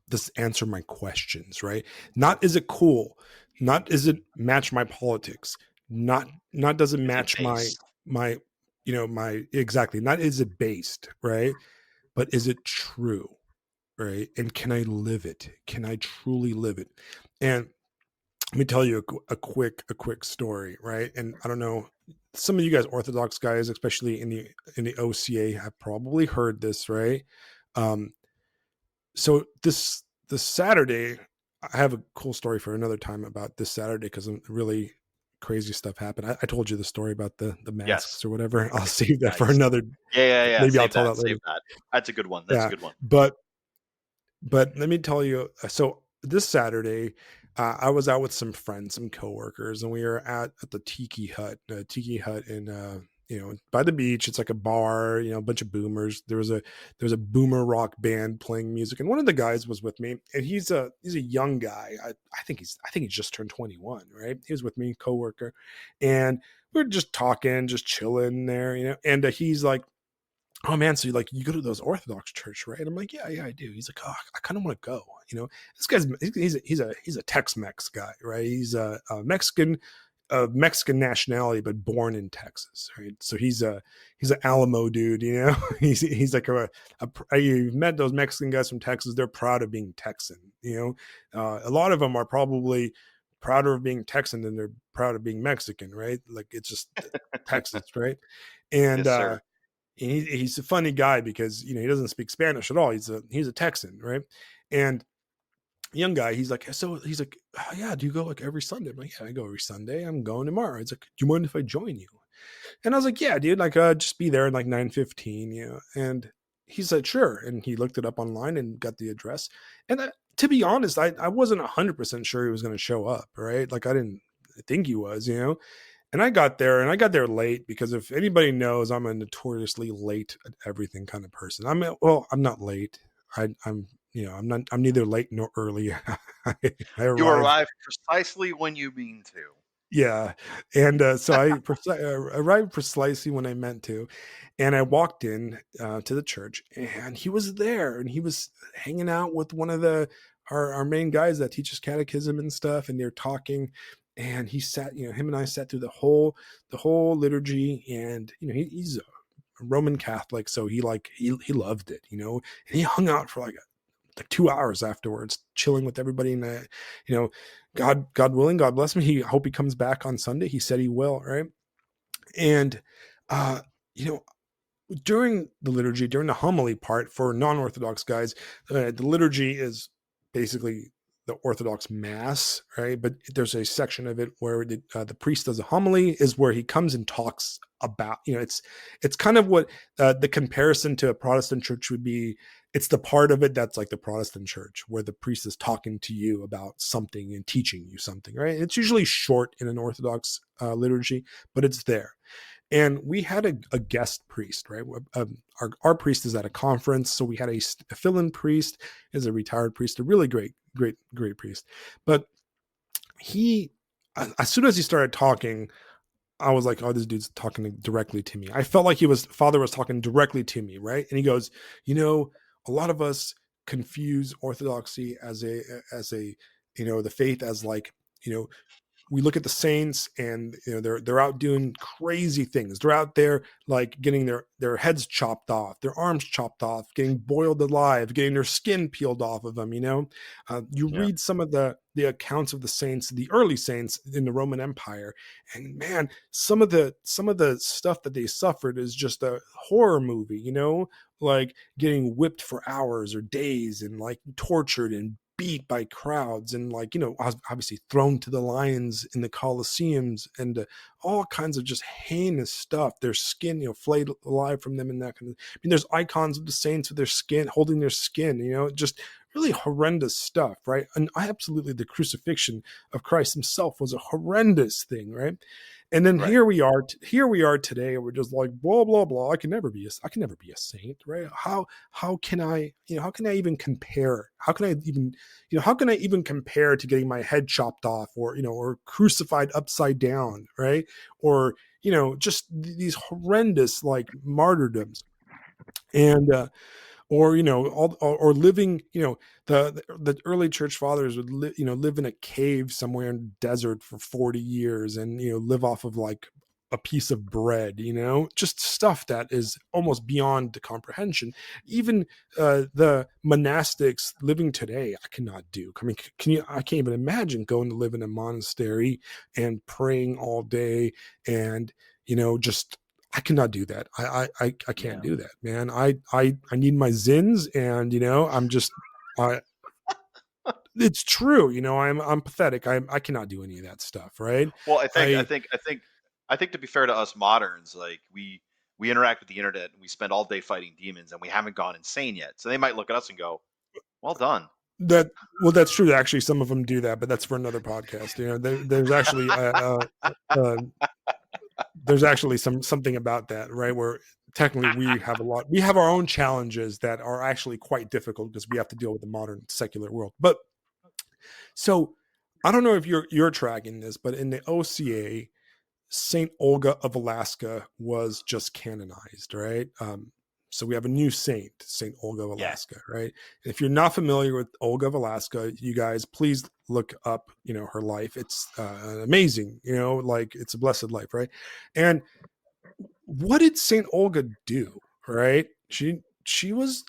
this answer my questions? Right? Not is it cool? Not is it match my politics? Not does it Is it match my based? my my exactly, not is it based, right? But is it true, right? And can I live it? Can I truly live it? And let me tell you a quick story, right? And I don't know, some of you guys Orthodox guys, especially in the OCA, have probably heard this, right? Um, so this Saturday, I have a cool story for another time about this Saturday because really crazy stuff happened. I told you the story about the Yes. masks or whatever. I'll save that for Nice. another. Yeah, yeah, yeah. Maybe I'll Save tell that. that Save later. that. That's a good one. That's a Yeah, good one. but let me tell you. So this Saturday, I was out with some friends, some coworkers, and we were at the Tiki Hut in by the beach. It's like a bar, a bunch of boomers. There was a boomer rock band playing music, and one of the guys was with me, and he's a young guy. I think he's just turned 21, right? He was with me, coworker, and we are just talking, just chilling there, and he's like, oh man, so you go to those Orthodox church, right? I'm like, yeah, I do. He's like, oh, I kind of want to go. This guy's he's a Tex-Mex guy, right? He's a Mexican. of Mexican nationality, but born in Texas, right? So he's an Alamo dude, you know. He's like you've met those Mexican guys from Texas. They're proud of being Texan, you know. A lot of them are probably prouder of being Texan than they're proud of being Mexican, right? Like it's just Texas, right? And Yes, sir. he's a funny guy because he doesn't speak Spanish at all. He's a Texan, right? And young guy, he's like, oh, yeah, do you go like every Sunday? I'm like, yeah, I go every Sunday. I'm going tomorrow. He's like, do you mind if I join you? And I was like, yeah, dude, like just be there at like 9:15, And he said, sure. And he looked it up online and got the address. And to be honest, I wasn't 100% sure he was going to show up, right? Like I didn't think he was. And I got there late because if anybody knows, I'm a notoriously late at everything kind of person. I'm not late. I'm neither late nor early. I You arrive. arrive precisely when you mean to. Yeah. And so arrived precisely when I meant to. And I walked in to the church and he was there and he was hanging out with one of our main guys that teaches catechism and stuff. And they're talking and he sat, him and I sat through the whole liturgy. And, he's a Roman Catholic. So he loved it. And he hung out for like 2 hours afterwards, chilling with everybody. And God willing, God bless him. He hope he comes back on Sunday. He said he will, right? And uh, you know, during the liturgy, during the homily part for non-Orthodox guys, the liturgy is basically the Orthodox Mass, right? But there's a section of it where the priest does a homily, is where he comes and talks about, it's kind of what the comparison to a Protestant church would be. It's the part of it that's like the Protestant church, where the priest is talking to you about something and teaching you something, right? It's usually short in an Orthodox liturgy, but it's there. And we had a guest priest, right? Our priest is at a conference, so we had a fill-in priest, is a retired priest, a really great priest. But he, as soon as he started talking, I was like, oh, this dude's talking directly to me. I felt like Father was talking directly to me, right? And he goes, a lot of us confuse Orthodoxy as a the faith as like, we look at the saints and they're out doing crazy things. They're out there like getting their heads chopped off, their arms chopped off, getting boiled alive, getting their skin peeled off of them. You Yeah. read some of the accounts of the saints, the early saints in the Roman Empire, and man, some of the stuff that they suffered is just a horror movie. Like getting whipped for hours or days and like tortured and beat by crowds and like obviously thrown to the lions in the colosseums and all kinds of just heinous stuff, their skin flayed alive from them and that kind of. I mean, there's icons of the saints with their skin holding their skin, just really horrendous stuff, right? And absolutely, the crucifixion of Christ himself was a horrendous thing, right? And then Right. here we are today. We're just like blah blah blah. I can never be a saint, right? How can I even compare? How can I even compare to getting my head chopped off or crucified upside down, right? Or just these horrendous like martyrdoms. And or living, the early church fathers would live in a cave somewhere in the desert for 40 years and live off of like a piece of bread, just stuff that is almost beyond the comprehension. Even the monastics living today, I cannot do. I mean, I can't even imagine going to live in a monastery and praying all day and just I cannot do that. I can't Yeah. do that, man. I need my zins, and I'm just I. It's true, I'm pathetic. I cannot do any of that stuff, right? Well, I think I I think I think I think to be fair to us moderns, like we interact with the internet and we spend all day fighting demons and we haven't gone insane yet. So they might look at us and go, "Well done." that well, that's true. Actually, some of them do that, but that's for another podcast. There's actually uh, there's actually something about that, right? Where technically we have our own challenges that are actually quite difficult because we have to deal with the modern secular world. But so I don't know if you're tracking this, but in the OCA, Saint Olga of Alaska was just canonized, right? So we have a new saint, Saint Olga of Yeah. Alaska, right? And if you're not familiar with Olga of Alaska, you guys please look up, her life. It's amazing, like it's a blessed life, right? And what did Saint Olga do? Right? She was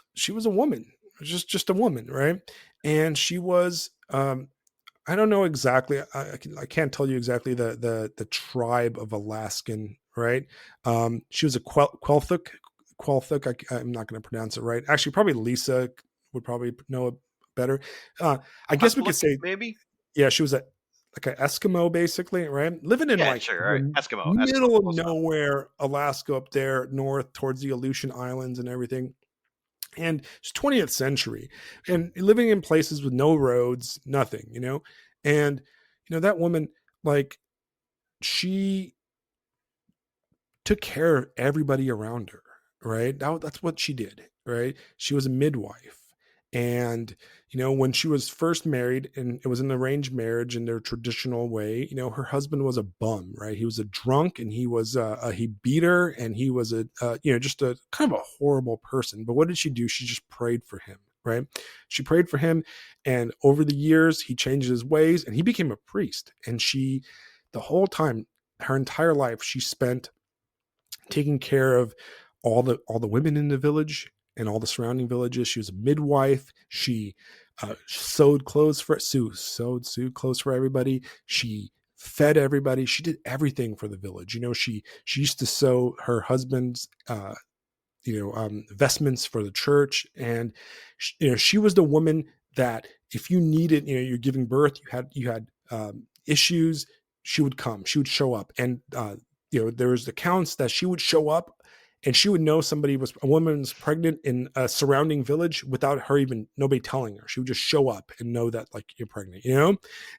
a woman, just a woman, right? And she was I don't know exactly. I can't tell you exactly the tribe of Alaskan, right? She was a Quelthuk. Quelthuk. I'm not going to pronounce it right. Actually, probably Lisa would probably know it better. I guess we could Huntlick, say, maybe. yeah, she was a like an Eskimo, basically, right? Living in Yeah, like sure. All right, the Eskimo. Eskimo, middle of close enough. nowhere, Alaska, up there north towards the Aleutian Islands and everything. And it's 20th century, and living in places with no roads, nothing, and that woman, like, she took care of everybody around her, right? That's what she did, right? She was a midwife. And, when she was first married, and it was an arranged marriage in their traditional way, her husband was a bum, right? He was a drunk, and he beat her, and he was just a kind of a horrible person. But what did she do? She just prayed for him, right? She prayed for him. And over the years, he changed his ways and he became a priest. And the whole time, her entire life, she spent taking care of all the women in the village and all the surrounding villages. She was a midwife. She sewed clothes for sewed clothes for everybody. She fed everybody. She did everything for the village. She used to sew her husband's vestments for the church. And she was the woman that if you needed, you're giving birth, you had issues, she would come, she would show up. And there was accounts that she would show up and she would know a woman was pregnant in a surrounding village without her even nobody telling her. She would just show up and know that, like, you're pregnant,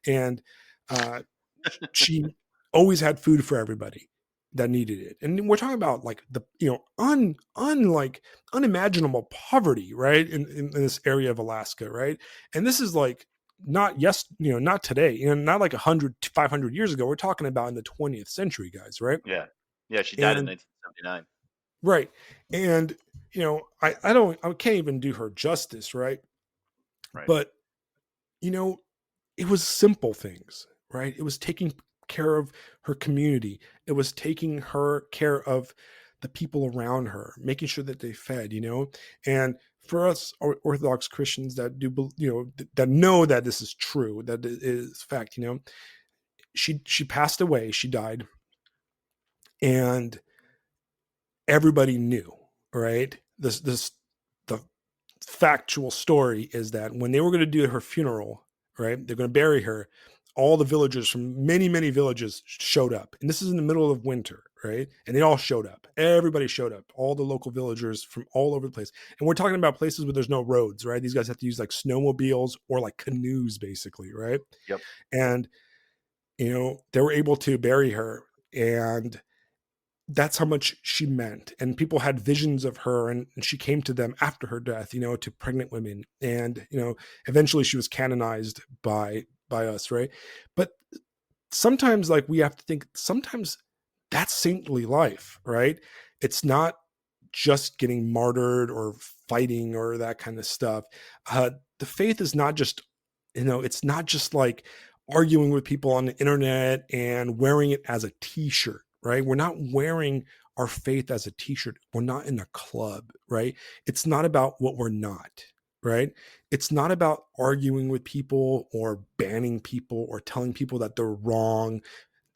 and uh she always had food for everybody that needed it. And we're talking about, like, the like unimaginable poverty, right? In this area of Alaska, right? And this is like not today, not like 100 to 500 years ago. We're talking about in the 20th century, guys, right? Yeah. Yeah, she died in And 1979. right. And I can't even do her justice, right? Right. But you know, it was simple things, right? It was taking care of her community. It was taking her care of the people around her, making sure that they fed, And for us Orthodox Christians that do, that know that this is true, that it is fact, she passed away, she died, and everybody knew, right? This the factual story is that when they were going to do her funeral, right, they're going to bury her, all the villagers from many, many villages showed up. And this is in the middle of winter, right? And they all showed up. Everybody showed up, all the local villagers from all over the place. And we're talking about places where there's no roads, right? These guys have to use like snowmobiles or like canoes, basically, right? Yep. And, they were able to bury her. And that's how much she meant. And people had visions of her, and she came to them after her death, to pregnant women. And, eventually she was canonized by us, right? But sometimes, like, we have to think, sometimes that's saintly life, right? It's not just getting martyred or fighting or that kind of stuff. The faith is not just, it's not just like arguing with people on the internet and wearing it as a t-shirt, right? We're not wearing our faith as a t-shirt. We're not in a club, right? It's not about what we're not, right? It's not about arguing with people or banning people or telling people that they're wrong.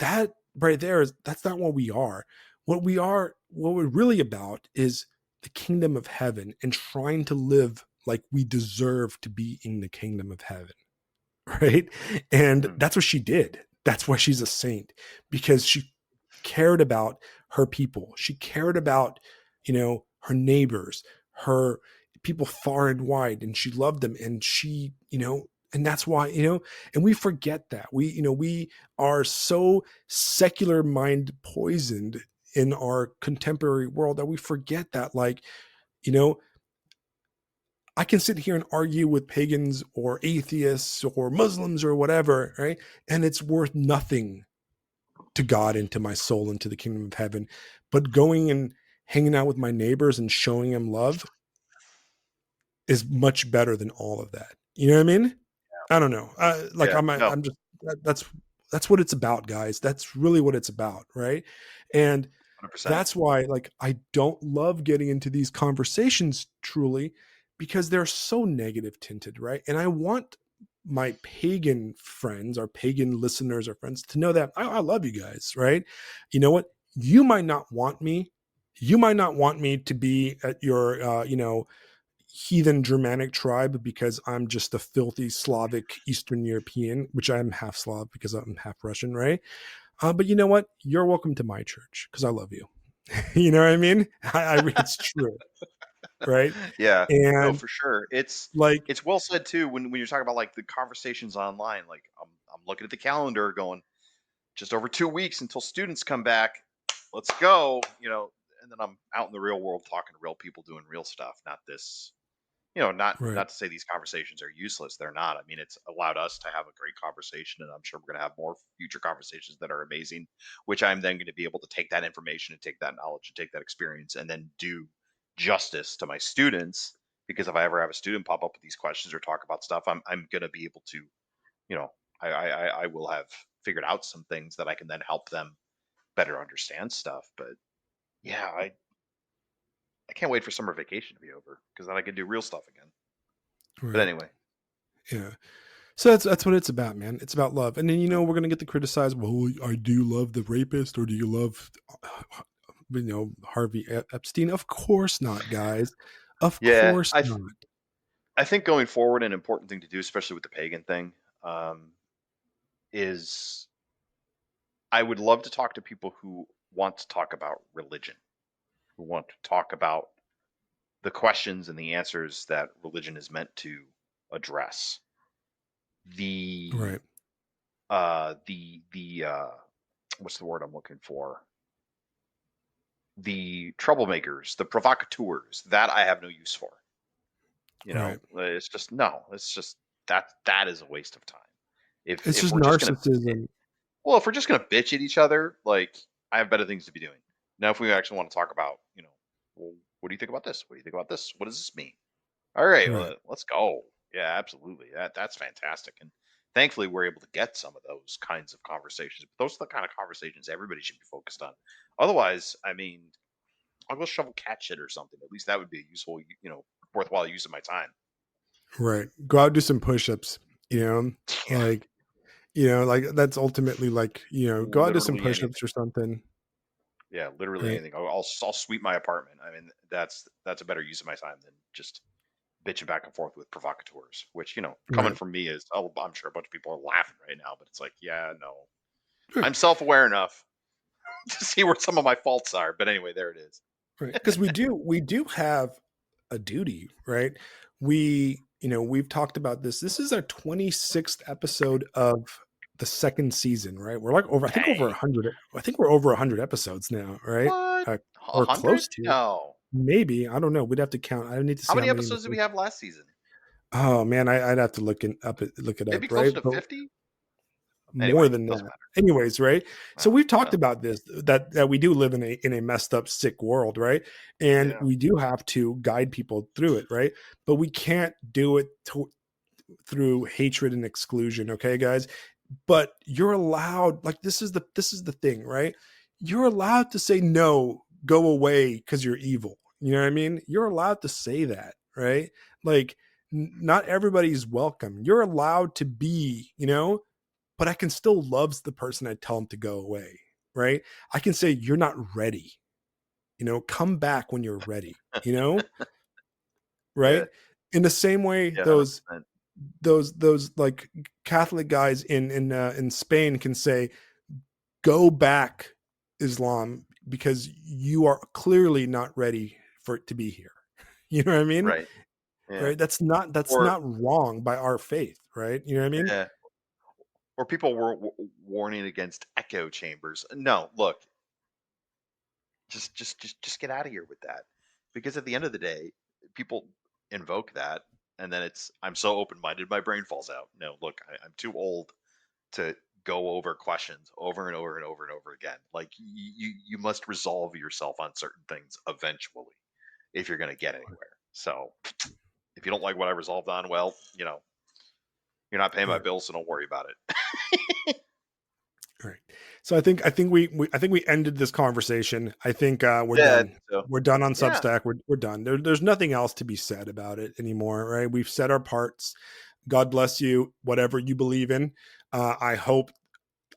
That right there that's not what we are. What we're really about is the kingdom of heaven and trying to live like we deserve to be in the kingdom of heaven. Right? And Mm. that's what she did. That's why she's a saint, because she cared about her people. She cared about, her neighbors, her people far and wide, and she loved them. And and that's why, and we forget that. We are so secular mind poisoned in our contemporary world that we forget that, like, you know, I can sit here and argue with pagans or atheists or Muslims or whatever, right? And it's worth nothing to God and to my soul and to the kingdom of heaven. But going and hanging out with my neighbors and showing them love is much better than all of that. You know what I mean? I don't know. Like Yeah. No. I'm just that's what it's about, guys. That's really what it's about, right? And 100%. that's why, like, I don't love getting into these conversations truly, because they're so negative tinted, right? And I want my pagan friends, our pagan listeners or friends, to know that I love you guys, right? You know what? You might not want me. You might not want me to be at your, heathen Germanic tribe because I'm just a filthy Slavic Eastern European, which I'm half Slav because I'm half Russian, right? But you know what? You're welcome to my church because I love you. You know what I mean? It's true, right? Yeah. No, And for sure. like, It's well said too when you're talking about like the conversations online. Like I'm looking at the calendar going just over 2 weeks until students come back. Let's go. And then I'm out in the real world talking to real people doing real stuff, not this. Not right, not to say these conversations are useless. They're not. I mean, it's allowed us to have a great conversation, and I'm sure we're going to have more future conversations that are amazing. Which I'm then going to be able to take that information and take that knowledge and take that experience, and then do justice to my students. Because if I ever have a student pop up with these questions or talk about stuff, I'm going to be able to, you know, I will have figured out some things that I can then help them better understand stuff. But yeah, I can't wait for summer vacation to be over because then I can do real stuff again. But right, anyway. yeah. So that's what it's about, man. It's about love. And then we're gonna get the criticized. Well, do you love the rapist or do you love, Harvey Epstein? Of course not, guys. Of Yeah, course not. I think going forward, an important thing to do, especially with the pagan thing, um, is I would love to talk to people who want to talk about religion, who want to talk about the questions and the answers that religion is meant to address. The Right, what's the word I'm looking for? The troublemakers, the provocateurs. That I have no use for. right. It's just no. It's just that is a waste of time. If It's if just we're just gonna narcissism. Well, if we're just gonna bitch at each other, like I have better things to be doing. Now, if we actually want to talk about, well, what do you think about this? What do you think about this? What does this mean? All right, Right, let's go. Yeah, absolutely. That's fantastic. And thankfully, we're able to get some of those kinds of conversations. But those are the kind of conversations everybody should be focused on. Otherwise, I mean, I'll go shovel cat shit or something. At least that would be a useful, worthwhile use of my time. right. Go out, do some push-ups. You know, Yeah, like like that's ultimately like go out, do some literally push-ups or anything. something. Yeah, literally Right, anything. I'll sweep my apartment. I mean, that's a better use of my time than just bitching back and forth with provocateurs. Which coming right, from me is, oh, I'm sure a bunch of people are laughing right now, but it's like, yeah, no, right. I'm self-aware enough to see where some of my faults are. But anyway, there it is. Right, because we do have a duty, right? We've talked about this. This is our 26th episode of the second season, right? We're like over, I think over Dang, 100. I think we're over 100 episodes now, right? what? A Or hundred? close to. No. Maybe, I don't know. We'd have to count. I need to How see how many many. episodes did we have last season? Oh man, I'd have to look it Maybe up, right? closer to But 50. more Anyway, than doesn't that. matter. Anyways, right? So Well, we've talked well, about this, that we do live in a messed up, sick world, right? And yeah, we do have to guide people through it, right? But we can't do it through hatred and exclusion, okay, guys? But you're allowed, like, this is the thing, right? You're allowed to say no, go away because you're evil. You know what I mean? You're allowed to say that, right? Like, not everybody's welcome. You're allowed to be, but I can still love the person I tell them to go away, right? I can say you're not ready, come back when you're ready, yeah, right? In the same way, yeah, hundred those percent. those like Catholic guys in Spain can say, "Go back, Islam, because you are clearly not ready for it to be here." You know what I mean? Right. Yeah. Right? That's Or not wrong by our faith, right? You know what I mean? yeah. Or people were warning against echo chambers. No, look, just get out of here with that, because at the end of the day, people invoke that, and then it's I'm so open minded, my brain falls out. No, look, I'm too old to go over questions over and over and over and over again. Like you must resolve yourself on certain things eventually if you're going to get anywhere. So if you don't like what I resolved on, well, you're not paying my Right. bills, so don't worry about it. All right. So I think we ended this conversation. I think we're Yeah, I done. think so. We're done on Yeah, Substack. We're done. There's nothing else to be said about it anymore, right? We've said our parts. God bless you, whatever you believe in. I hope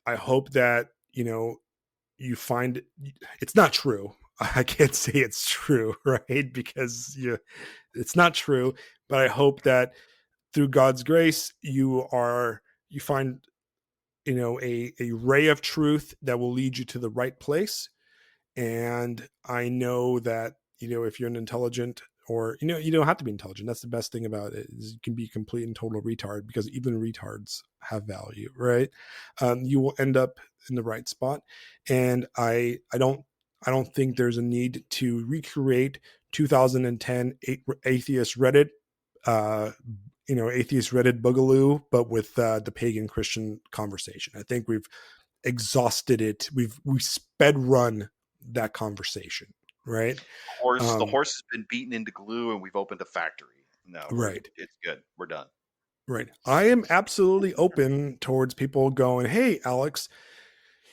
that you find it's not true. I can't say it's true, right? Because it's not true. But I hope that through God's grace, you find a ray of truth that will lead you to the right place. And I know that if you're an intelligent, or you don't have to be intelligent. That's the best thing about it, is you can be complete and total retard, because even retards have value, right? You will end up in the right spot. And I don't think there's a need to recreate 2010 atheist Reddit, uh atheist Reddit boogaloo, but with the pagan Christian conversation. I think we've exhausted it. We sped run that conversation, right? the Um, horse has been beaten into glue, and we've opened a factory. No, right, it's good. We're done. right. I am absolutely open towards people going, "Hey, Alex,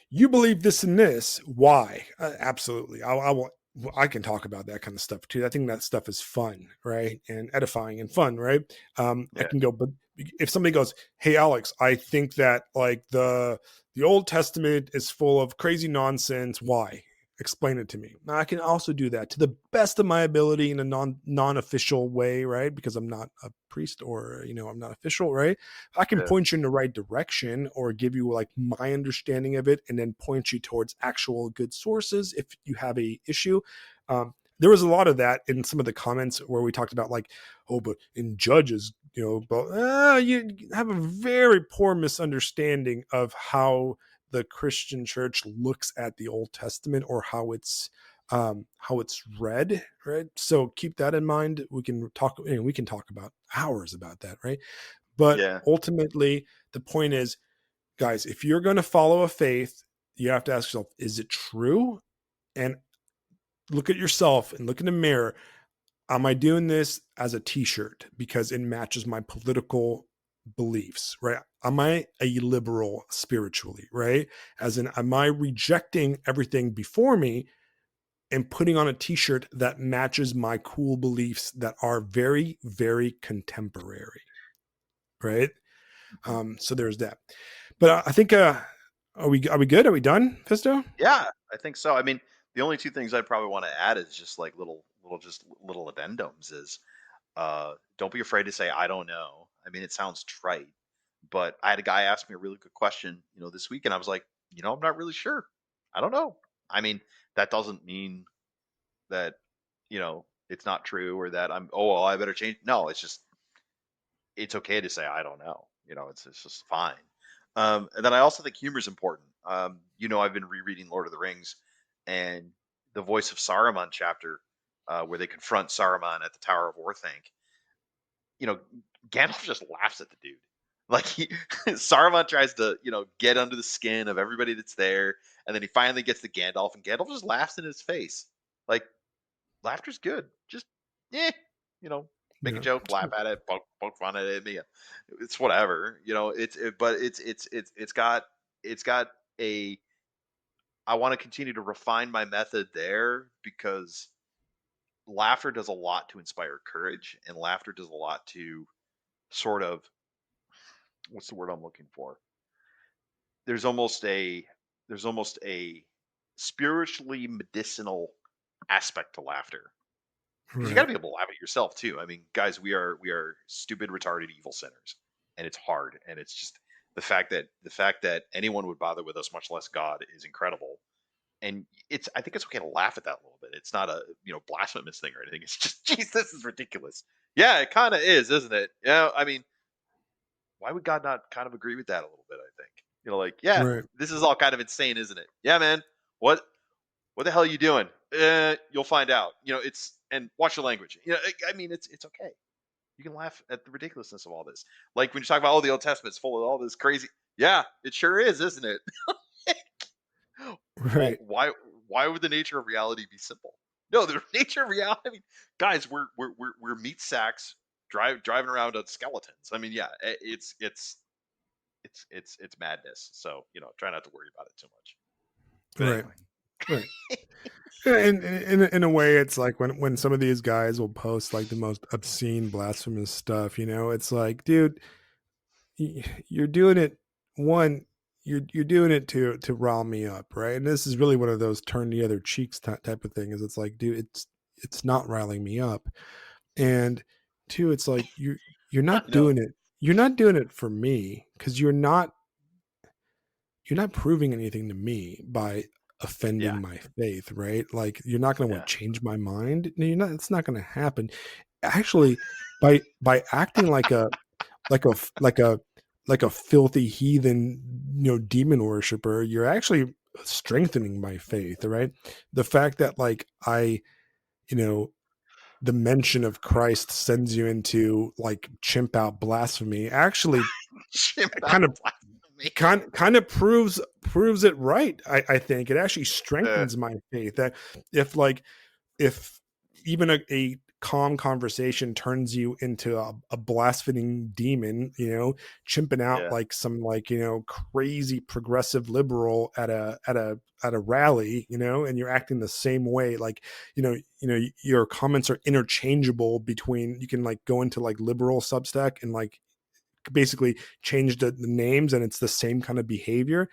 you believe this and this. Why?" Absolutely. I will. I can talk about that kind of stuff too. I think that stuff is fun, right, and edifying and fun, right? I Yeah. can go, but if somebody goes, "Hey, Alex, I think that like the Old Testament is full of crazy nonsense. Why?" Explain it to me. Now, I can also do that to the best of my ability in a non-official way, right? Because I'm not a priest, or I'm not official, right? I can Yeah. point you in the right direction, or give you like my understanding of it, and then point you towards actual good sources if you have a issue. There was a lot of that in some of the comments where we talked about like, oh, but in Judges, but you have a very poor misunderstanding of how the Christian church looks at the Old Testament, or how it's read, right? So keep that in mind. We can talk about hours about that, right? But Yeah. ultimately, the point is, guys, if you're going to follow a faith, you have to ask yourself, is it true? And look at yourself and look in the mirror. Am I doing this as a t-shirt because it matches my political beliefs, right? Am I a liberal spiritually, right? As in, am I rejecting everything before me and putting on a t-shirt that matches my cool beliefs that are very, very contemporary, right? Mhm. So there's that. But I think, are we good? Are we done, Fisto? Yeah, I think so. I mean, the only two things I'd probably want to add is just like little addendums is don't be afraid to say I don't know. I mean, it sounds trite, but I had a guy ask me a really good question, this week, and I was like, I'm not really sure. I don't know. I mean, that doesn't mean that, it's not true, or that oh, well, I better change. No, it's just it's okay to say I don't know. It's just fine. And then I also think humor is important. I've been rereading Lord of the Rings, and the voice of Saruman chapter, where they confront Saruman at the Tower of Orthanc. You know, Gandalf just laughs at the dude. Like Saruman tries to, get under the skin of everybody that's there, and then he finally gets to Gandalf, and Gandalf just laughs in his face. Like laughter's good. Just yeah, you know, make a Yeah. joke, laugh at it, poke fun at it. It's whatever. But it's got a. I want to continue to refine my method there because laughter does a lot to inspire courage, and laughter does a lot to sort of what's the word I'm looking for? There's almost a there's almost a spiritually medicinal aspect to laughter because you got to Right. be able to laugh at yourself too. I mean, guys, we are stupid, retarded, evil sinners, and it's hard. And it's just the fact that anyone would bother with us, much less God, is incredible. And I think it's okay to laugh at that a little bit. It's not a blasphemous thing or anything. It's just, geez, this is ridiculous. Yeah, it kind of is, isn't it? I mean, why would God not kind of agree with that a little bit? I think like yeah, Right. this is all kind of insane, isn't it? Yeah, man. What the hell are you doing? You'll find out. It's and watch your language. I mean, it's okay. You can laugh at the ridiculousness of all this. Like when you talk about, oh, the Old Testament's full of all this crazy. Yeah, it sure is, isn't it? Well, Right. why would the nature of reality be simple? No, the nature of reality. I mean, guys, we're meat sacks driving around on skeletons. I mean, yeah, it's madness. So try not to worry about it too much. But Right. anyway, Right. Yeah, in a way, it's like when some of these guys will post like the most obscene, blasphemous stuff. It's like, dude, you're doing it. One, you're doing it to rile me up, right? And this is really one of those turn the other cheeks type of thing. Is it's like, dude, it's not riling me up. And two, it's like you're I not know. doing it. You're not doing it for me because you're not proving anything to me by Yeah, offending my faith, right? Like you're not going to yeah. want to change my mind. No, you're not. It's not going to happen. Actually, by acting like a like a filthy heathen, demon worshiper, you're actually strengthening my faith, right? The fact that like you know, the mention of Christ sends you into like chimp out blasphemy actually Shim out kind of blasphemy. proves it right. I think it actually Uh, strengthens my faith that if like if even a calm conversation turns you into a blaspheming demon, chimping out yeah, like some like crazy progressive liberal at a rally, and you're acting the same way, like your comments are interchangeable between, you can like go into like liberal Substack and like basically change the names and it's the same kind of behavior.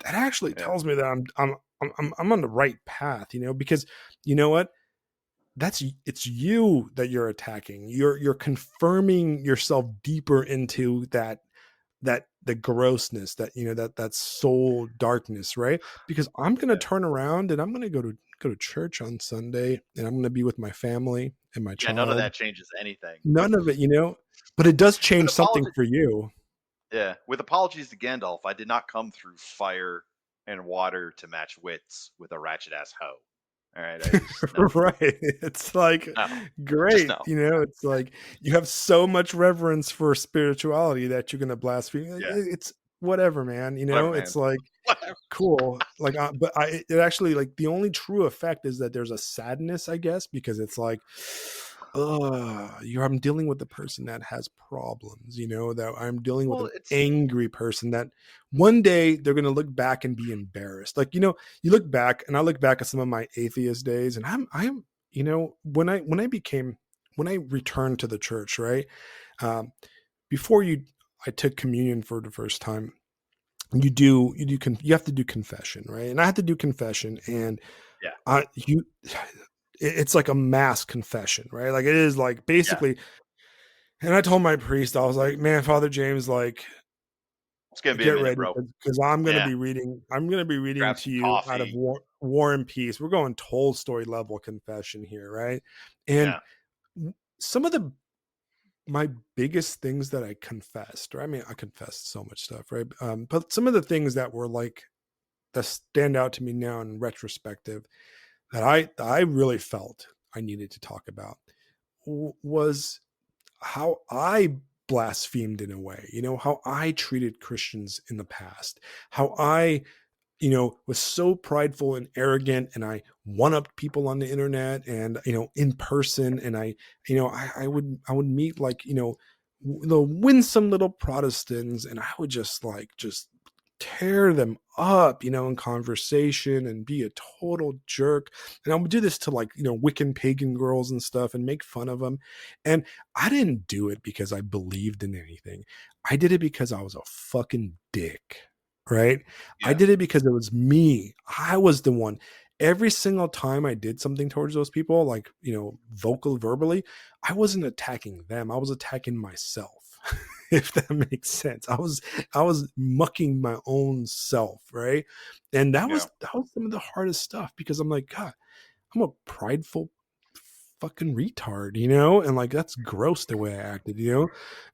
That actually yeah, tells me that I'm on the right path, because you know what, it's you that you're attacking. You're confirming yourself deeper into that the grossness, that that soul darkness, right? Because I'm going to yeah. turn around and I'm going to go to church on Sunday, and I'm going to be with my family and my Yeah, none of child. that changes anything. None of it, but it does With change something apology, for you. yeah, with apologies to Gandalf, I did not come through fire and water to match wits with a ratchet ass hoe. All right, I just no, Right. It's like no, just great, no. it's like you have so much reverence for spirituality that you're going to blaspheme. Like, Yeah, it's whatever, man, whatever, man. it's like Whatever. cool. Like but it actually, like, the only true effect is that there's a sadness, I guess, because it's like I'm dealing with the person that has problems, that I'm dealing with Well, an it's angry person that one day they're going to look back and be embarrassed. Like, you look back, and I look back at some of my atheist days, and I'm when I returned to the church, right? Um, before I took communion for the first time. You have to do confession, right? And I had to do confession, and yeah, it's like a mass confession, right? Like it is like yeah. basically. And I told my priest, I was like, man, Father James, like, It's gonna be a get minute, ready, bro. because I'm gonna Yeah, be reading. I'm gonna be reading grab to some you out of coffee. War and Peace. We're going Tolstoy level confession here, right? And Yeah, some of the my biggest things that I confessed, or I mean, I confessed so much stuff, right? But some of the things that were like that stand out to me now in retrospective, that I really felt I needed to talk about, was how I blasphemed in a way, how I treated Christians in the past, how I, was so prideful and arrogant, and I one upped people on the internet and, in person. And I would meet like, the winsome little Protestants, and I would just tear them up, in conversation, and be a total jerk. And I would do this to like, Wiccan pagan girls and stuff, and make fun of them. And I didn't do it because I believed in anything. I did it because I was a fucking dick. Right. I yeah, did it because it was me. I was the one. Every single time I did something towards those people, like, verbally, I wasn't attacking them. I was attacking myself. If that makes sense. I was mucking my own self, right? And that yeah. was that was some of the hardest stuff, because I'm like, God, I'm a prideful fucking retard, and like that's gross the way I acted,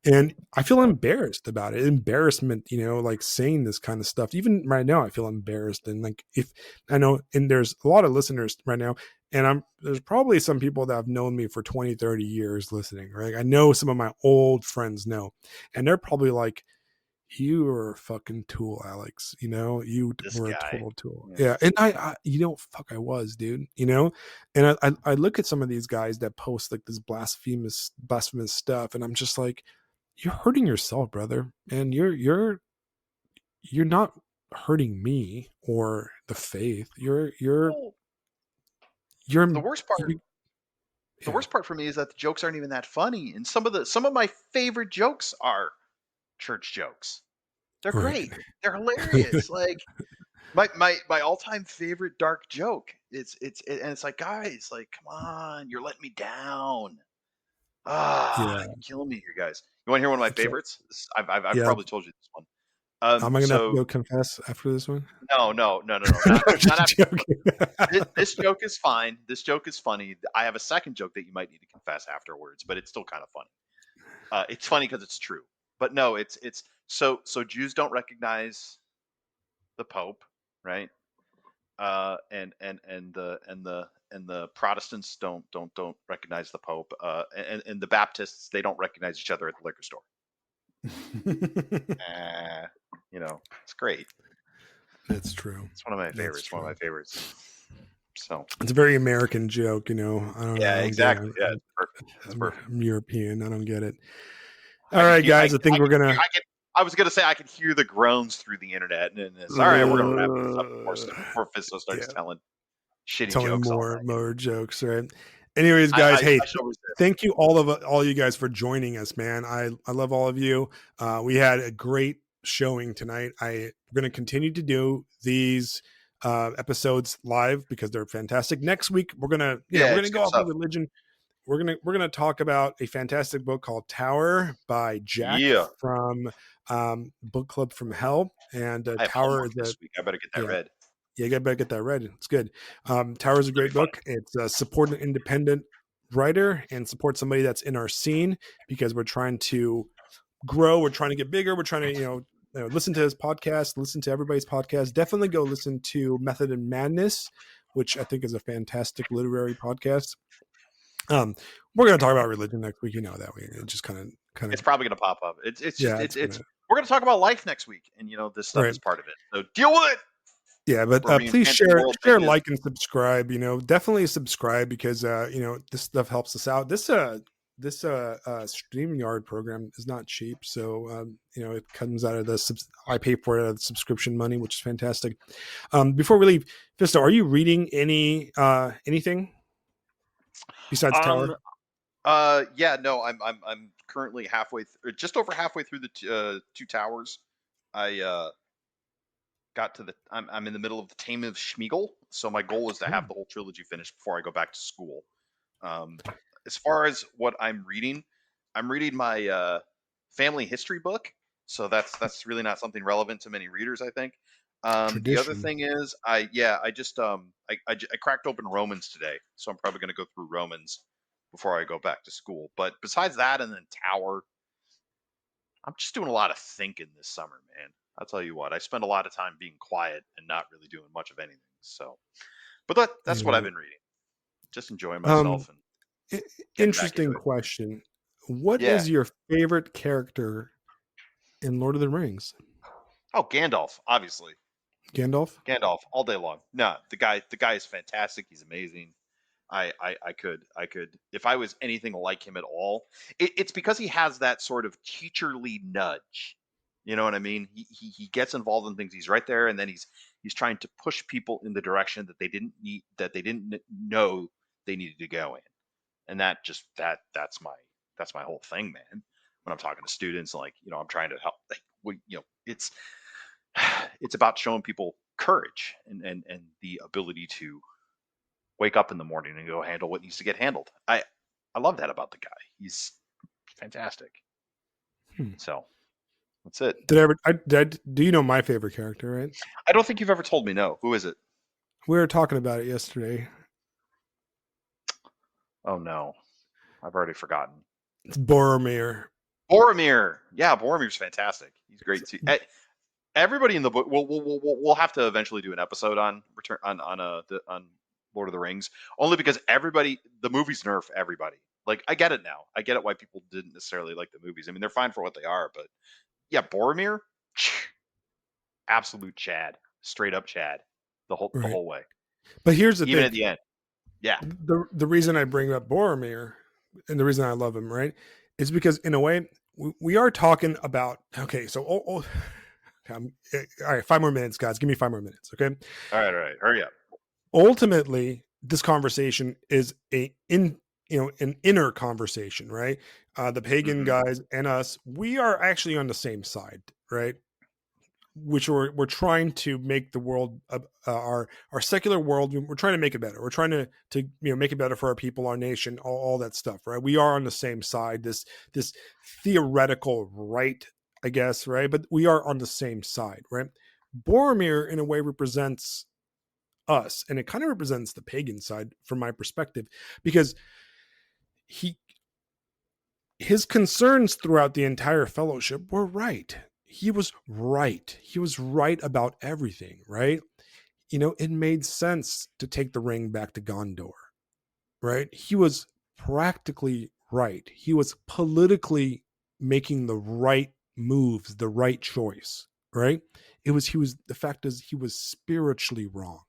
and I feel embarrassed about it. Embarrassment, like saying this kind of stuff. Even right now, I feel embarrassed. And like, if I know, and there's a lot of listeners right now, and there's probably some people that have known me for 20, 30 years listening, right? I know some of my old friends know, and they're probably like, you were a fucking tool, Alex. You This were a guy. total tool. Yeah. Yeah. And fuck, I was, dude, and I look at some of these guys that post like this blasphemous stuff, and I'm just like, you're hurting yourself, brother. And you're not hurting me or the faith. Well, You're, the worst part you, the yeah, worst part for me is that the jokes aren't even that funny, and some of my favorite jokes are church jokes. They're right. great. They're hilarious. Like my all-time favorite dark joke. And it's like, guys, like, come on, you're letting me down. Yeah. You're killing me here, guys. You want to hear one of my So, favorites? I've yeah. probably told you this one. Am I gonna have to So go confess after this one? no, I'm not just after this one. joking. This joke is fine. This joke is funny. I have a second joke that you might need to confess afterwards, but it's still kind of funny. It's funny because it's true. But no, it's so Jews don't recognize the Pope, right? And the Protestants don't recognize the Pope, and the Baptists, they don't recognize each other at the liquor store. Uh, it's great. That's true. It's one of my That's favorites. One of true. my favorites. So It's a very American joke, I don't know. I yeah, don't get it. exactly. Yeah, it's perfect. It's perfect. I'm European. I don't get it. All I can right, hear. guys. I think I we're can hear. gonna I was gonna say I can hear the groans through the internet, and it's all right. We're gonna wrap this up before Fisto starts yeah, telling shitty telling jokes all night. more jokes, right? Anyways, guys, hey, I shall resist. thank you all you guys for joining us, man. I love all of you. We had a great showing tonight. We're going to continue to do these episodes live because they're fantastic. Next week we're gonna Yeah, we're it's gonna go good off of stuff. religion. We're gonna talk about a fantastic book called Tower by Jack Yeah, from Book Club from Hell, and I have Tower homework is a this week. I better get that yeah read. yeah, you better get that read. It's good. Tower is a It's gonna great be fun. book. It's support an independent writer and support somebody that's in our scene because we're trying to grow. We're trying to get bigger. We're trying to, listen to his podcast, listen to everybody's podcast. Definitely go listen to Method and Madness, which I think is a fantastic literary podcast. We're going to talk about religion next week. You know that we just kind of, It's probably gonna pop up. It's just yeah, it's it's. gonna, We're gonna talk about life next week, and this stuff right. is part of it. So deal with it. Yeah, but We're please reinventing the world thing is. like, and subscribe. Definitely subscribe because this stuff helps us out. This StreamYard program is not cheap, so it comes out of I pay for it out of the subscription money, which is fantastic. Before we leave, Fisto, are you reading anything besides Um. Tower? Yeah. No. I'm currently or just over halfway through the two towers. I got to the. I'm in the middle of the Tame of Schmeagol, so my goal is to have the whole trilogy finished before I go back to school. Um, as far as what I'm reading my family history book, so that's really not something relevant to many readers, I think. The other Tradition. thing is, I just I cracked open Romans today, so I'm probably going to go through Romans before I go back to school. But besides that, and then Tower, I'm just doing a lot of thinking this summer, man. I'll tell you what, I spend a lot of time being quiet and not really doing much of anything. So, but that's what I've Yeah. been reading. Just enjoying Um, myself and getting back into Interesting it. question. What Yeah. is your favorite character in Lord of the Rings? Oh, Gandalf, obviously. Gandalf? Gandalf all day long. No, the guy is fantastic. He's amazing. I could if I was anything like him at all. It's because he has that sort of teacherly nudge. You know what I mean? He gets involved in things. He's right there, and then he's trying to push people in the direction that they didn't know they needed to go in. And that's my whole thing, man. When I'm talking to students, like I'm trying to help. Like, it's about showing people courage and the ability to wake up in the morning and go handle what needs to get handled. I love that about the guy. He's fantastic. Hmm. So that's it. Do you know my favorite character, right? I don't think you've ever told me. No, who is it? We were talking about it yesterday. Oh no, I've already forgotten. It's Boromir. Boromir. Yeah, Boromir's fantastic. He's great too. Everybody in the book. We'll have to eventually do an episode on return on Lord of the Rings, only because the movies nerf everybody. Like, I get it now. I get it why people didn't necessarily like the movies. I mean, they're fine for what they are, but yeah, Boromir, absolute Chad, straight up Chad, the Right. whole way, But here's the even thing. at the end. Yeah. The reason I bring up Boromir and the reason I love him, right, is because in a way we are talking about. Okay, so all right, 5 more minutes, guys. Give me 5 more minutes, okay? All right, hurry up. Ultimately, this conversation is an inner conversation, right? The pagan Hmm. guys and us, we are actually on the same side, right? Which we're trying to make the world our secular world, we're trying to make it better, we're trying to make it better for our people, our nation, all that stuff, right? We are on the same side, this theoretical right, I guess, right? But we are on the same side, right? Boromir in a way represents us, and it kind of represents the pagan side from my perspective, because he his concerns throughout the entire fellowship were right. He was right. He was right about everything, right? It made sense to take the ring back to Gondor, right? He was practically right. He was politically making the right moves, the right choice, right? The fact is, he was spiritually wrong.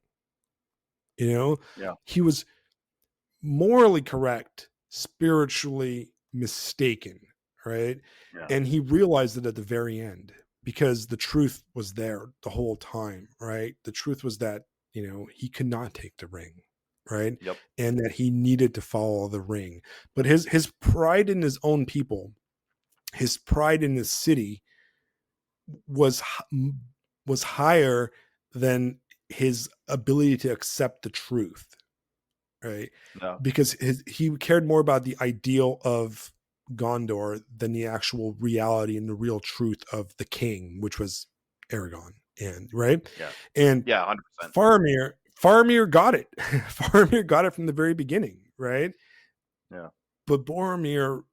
You know, Yeah. he was morally correct, spiritually mistaken, right? Yeah. And he realized it at the very end because the truth was there the whole time, right? The truth was that, he could not take the ring, right? Yep. And that he needed to follow the ring. But his pride in his own people, his pride in his city was was higher than his ability to accept the truth, right? Yeah. Because he cared more about the ideal of Gondor than the actual reality and the real truth of the king, which was Aragon, and right, Yeah. and Yeah. 100%. Faramir got it. Faramir got it from the very beginning, right? Yeah. But Boromir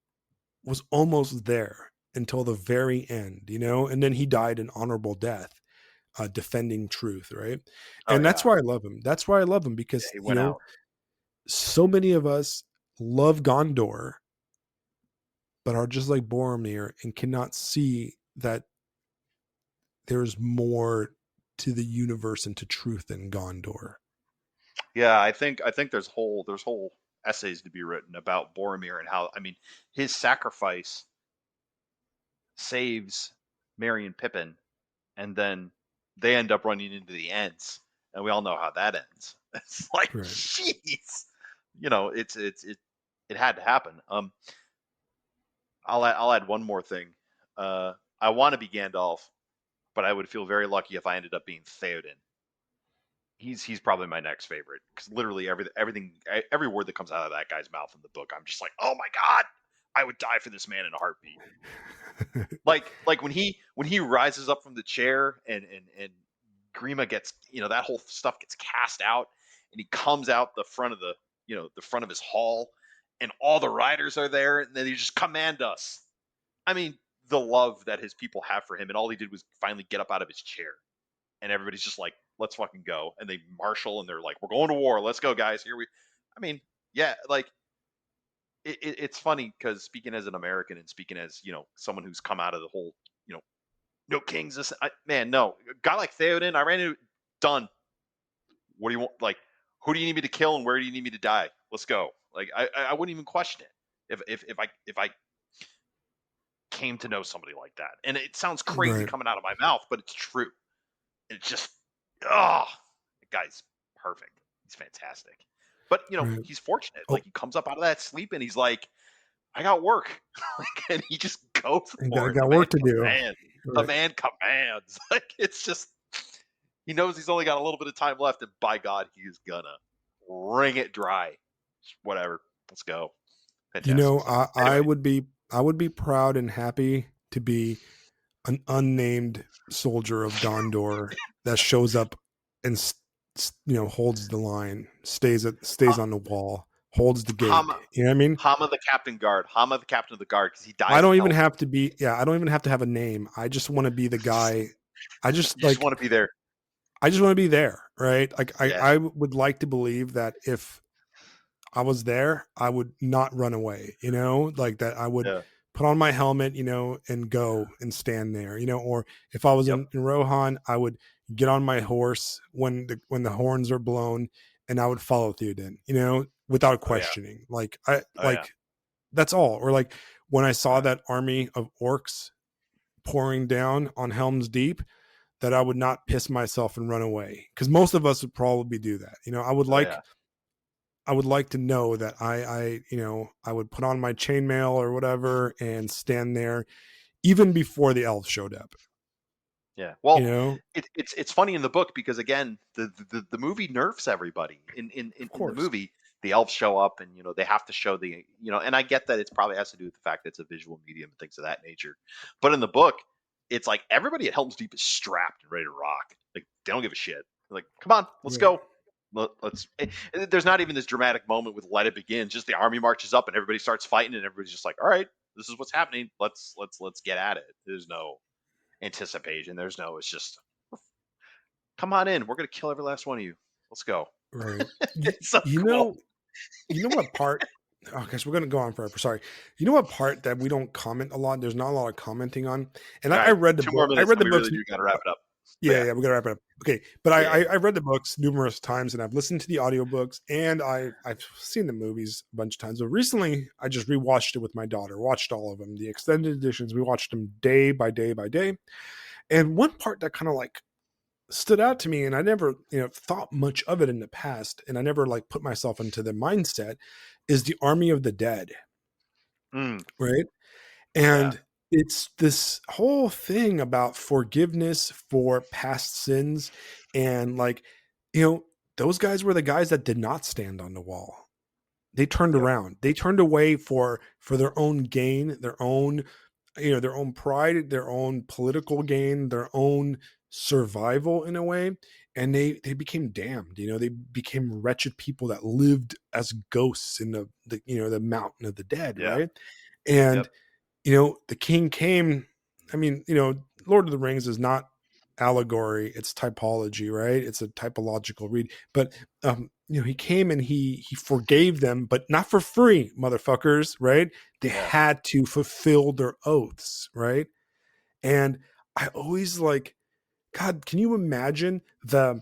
was almost there until the very end, and then he died an honorable death, defending truth, right? Oh And that's yeah. why I love him. That's why I love him, Yeah. because He went out. so many of us love Gondor, but are just like Boromir and cannot see that there's more to the universe and to truth than Gondor. Yeah. I think there's whole essays to be written about Boromir and how, I mean, his sacrifice saves Merry and Pippin, and then they end up running into the Ents, and we all know how that ends. It's like, Right. jeez, it had to happen. I'll add one more thing. I want to be Gandalf, but I would feel very lucky if I ended up being Theoden. He's probably my next favorite because literally every word that comes out of that guy's mouth in the book, I'm just like, oh my god, I would die for this man in a heartbeat. Like when he rises up from the chair and Grima gets, that whole stuff gets cast out, and he comes out the front of his hall, and all the riders are there, and then he just command us. I mean, the love that his people have for him, and all he did was finally get up out of his chair, and everybody's just like, let's fucking go, and they marshal, and they're like, we're going to war, let's go, guys. Here we. I mean, yeah, like it's funny because speaking as an American and speaking as someone who's come out of the whole no kings, man, no, a guy like Theoden, I ran into, done. What do you want? Like, who do you need me to kill, and where do you need me to die? Let's go. Like, I wouldn't even question it if I came to know somebody like that. And it sounds crazy Right. coming out of my mouth, but it's true. It's just, oh, the guy's perfect. He's fantastic. But Right. he's fortunate. Oh, Like, he comes up out of that sleep and he's like, I got work. And he just goes and for it. The got man work to do. commands. The Right. man commands. Like, it's just, he knows he's only got a little bit of time left, and by God, he is gonna wring it dry. Whatever. Let's go. Fantastic stuff. Anyway, I would be proud and happy to be an unnamed soldier of Gondor that shows up and holds the line, stays Ha- on the wall, holds the gate. Hama, You know what I mean? Hama the captain guard. Hama the captain of the guard, because he I dies in don't even Helm's Deep. have to be. Yeah, I don't even have to have a name. I just want to be the guy. I just You just want like. to be there. I just want to be there, right? Like Yeah. I would like to believe that if I was there, I would not run away, like that I would Yeah. put on my helmet, and go and stand there, or if I was Yep. in Rohan, I would get on my horse when the horns are blown and I would follow Theoden, without Oh yeah. questioning. Like I Oh yeah. like that's all. Or like when I saw Yeah. that army of orcs pouring down on Helm's Deep, that I would not piss myself and run away. Because most of us would probably do that. Oh yeah. I would like to know that I would put on my chainmail or whatever and stand there even before the elves showed up. Yeah. You Well, know, it's funny in the book because again, the movie nerfs everybody. of In the course. movie, the elves show up, and they have to show and I get that it's probably has to do with the fact that it's a visual medium and things of that nature. But in the book, it's like everybody at Helm's Deep is strapped and ready to rock. Like they don't give a shit. They're like, come on, let's Right. go. Let's. There's not even this dramatic moment with "Let It Begin." Just the army marches up and everybody starts fighting, and everybody's just like, "All right, this is what's happening. Let's get at it." There's no anticipation. There's no. It's just come on in. We're gonna kill every last one of you. Let's go. Right. You, It's so you cool. know, you know what part? Oh gosh, we're gonna go on forever. Sorry. You know what part that we don't comment a lot? There's not a lot of commenting on. And All I right, read the 2 more book. I minutes, read and the we books. really do got to wrap it up. But Yeah, yeah, yeah, we gotta wrap it up. Okay, but yeah, I read the books numerous times, and I've listened to the audiobooks, and I've seen the movies a bunch of times. But recently, I just rewatched it with my daughter. Watched all of them, the extended editions. We watched them day by day by day. And one part that kind of like stood out to me, and I never thought much of it in the past, and I never like put myself into the mindset, is the Army of the Dead, mm, right? yeah, And it's this whole thing about forgiveness for past sins. And like, you know, those guys were the guys that did not stand on the wall. They turned yep, around. They turned away for their own gain, their own pride, their own political gain, their own survival in a way. And they became damned. They became wretched people that lived as ghosts in the mountain of the dead, yeah, right? And yep, the king came. I mean, Lord of the Rings is not allegory, it's typology, right? It's a typological read. But he came and he forgave them, but not for free, motherfuckers, right? They yeah, had to fulfill their oaths, right? And I always like, God, can you imagine the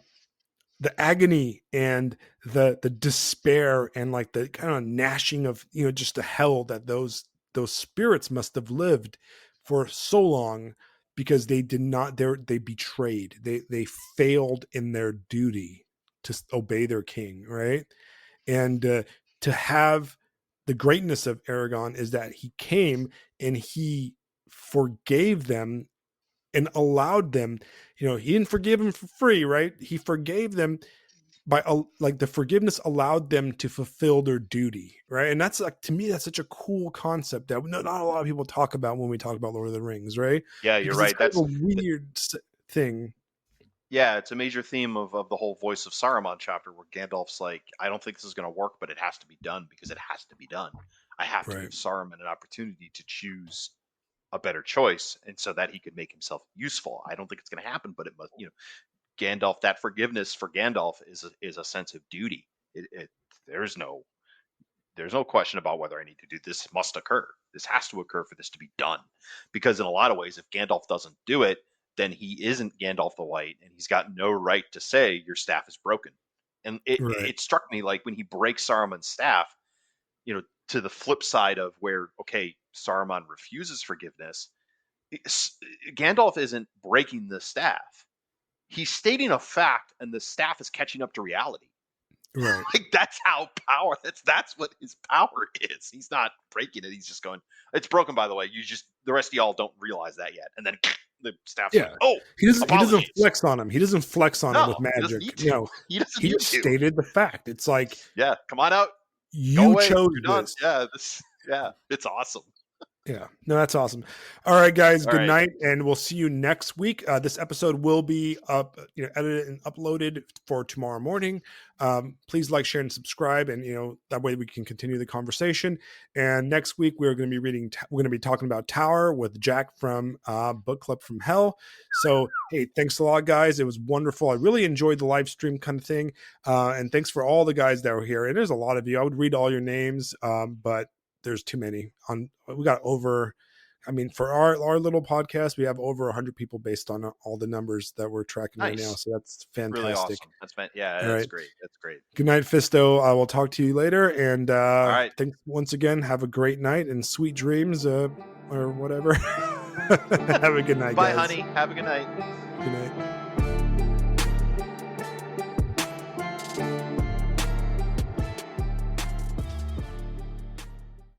agony and the despair and like the kind of gnashing of just the hell that those spirits must have lived for so long, because they did not they betrayed, they failed in their duty to obey their king, right? And to have the greatness of Aragon is that he came and he forgave them and allowed them. He didn't forgive them for free, right? He forgave them by like the forgiveness allowed them to fulfill their duty, right? And that's like, to me, that's such a cool concept that not a lot of people talk about when we talk about Lord of the Rings, right? yeah. You're Because it's right. kind of a weird thing. Yeah, it's a major theme of the whole Voice of Saruman chapter where Gandalf's like, I don't think this is going to work, but it has to be done because it has to be done. I have to Right. give Saruman an opportunity to choose a better choice, and so that he could make himself useful. I don't think it's going to happen, but it must. Gandalf. That forgiveness for Gandalf is a sense of duty. It there's no there's no question about whether I need to do this. Must occur. This has to occur for this to be done, because in a lot of ways, if Gandalf doesn't do it, then he isn't Gandalf the White, and he's got no right to say your staff is broken. And Right. it struck me like when he breaks Saruman's staff, to the flip side of where okay, Saruman refuses forgiveness. Gandalf isn't breaking the staff. He's stating a fact, and the staff is catching up to reality. Right. Like that's how power. That's what his power is. He's not breaking it. He's just going. It's broken, by the way. You just the rest of y'all don't realize that yet. And then the staff's like, Yeah. oh, He doesn't apologies. flex on him. He doesn't flex on him with No, he doesn't magic. need to. He doesn't He need just to. stated the fact. It's like, Yeah, come on out. Go you away. chose You're done. this. Yeah, this. Yeah, it's awesome. Yeah, no, that's awesome. All right, guys, All good right. night, and we'll see you next week. This episode will be up, edited and uploaded for tomorrow morning. Please like, share, and subscribe, and that way we can continue the conversation. And next week we're going to be we're going to be talking about Tower with Jack from Book Club from Hell. So, hey, thanks a lot, guys. It was wonderful. I really enjoyed the live stream kind of thing, and thanks for all the guys that were here. And there's a lot of you. I would read all your names, but there's too many. We got over, I mean, for our little podcast, we have over 100 people based on all the numbers that we're tracking right now, Nice. so that's Really fantastic. awesome. Yeah, All that's right, great. That's great. good night, Fisto. I will talk to you later, and All right. thanks once again. Have a great night and sweet dreams, or whatever. Have a good night, Bye, guys. honey. Have a good night. Good night.